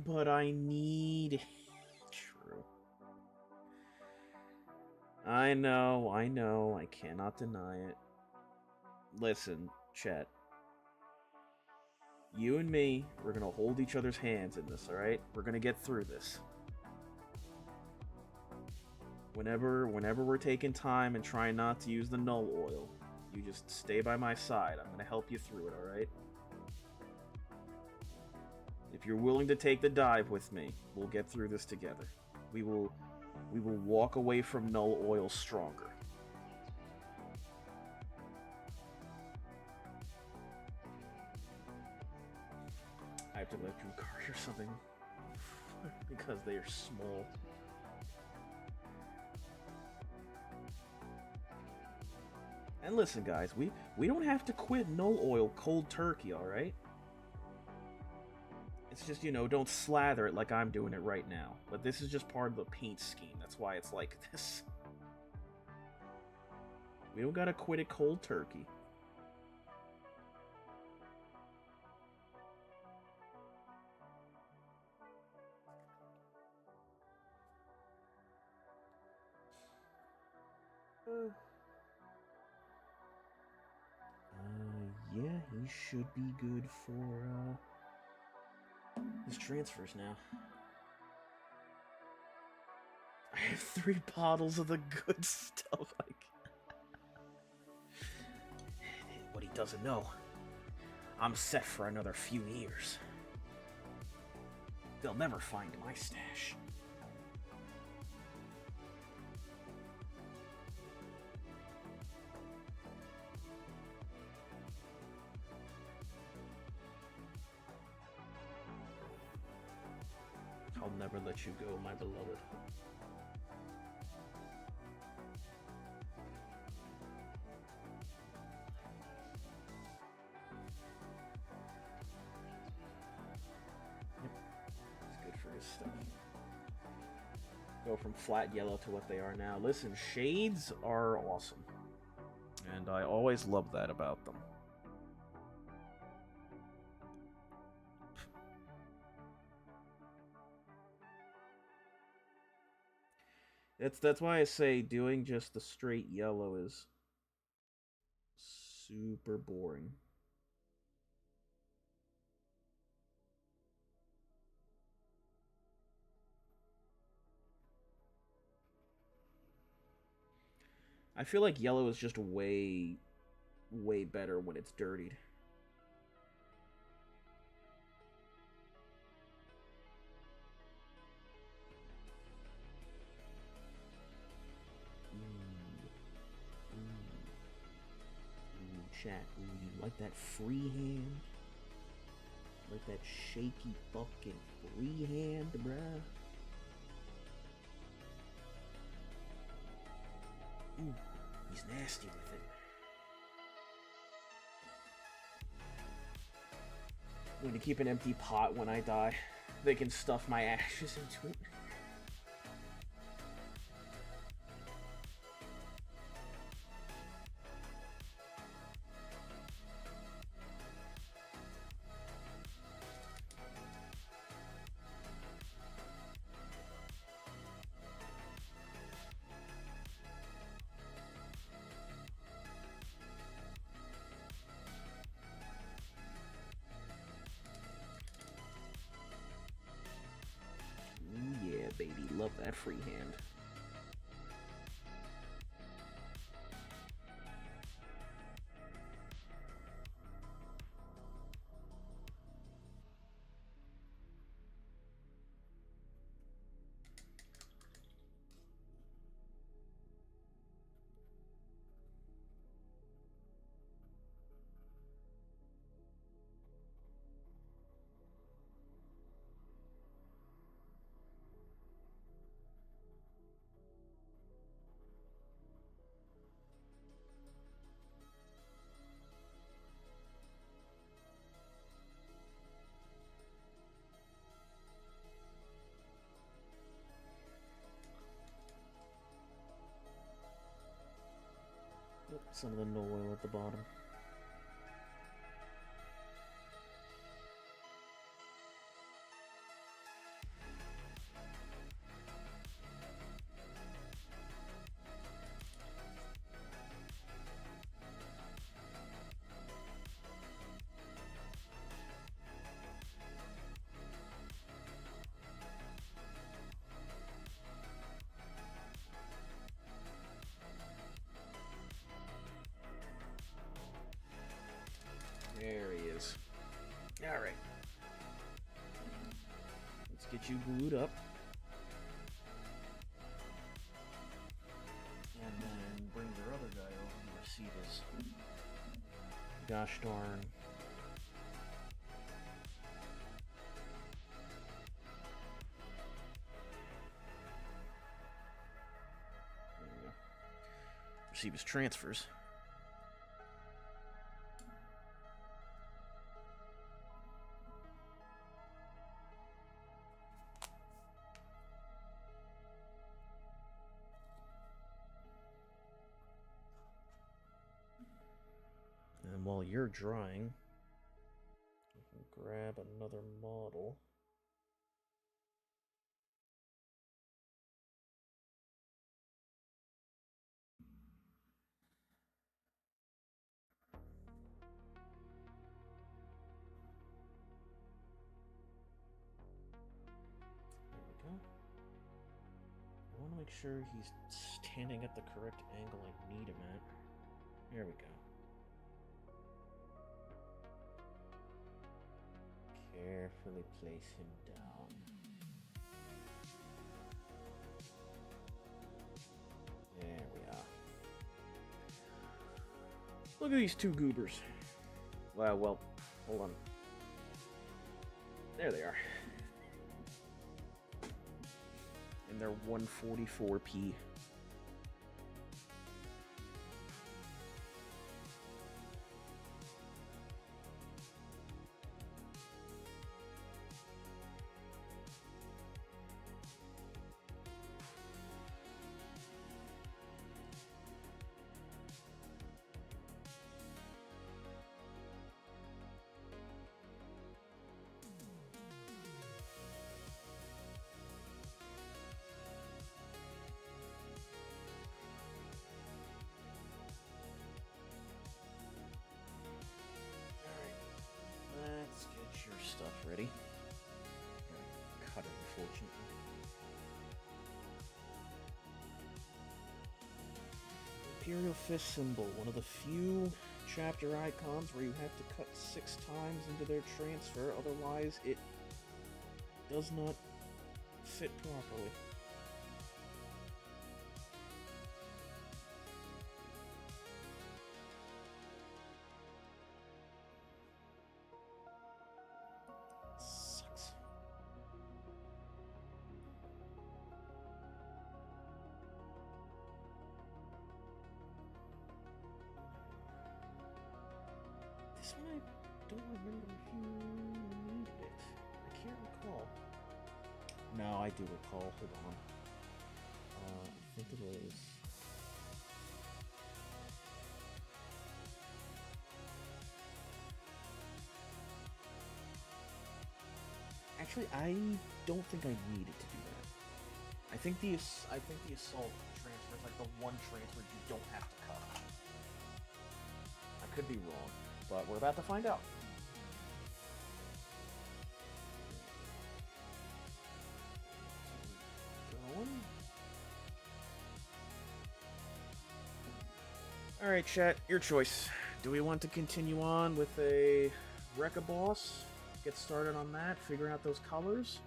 But I need... True. I know, I cannot deny it. Listen, chat. You and me, we're gonna hold each other's hands in this, alright? We're gonna get through this. Whenever we're taking time and trying not to use the null oil, you just stay by my side. I'm gonna help you through it, alright? If you're willing to take the dive with me, we'll get through this together. We will walk away from null oil stronger. I have to let you guard or something because they are small. And listen, guys, we don't have to quit null oil cold turkey, all right? It's just, you know, don't slather it like I'm doing it right now. But this is just part of the paint scheme. That's why it's like this. We don't gotta quit it cold turkey. Yeah, he should be good for, his transfers now. I have 3 bottles of the good stuff. What he doesn't know, I'm set for another few years. They'll never find my stash. I'll never let you go, my beloved. Yep, it's good for his stuff. Go from flat yellow to what they are now. Listen, shades are awesome. And I always love that about them. That's why I say doing just the straight yellow is super boring. I feel like yellow is just way better when it's dirtied. Chat, ooh, you like that free hand? Like that shaky fucking free hand, bruh? Ooh, he's nasty with it. I'm going to keep an empty pot when I die. They can stuff my ashes into it. Yeah, baby, love that free hand. Some of the no oil at the bottom. There he is. Alright. Let's get you glued up. And then bring your other guy over and receive his. Gosh darn. There we go. Receive his transfers. And while you're drying, I can grab another model. There we go. I want to make sure he's standing at the correct angle I need him at. There we go. Carefully place him down. There we are. Look at these two goobers. Well, hold on. There they are. And they're 144p. Stuff ready. Cut it, unfortunately. Imperial Fist symbol, one of the few chapter icons where you have to cut 6 times into their transfer, otherwise it does not fit properly. This one I don't remember if you needed it. I can't recall. No, I do recall. Hold on. I think it was... Actually, I don't think I needed to do that. I think the assault transfer is like the one transfer you don't have to cut. I could be wrong, but we're about to find out. Alright, chat, your choice. Do we want to continue on with a Wreck-A-Boss? Get started on that, figure out those colors?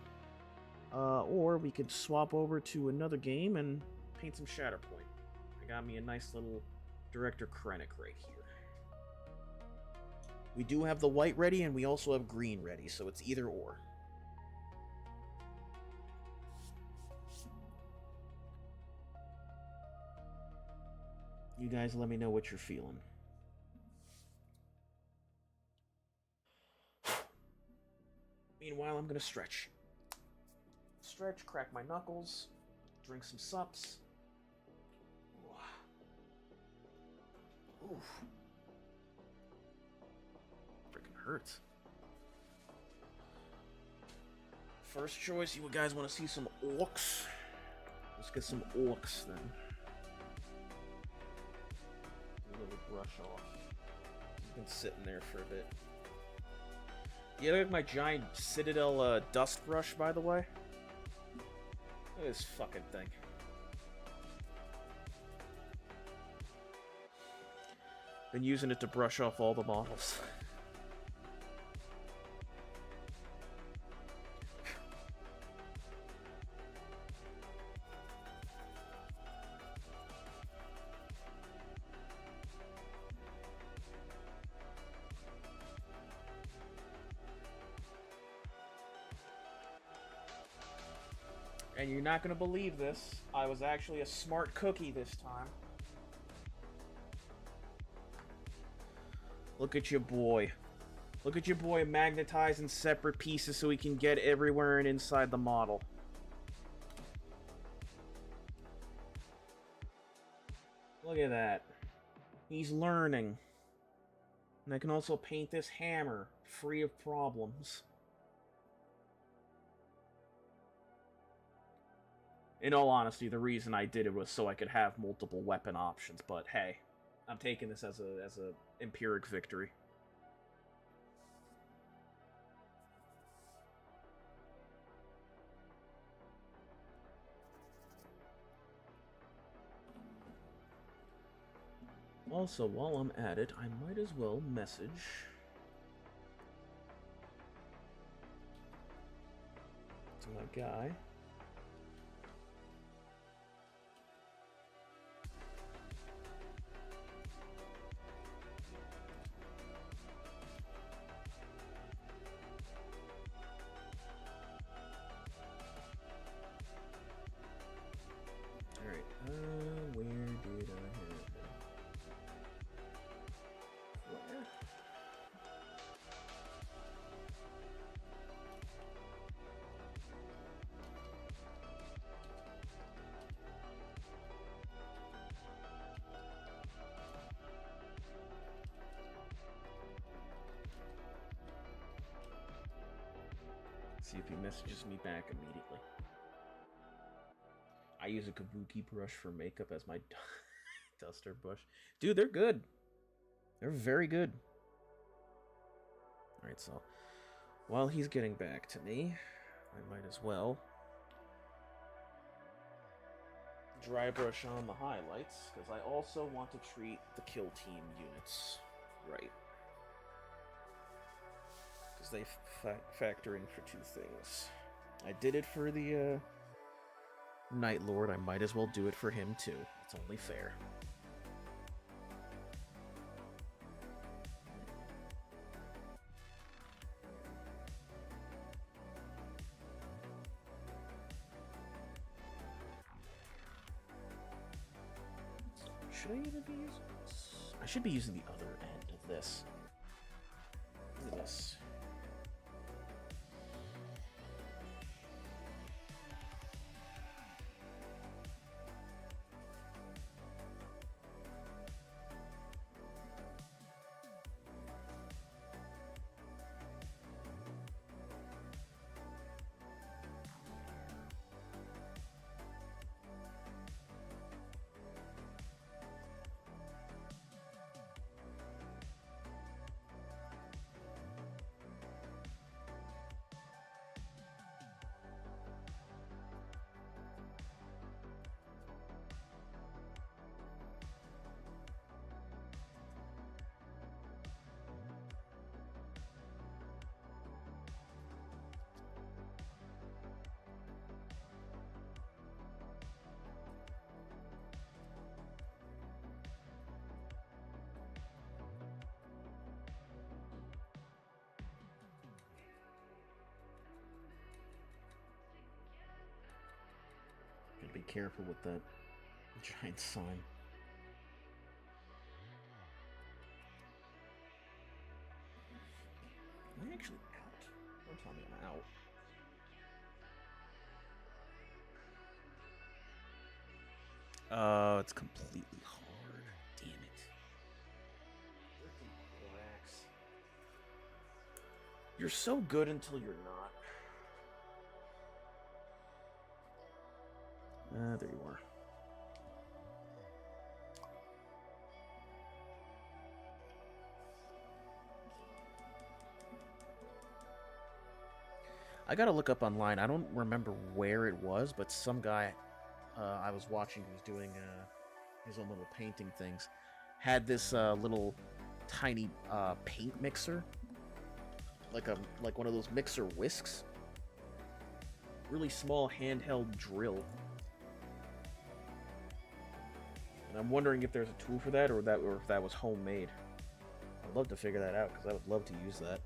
Or we could swap over to another game and paint some Shatterpoint. I got me a nice little Director Krennic right here. We do have the white ready, and we also have green ready, so it's either or. You guys let me know what you're feeling. Meanwhile, I'm gonna stretch. Stretch, crack my knuckles, drink some sups. Oof. Freaking hurts. First choice, you guys want to see some orcs? Let's get some orcs then. A little brush off. It's been sitting there for a bit. Yeah, look at my giant Citadel dust brush, by the way. Look at this fucking thing. Been using it to brush off all the models. And you're not gonna believe this, I was actually a smart cookie this time. Look at your boy. Look at your boy magnetizing separate pieces so he can get everywhere and inside the model. Look at that. He's learning. And I can also paint this hammer free of problems. In all honesty, the reason I did it was so I could have multiple weapon options, but hey, I'm taking this as a empiric victory. Also, while I'm at it, I might as well message to my guy. Where did I have it? Where? See if he messages me back immediately. I use a kabuki brush for makeup as my duster brush. Dude, they're good. They're very good. Alright, so while he's getting back to me, I might as well dry brush on the highlights, because I also want to treat the kill team units right. Because they factor in for two things. I did it for the Night Lord, I might as well do it for him too. It's only fair. Should I even be using this? I should be using the other end of this. this. Gotta be careful with that giant sign. Am I actually out? Don't tell me I'm out. Oh, it's completely hard. Damn it. Freaking Brax. You're so good until you're not. There you are. I gotta look up online. I don't remember where it was, but some guy I was watching who was doing his own little painting things had this little tiny paint mixer, like one of those mixer whisks. Really small handheld drill. And I'm wondering if there's a tool for that, or if that was homemade. I'd love to figure that out because I would love to use that.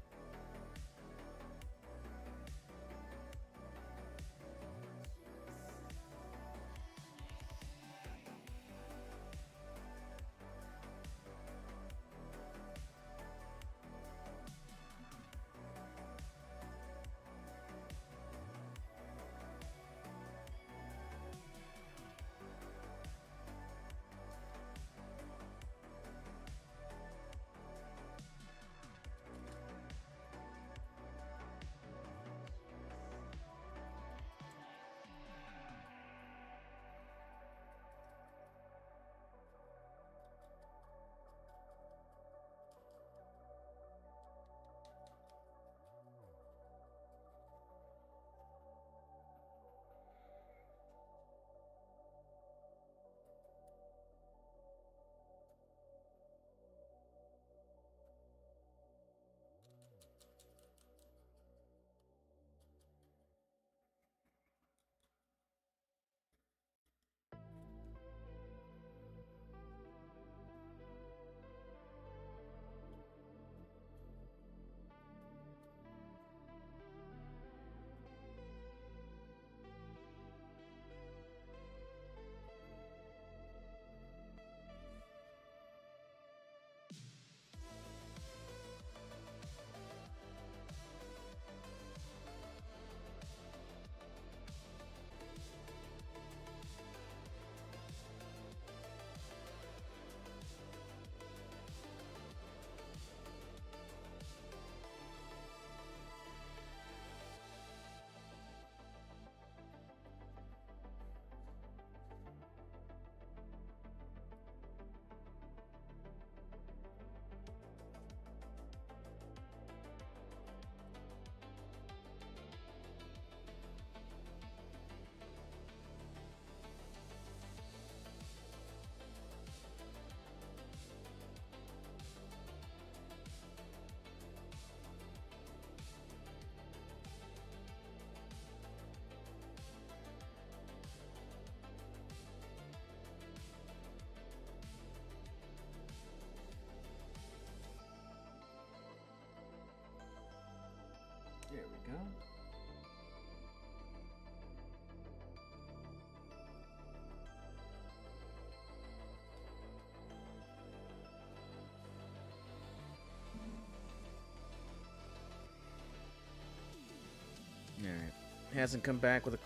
hasn't come back with a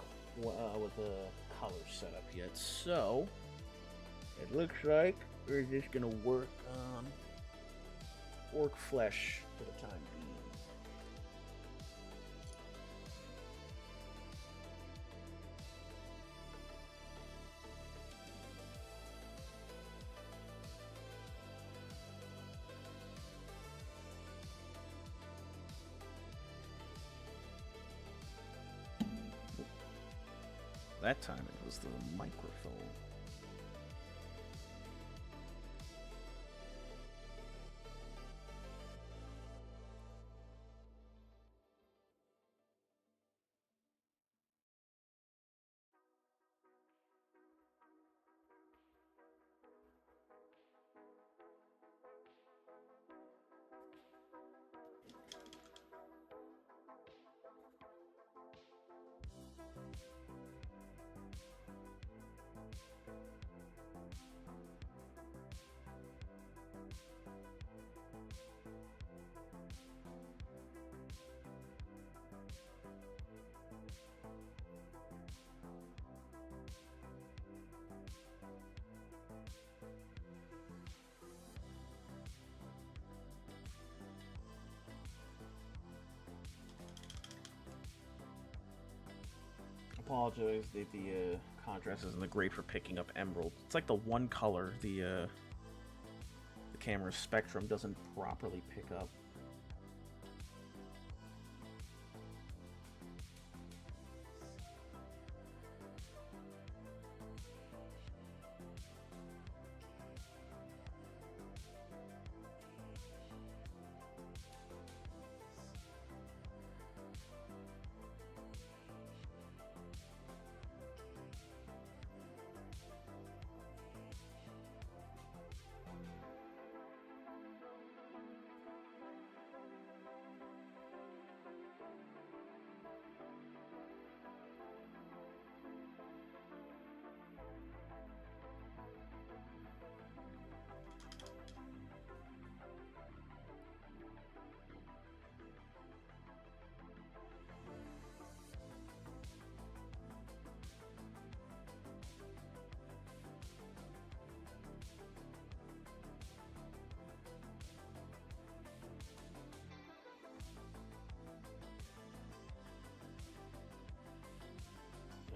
color setup yet, so it looks like we're just gonna work on orc flesh for the time being. That time it was the microphone. Apologize that the contrast isn't great for picking up emerald. It's like the one color the camera's spectrum doesn't properly pick up.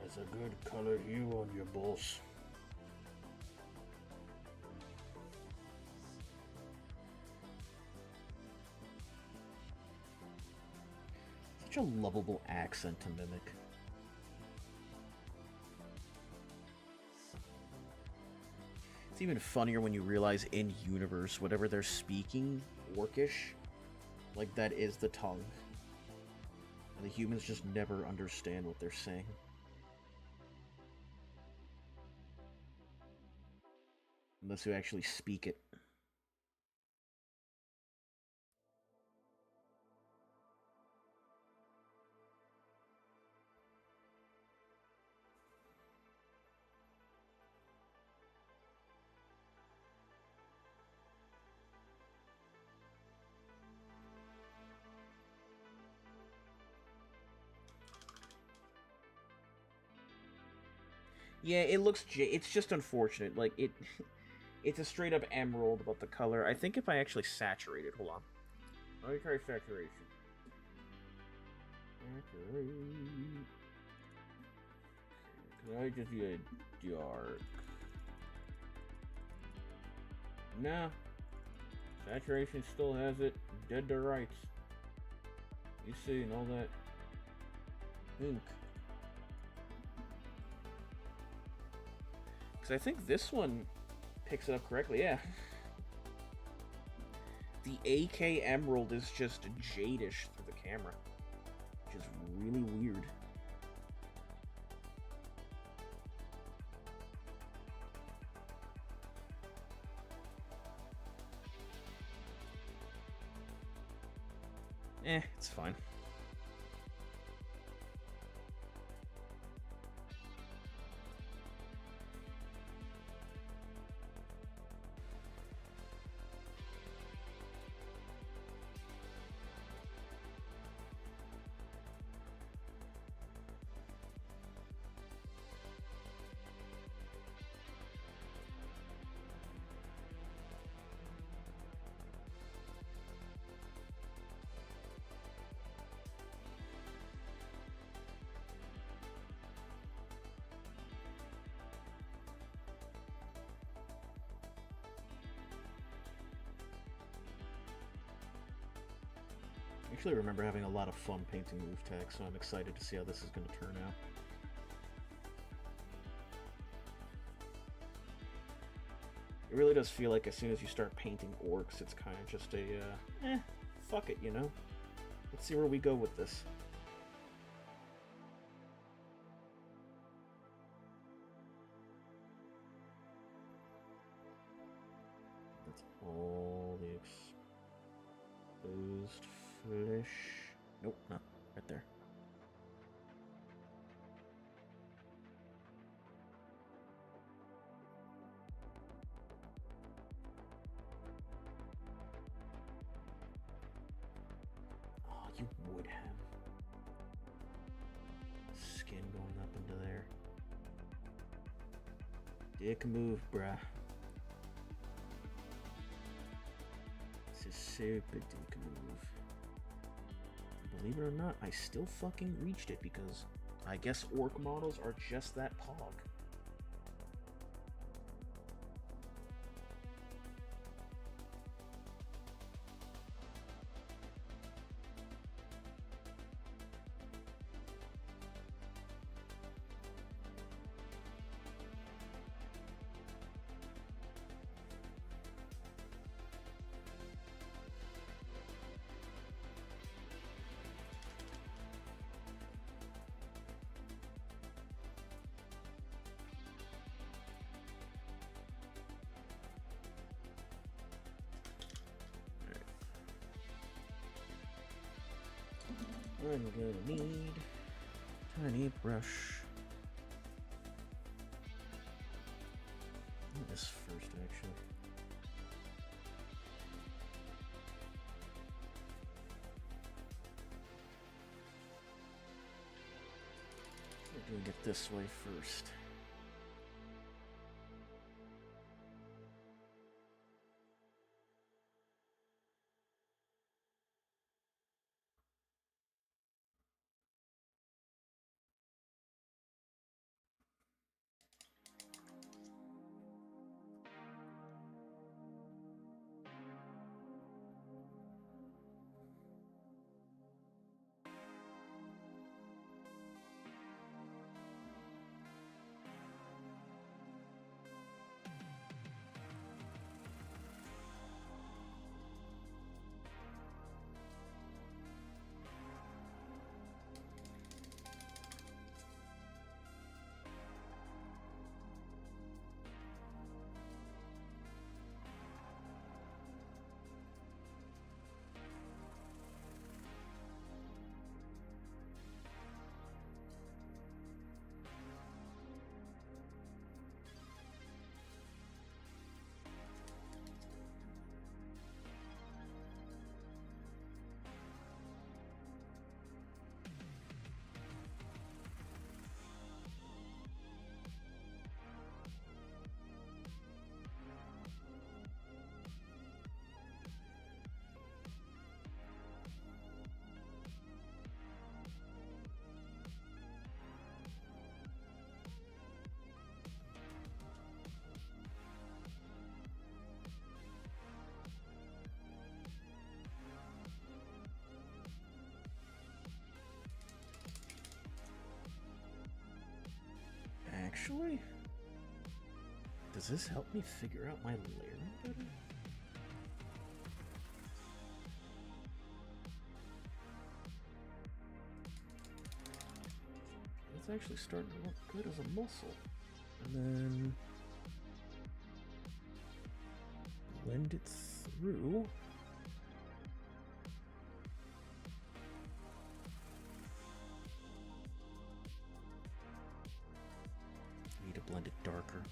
That's a good color hue on your boss. Such a lovable accent to mimic. It's even funnier when you realize in universe, whatever they're speaking, orcish, like that is the tongue. And the humans just never understand what they're saying. Unless you actually speak it. Yeah, it looks. It's just unfortunate. Like it. It's a straight up emerald, but the color. I think if I actually saturate it, hold on. Let me try saturation. Can I just get dark? Nah. Saturation still has it dead to rights. You see, and all that ink. Because I think this one picks it up correctly, yeah. The AK Emerald is just jadish through the camera, which is really weird. It's fine. actually remember having a lot of fun painting roof tech, so I'm excited to see how this is going to turn out. It really does feel like as soon as you start painting orcs, it's kind of just a, fuck it, you know? Let's see where we go with this. That's all the exposed flesh. Nope, not right there. You would have skin going up into there. Dick move, bruh. This is super dick move. Believe it or not, I still fucking reached it because I guess orc models are just that pog. I'm gonna need tiny brush. This first, actually. We're doing it this way first. Actually, does this help me figure out my layering better? It's actually starting to look good as a muscle. And then blend it through. Need to blend it darker.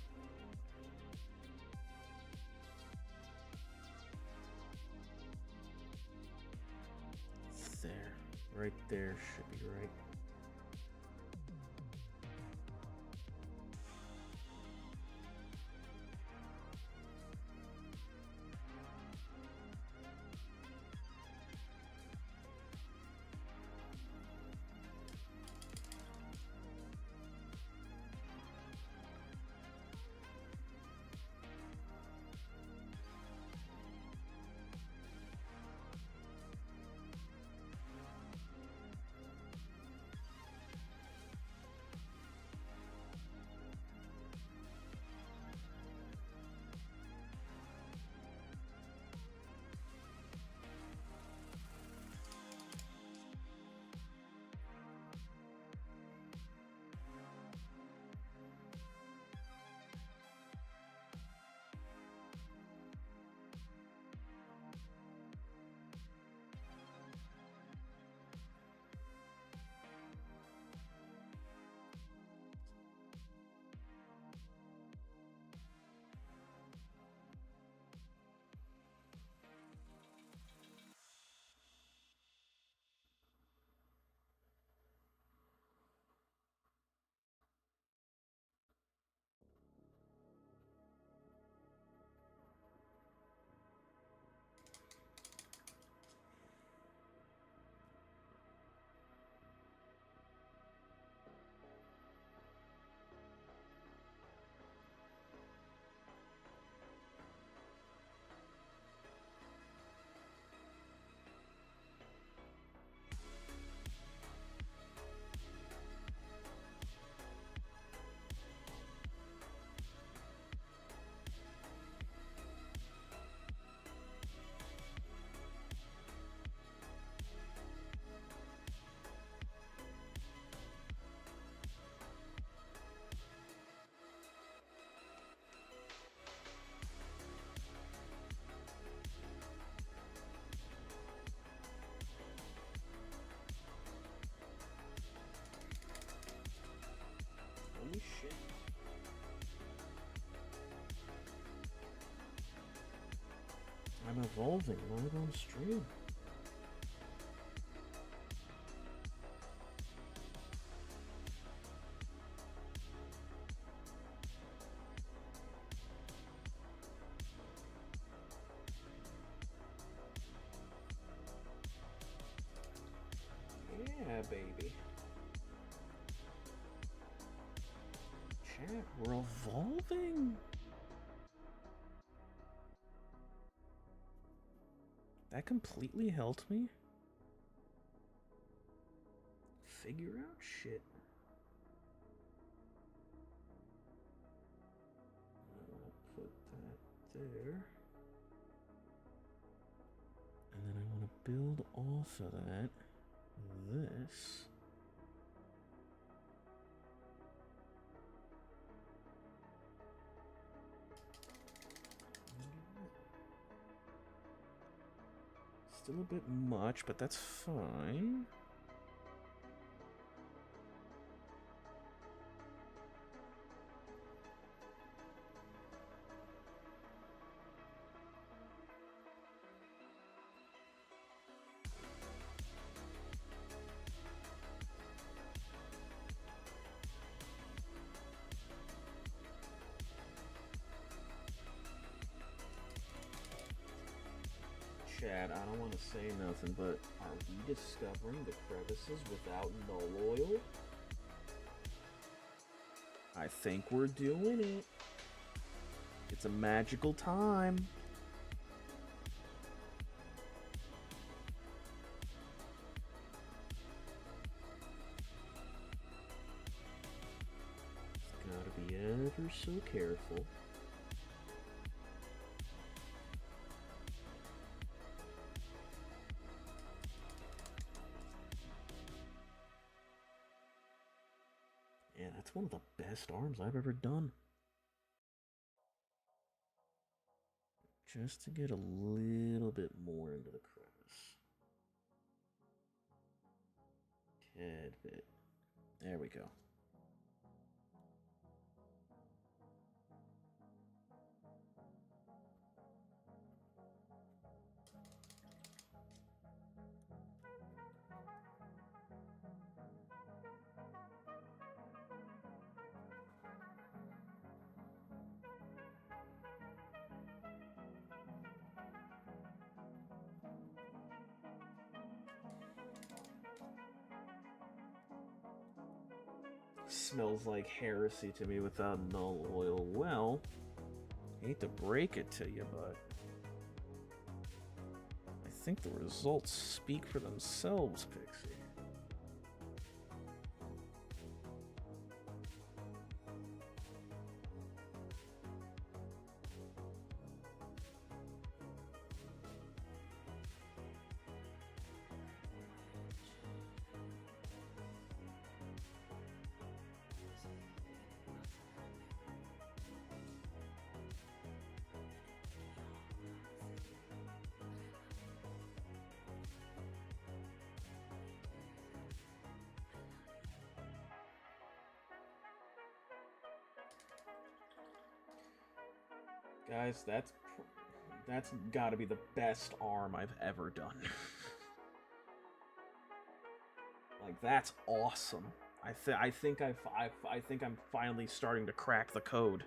There. Right there should be right. revolving live on stream. Yeah, baby. Chat revolving. That completely helped me figure out shit. I'll put that there. And then I want to build off of that this. Still a bit much, but that's fine. Chad, I don't want to say nothing, but are we discovering the crevices without null oil? I think we're doing it. It's a magical time. Just gotta be ever so careful. Yeah, that's one of the best arms I've ever done. Just to get a little bit more into the crevice. Tad bit. There we go. Smells like heresy to me without null oil. Well, hate to break it to you, but I think the results speak for themselves, Pixie. Guys, that's got to be the best arm I've ever done. Like, that's awesome. I think I'm finally starting to crack the code,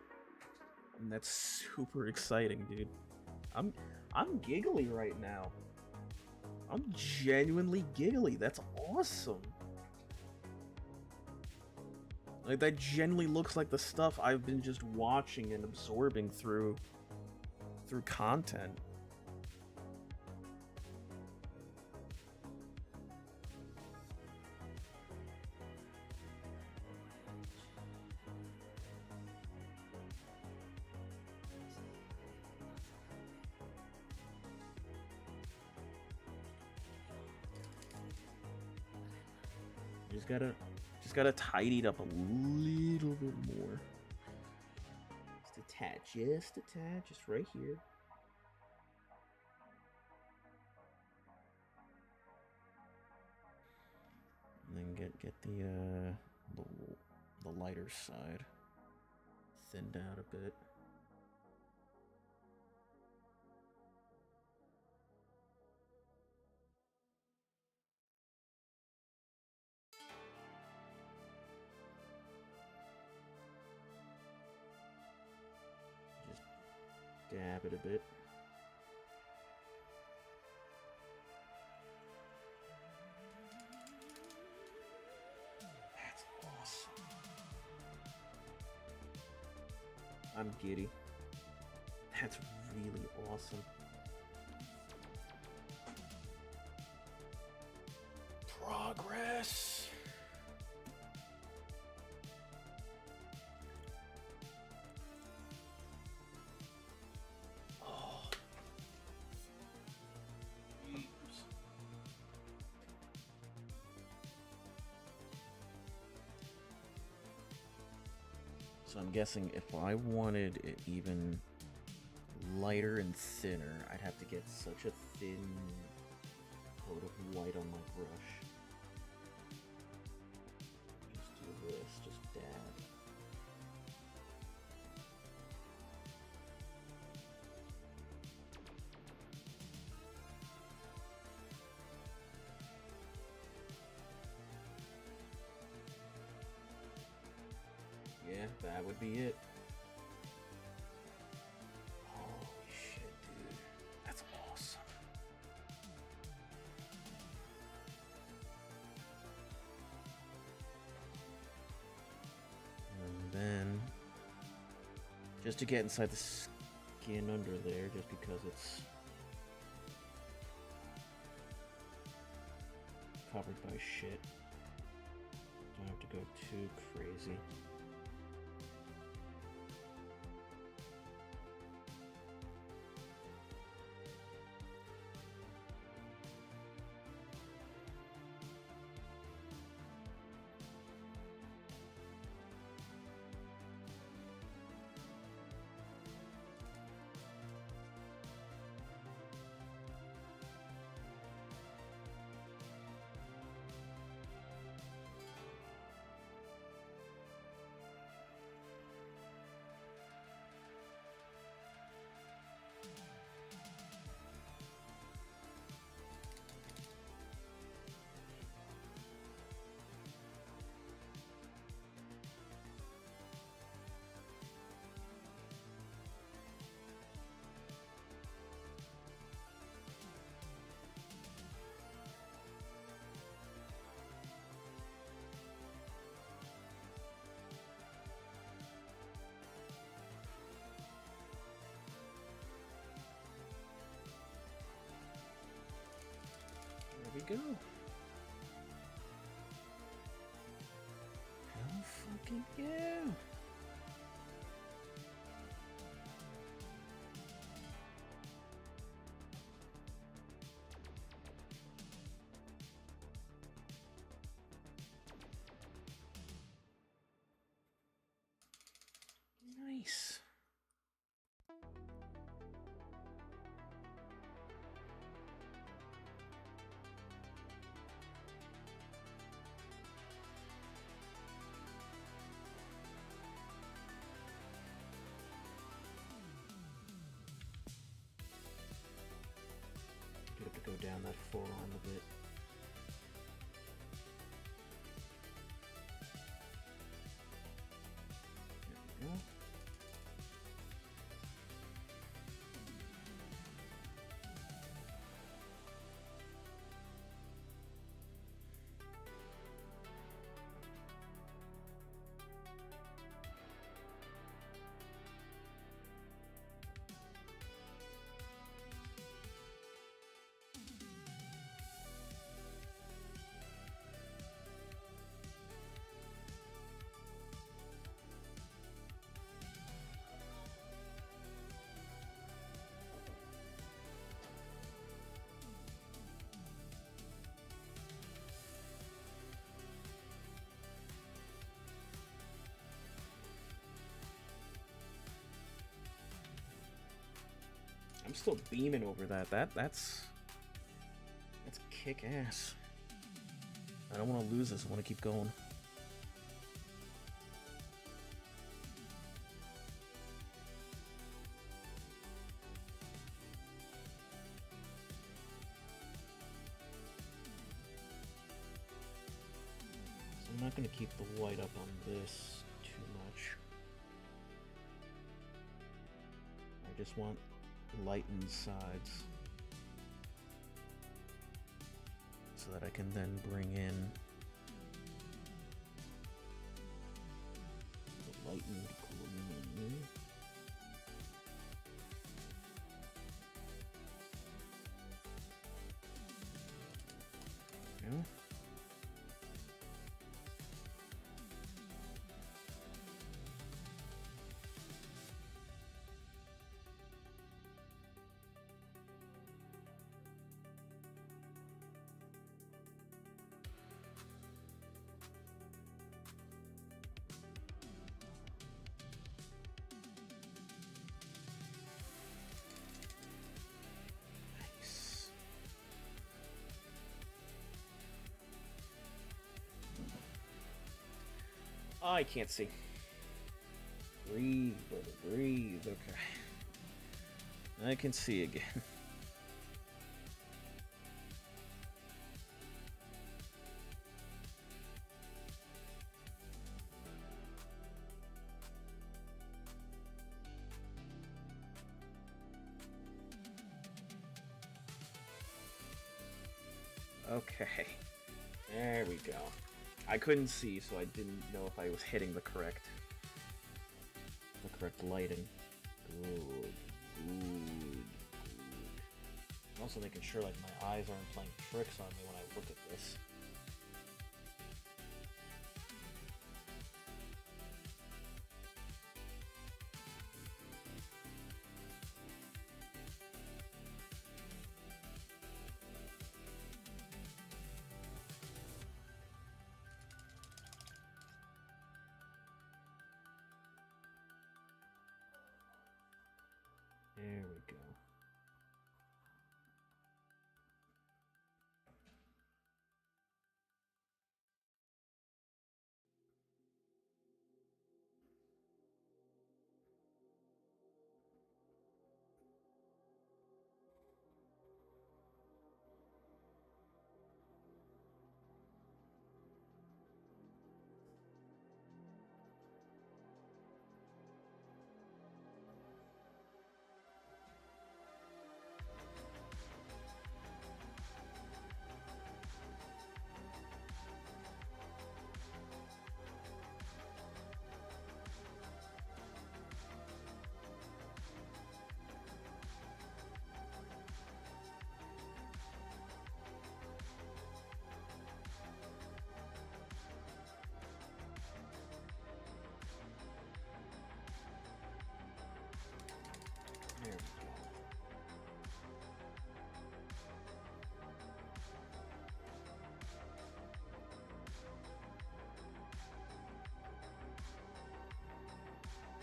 and that's super exciting, dude. I'm giggly right now. I'm genuinely giggly. That's awesome. Like, that genuinely looks like the stuff I've been just watching and absorbing through content. Just gotta tidy it up a little bit more. Just a tad, just right here. And then get the lighter side thinned out a bit. dab it a bit. That's awesome. I'm giddy. That's really awesome. Progress. Oh. So I'm guessing if I wanted it even lighter and thinner, I'd have to get such a thin coat of white on my brush. Just do this, just dab. Yeah, that would be it. Holy shit, dude. That's awesome. And then, just to get inside the skin under there, just because it's covered by shit. Don't have to go too crazy. There we go. Hell fucking yeah. Nice. You have to go down that forearm a bit. There we go. I'm still beaming over that. That's kick ass. I don't want to lose this. I want to keep going. So I'm not going to keep the white up on this too much. just want light insides so that I can then bring in the lightened green. Yeah. Nice. I can't see. Breathe, brother, breathe. Okay. I can see again. Okay. There we go. I couldn't see, so I didn't know if I was hitting the correct lighting. Good. Good. I'm also making sure like my eyes aren't playing tricks on me when I look at this. There we go. There we go.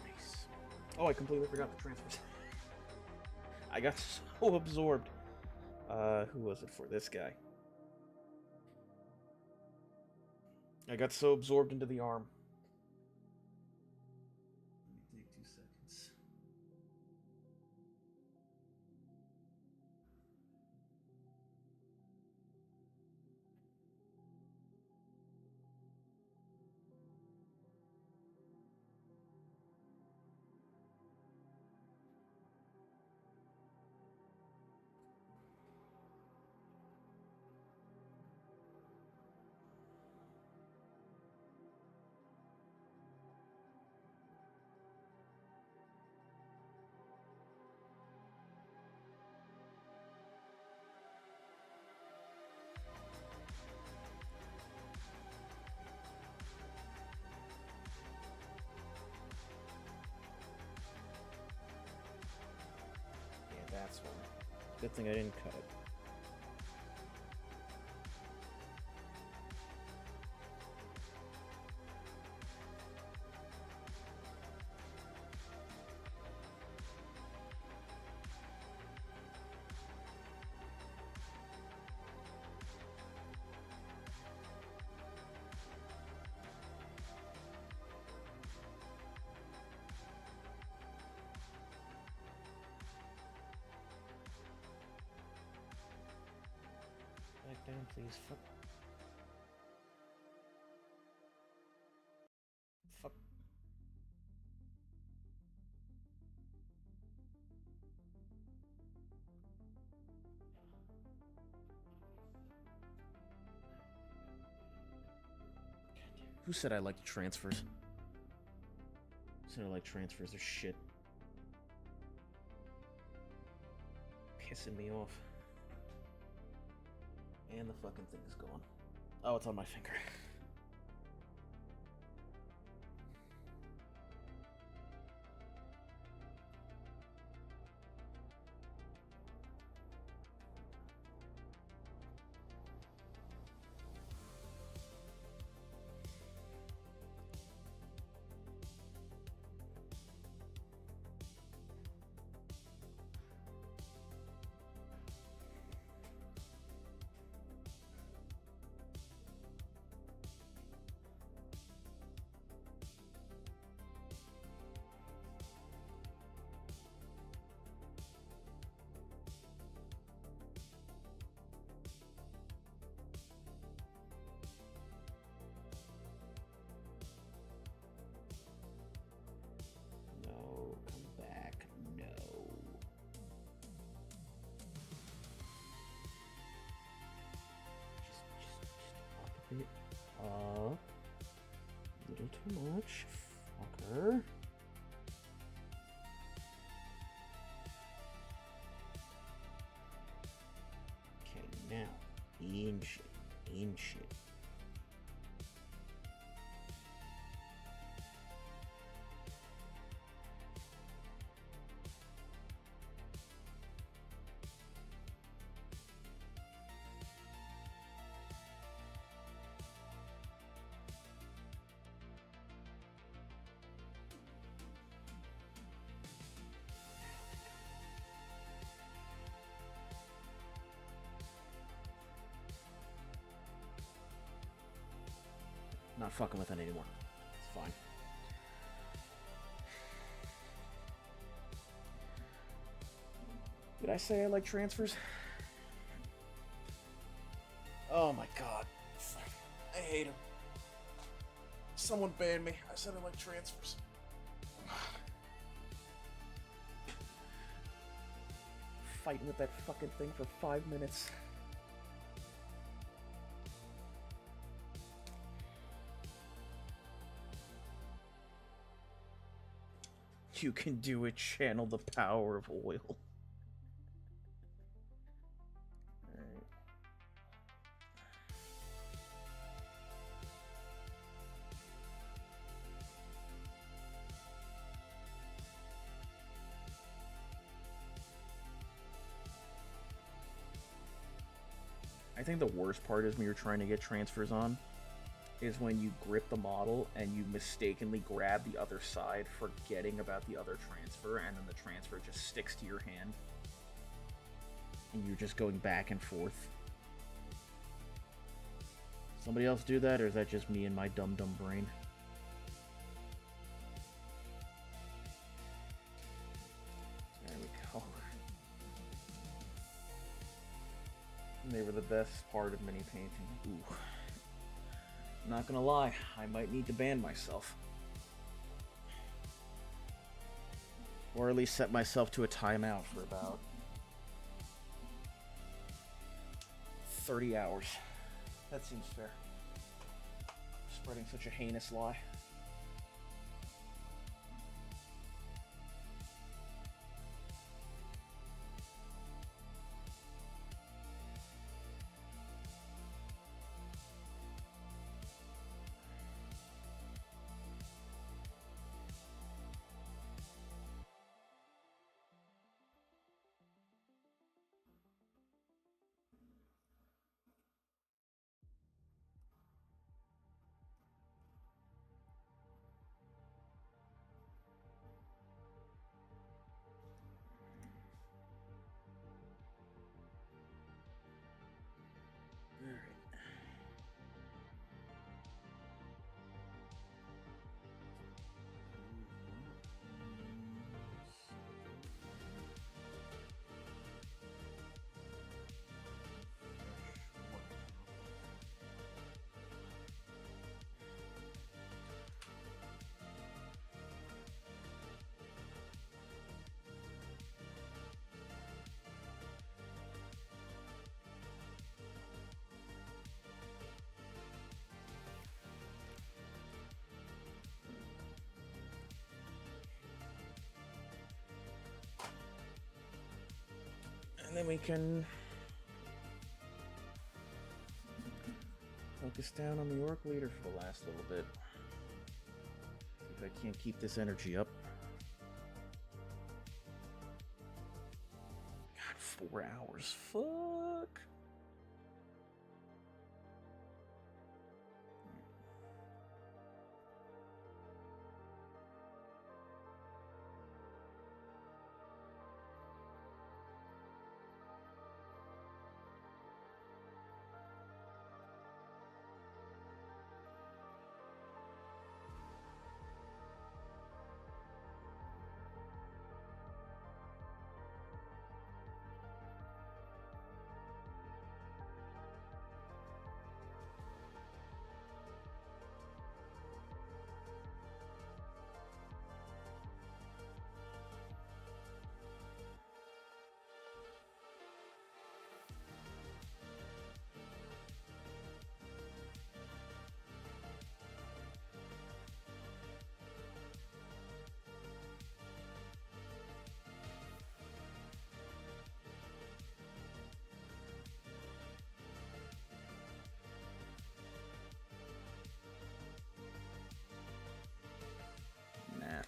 Nice. Oh, I completely forgot the transfers. I got so absorbed. Who was it for? This guy. I got so absorbed into the arm. Let me take 2 seconds. Yeah, that's one. Good thing I didn't cut it. Back down, please. Fuck. Fuck. Who said I liked transfers? Who said I like transfers? They're shit. Pissing me off. And the fucking thing is gone. Oh, it's on my finger. No, come back. No. Just up a bit. Up. A little too much. Fucker. Okay, now. Inch it. Inch it. Not fucking with it anymore. It's fine. Did I say I like transfers? Oh my god. I hate him. Someone banned me. I said I like transfers. Fighting with that fucking thing for 5 minutes. You can do it, channel the power of oil. Alright. I think the worst part is when you're trying to get transfers on is when you grip the model and you mistakenly grab the other side, forgetting about the other transfer, and then the transfer just sticks to your hand. And you're just going back and forth. Somebody else do that, or is that just me and my dumb brain? There we go. And they were the best part of mini painting. Ooh. Not gonna lie, I might need to ban myself. Or at least set myself to a timeout for about 30 hours. That seems fair. Spreading such a heinous lie. And then we can focus down on the orc leader for the last little bit. See if I can't keep this energy up. God, 4 hours. Fuck.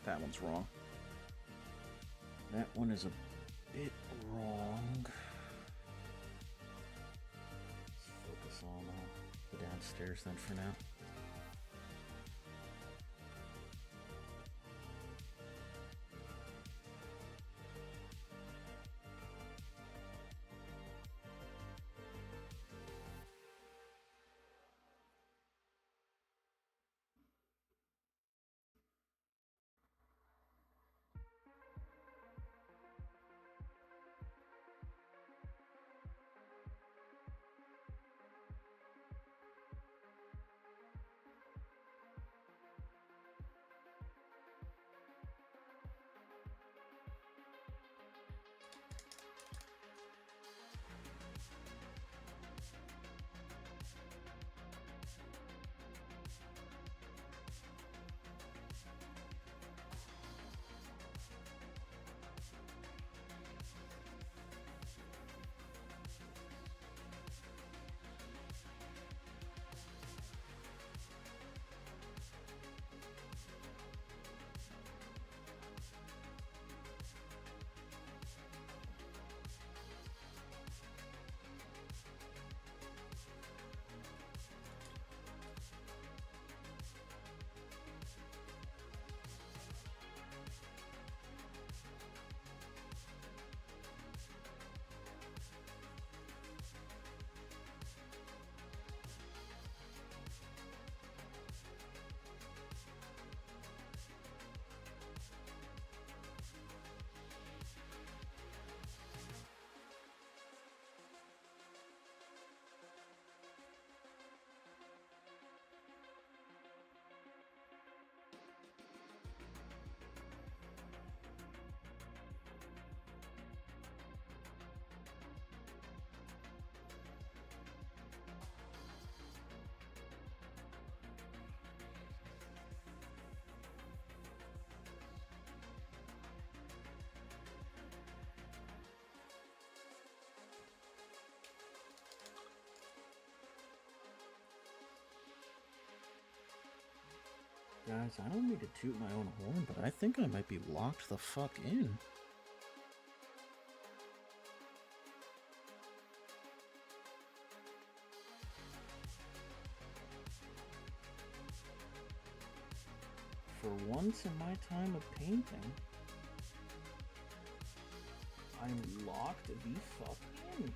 That one's wrong. That one is a bit wrong. Let's focus on the downstairs then for now. Guys, I don't mean to toot my own horn, but I think I might be locked the fuck in. For once in my time of painting, I'm locked the fuck in.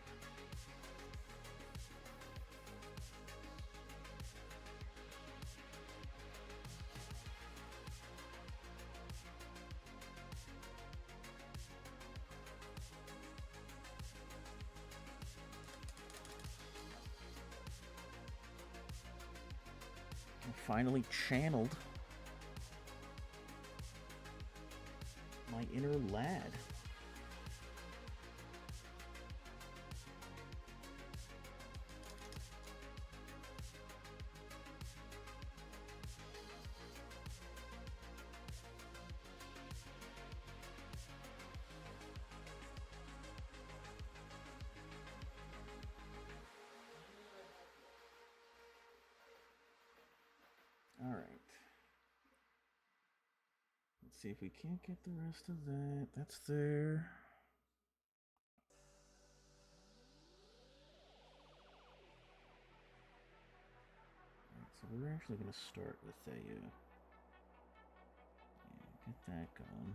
Finally channeled my inner lad. see if we can't get the rest of that. That's there. Alright, so we're actually going to start with a, yeah, get that going.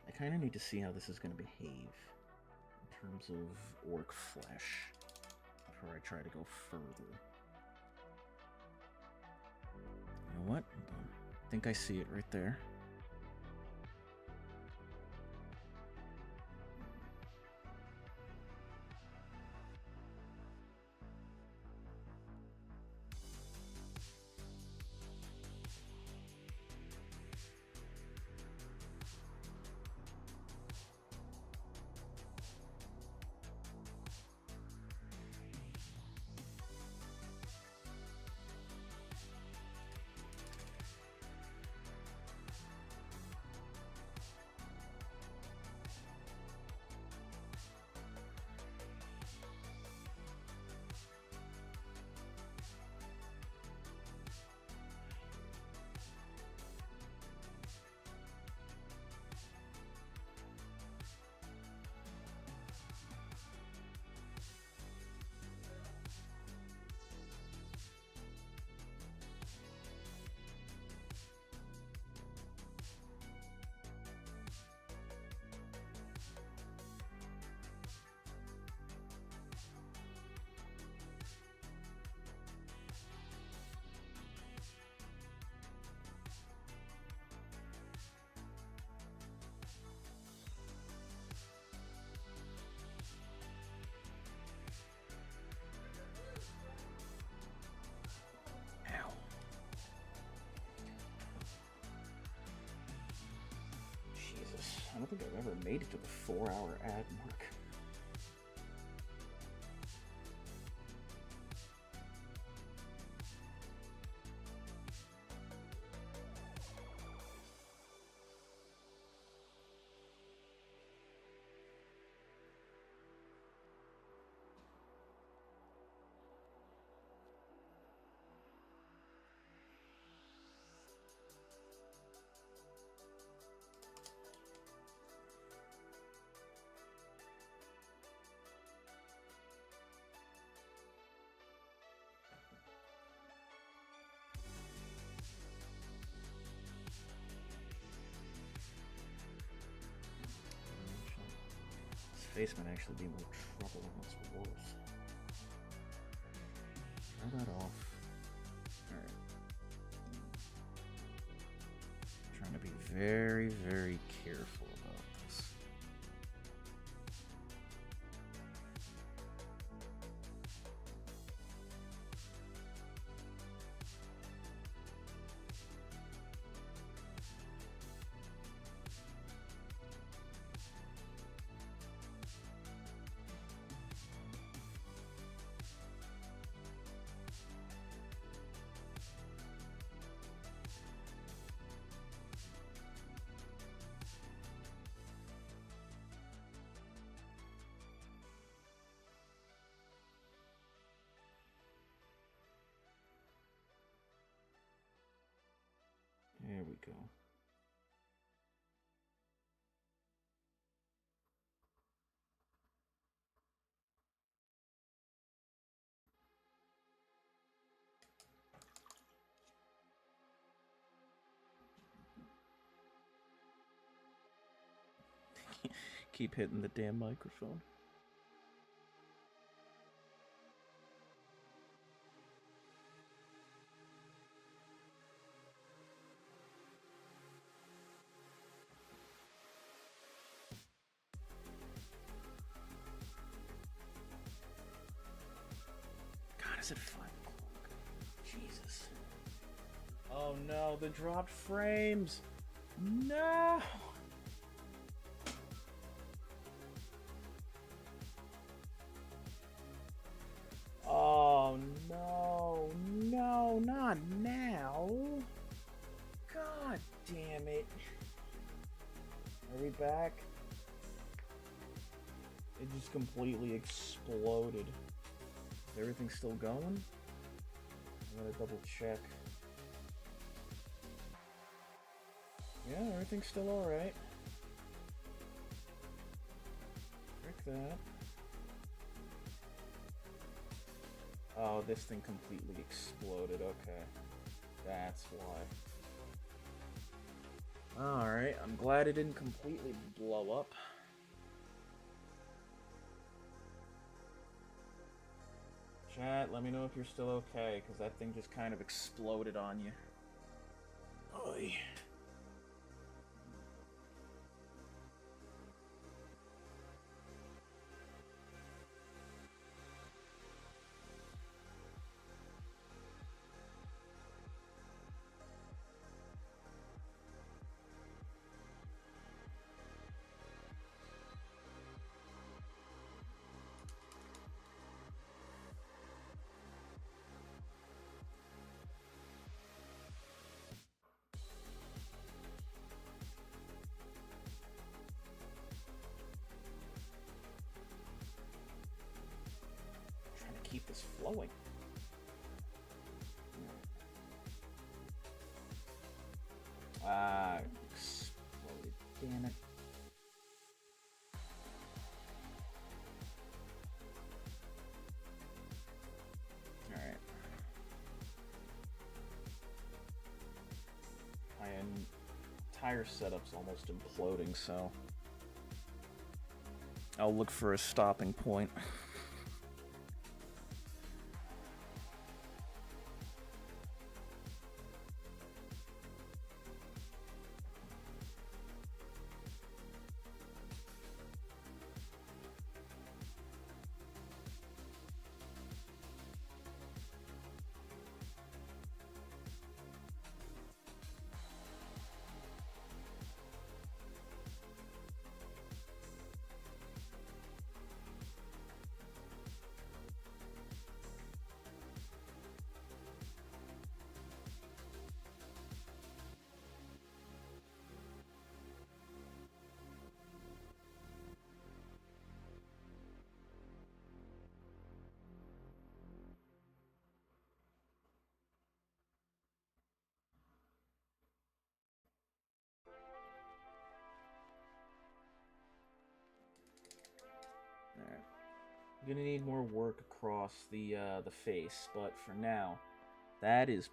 I kind of need to see how this is going to behave in terms of orc flesh before I try to go further. You know what? I think I see it right there. I don't think I've ever made it to the 4-hour ad mark. Face might actually be more trouble than it's worth. Try that off. Alright. Trying to be very, very careful about this. There we go. Keep hitting the damn microphone. Is it 5 o'clock? Jesus. Oh no, the dropped frames! No! Oh no, no, not now! God damn it. Are we back? It just completely exploded. Is everything still going? I'm gonna double check. Yeah, everything's still alright. Check that. Oh, this thing completely exploded. Okay. That's why. Alright, I'm glad it didn't completely blow up. Chat, let me know if you're still okay, because that thing just kind of exploded on you. Oy. Keep this flowing. Ah, exploded. Damn it. Alright. My entire setup's almost imploding, so I'll look for a stopping point. Alright. I'm gonna need more work across the face, but for now, that is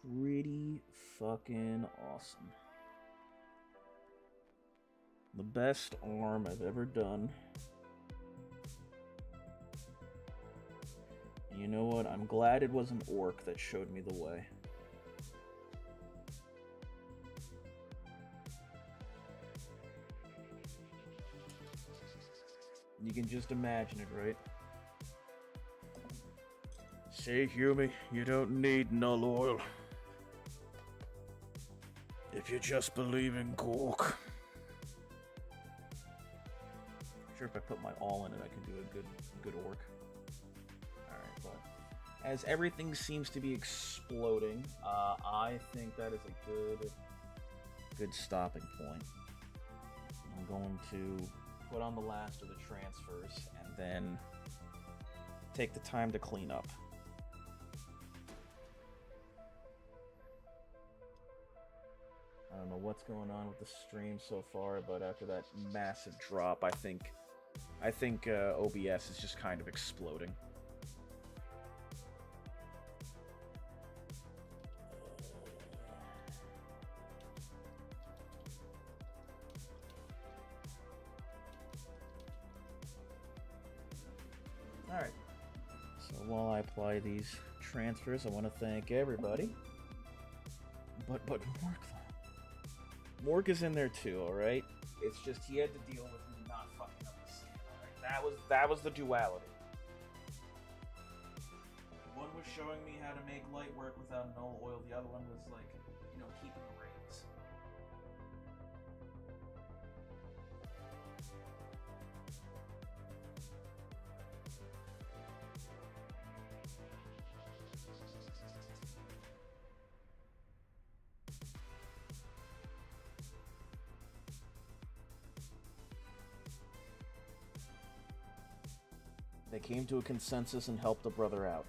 pretty fucking awesome. The best arm I've ever done. You know what? I'm glad it was an orc that showed me the way. You can just imagine it, right? Say, Hume, you don't need null oil. If you just believe in Gork. Sure, if I put my all in it, I can do a good orc. Alright, but as everything seems to be exploding, I think that is a good stopping point. I'm going to put on the last of the transfers and then take the time to clean up. I don't know what's going on with the stream so far, but after that massive drop, I think OBS is just kind of exploding. Alright, so while I apply these transfers, I want to thank everybody. But Mork is in there too, alright? It's just he had to deal with me not fucking up the scene, alright? That was the duality. One was showing me how to make light work without null oil, the other one was like, you know, keeping the reins. They came to a consensus and helped a brother out.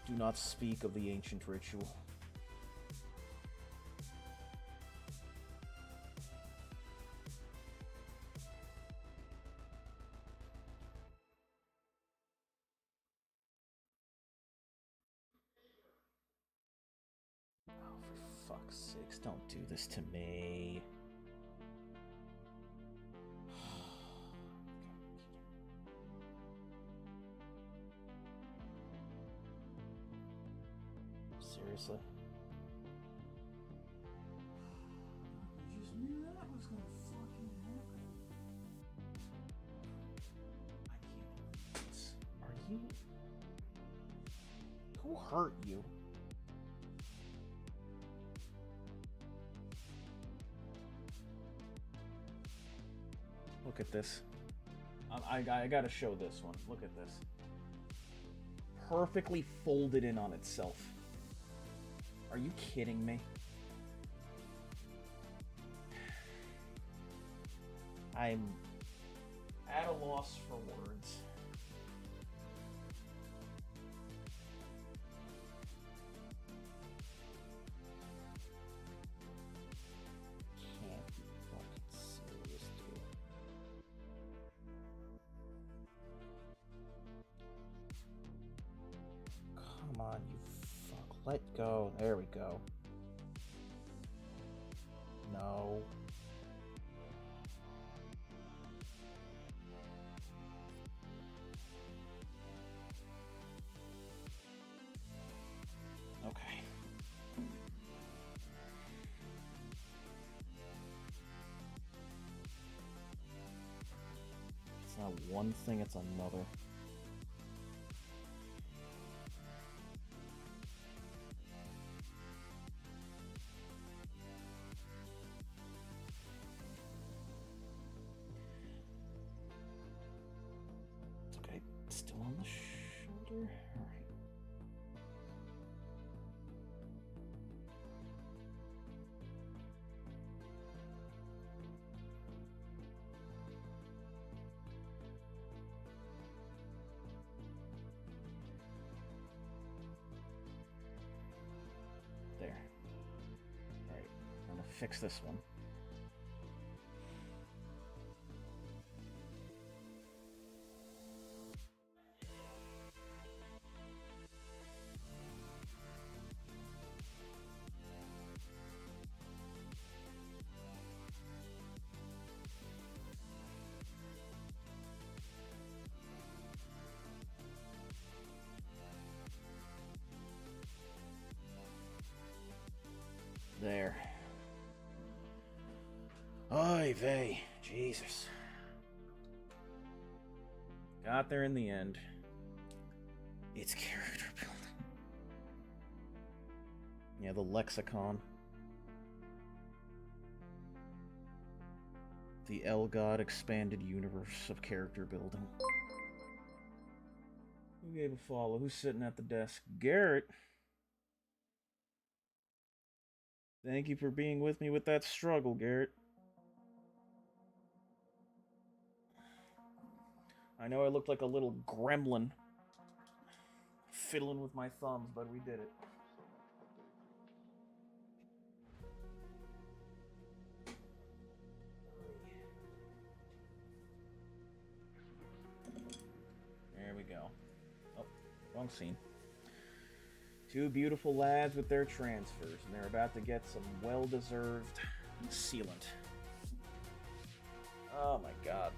Do not speak of the ancient ritual. Oh, for fuck's sakes, don't do this to me. Seriously? You just knew that was gonna fucking happen. I can't believe this. Are you... Who hurt you? Look at this. I gotta show this one. Look at this. Perfectly folded in on itself. Are you kidding me? I'm at a loss for words. Can't be fucking serious, dude. Come on, you fuck. Let go. There we go. No. Okay. It's not one thing, it's another. It's okay. Still on the shoulder? Alright. There. Alright, I'm gonna fix this one. There. Oy vey. Jesus. Got there in the end. It's character building. Yeah, the lexicon. The TheLGod expanded universe of character building. Who gave a follow? Who's sitting at the desk? Garrett. Thank you for being with me with that struggle, Garrett. I know I looked like a little gremlin fiddling with my thumbs, but we did it. There we go. Oh, wrong scene. Two beautiful lads with their transfers, and they're about to get some well-deserved sealant. Oh my god.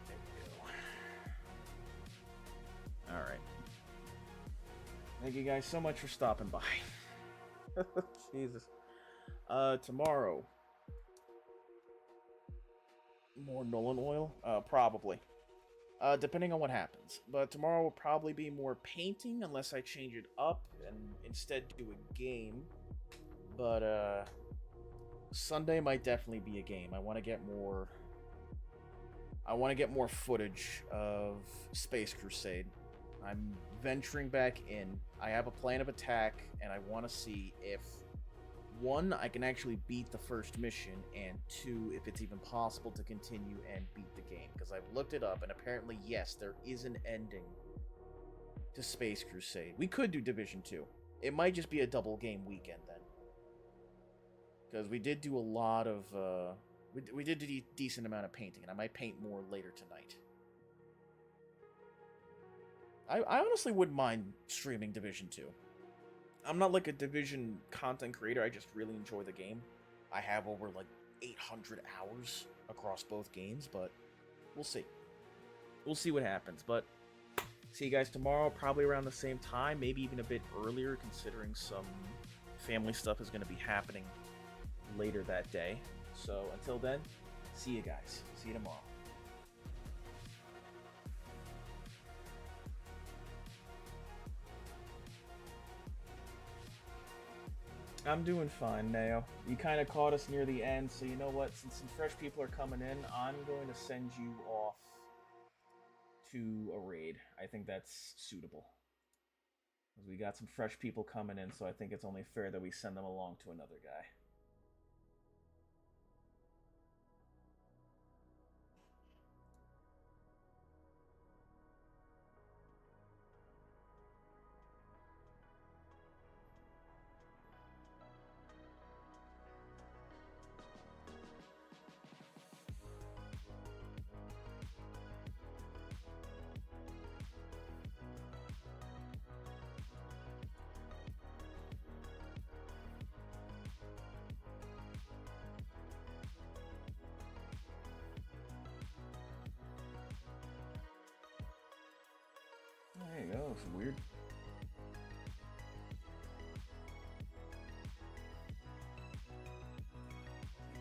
There we go. Alright. Thank you guys so much for stopping by. Jesus. Tomorrow. More Nolan oil? Probably. Depending on what happens. But tomorrow will probably be more painting unless I change it up and instead do a game. But, Sunday might definitely be a game. I want to get more... footage of Space Crusade. I'm venturing back in. I have a plan of attack, and I want to see if one, I can actually beat the first mission, and two, if it's even possible to continue and beat the game. Because I've looked it up, and apparently, yes, there is an ending to Space Crusade. We could do Division 2. It might just be a double game weekend then. Because we did do a lot of, we did a decent amount of painting, and I might paint more later tonight. I honestly wouldn't mind streaming Division 2. I'm not like a Division content creator, I just really enjoy the game. I have over like 800 hours across both games, but we'll see. We'll see what happens, but see you guys tomorrow, probably around the same time, maybe even a bit earlier, considering some family stuff is going to be happening later that day. So until then, see you guys. See you tomorrow. I'm doing fine, Nao. You kind of caught us near the end, so you know what? Since some fresh people are coming in, I'm going to send you off to a raid. I think that's suitable. Because we got some fresh people coming in, so I think it's only fair that we send them along to another guy. There you go, it's weird.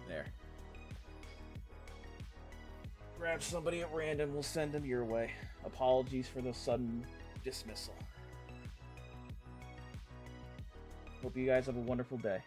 There. Grab somebody at random, we'll send them your way. Apologies for the sudden dismissal. Hope you guys have a wonderful day.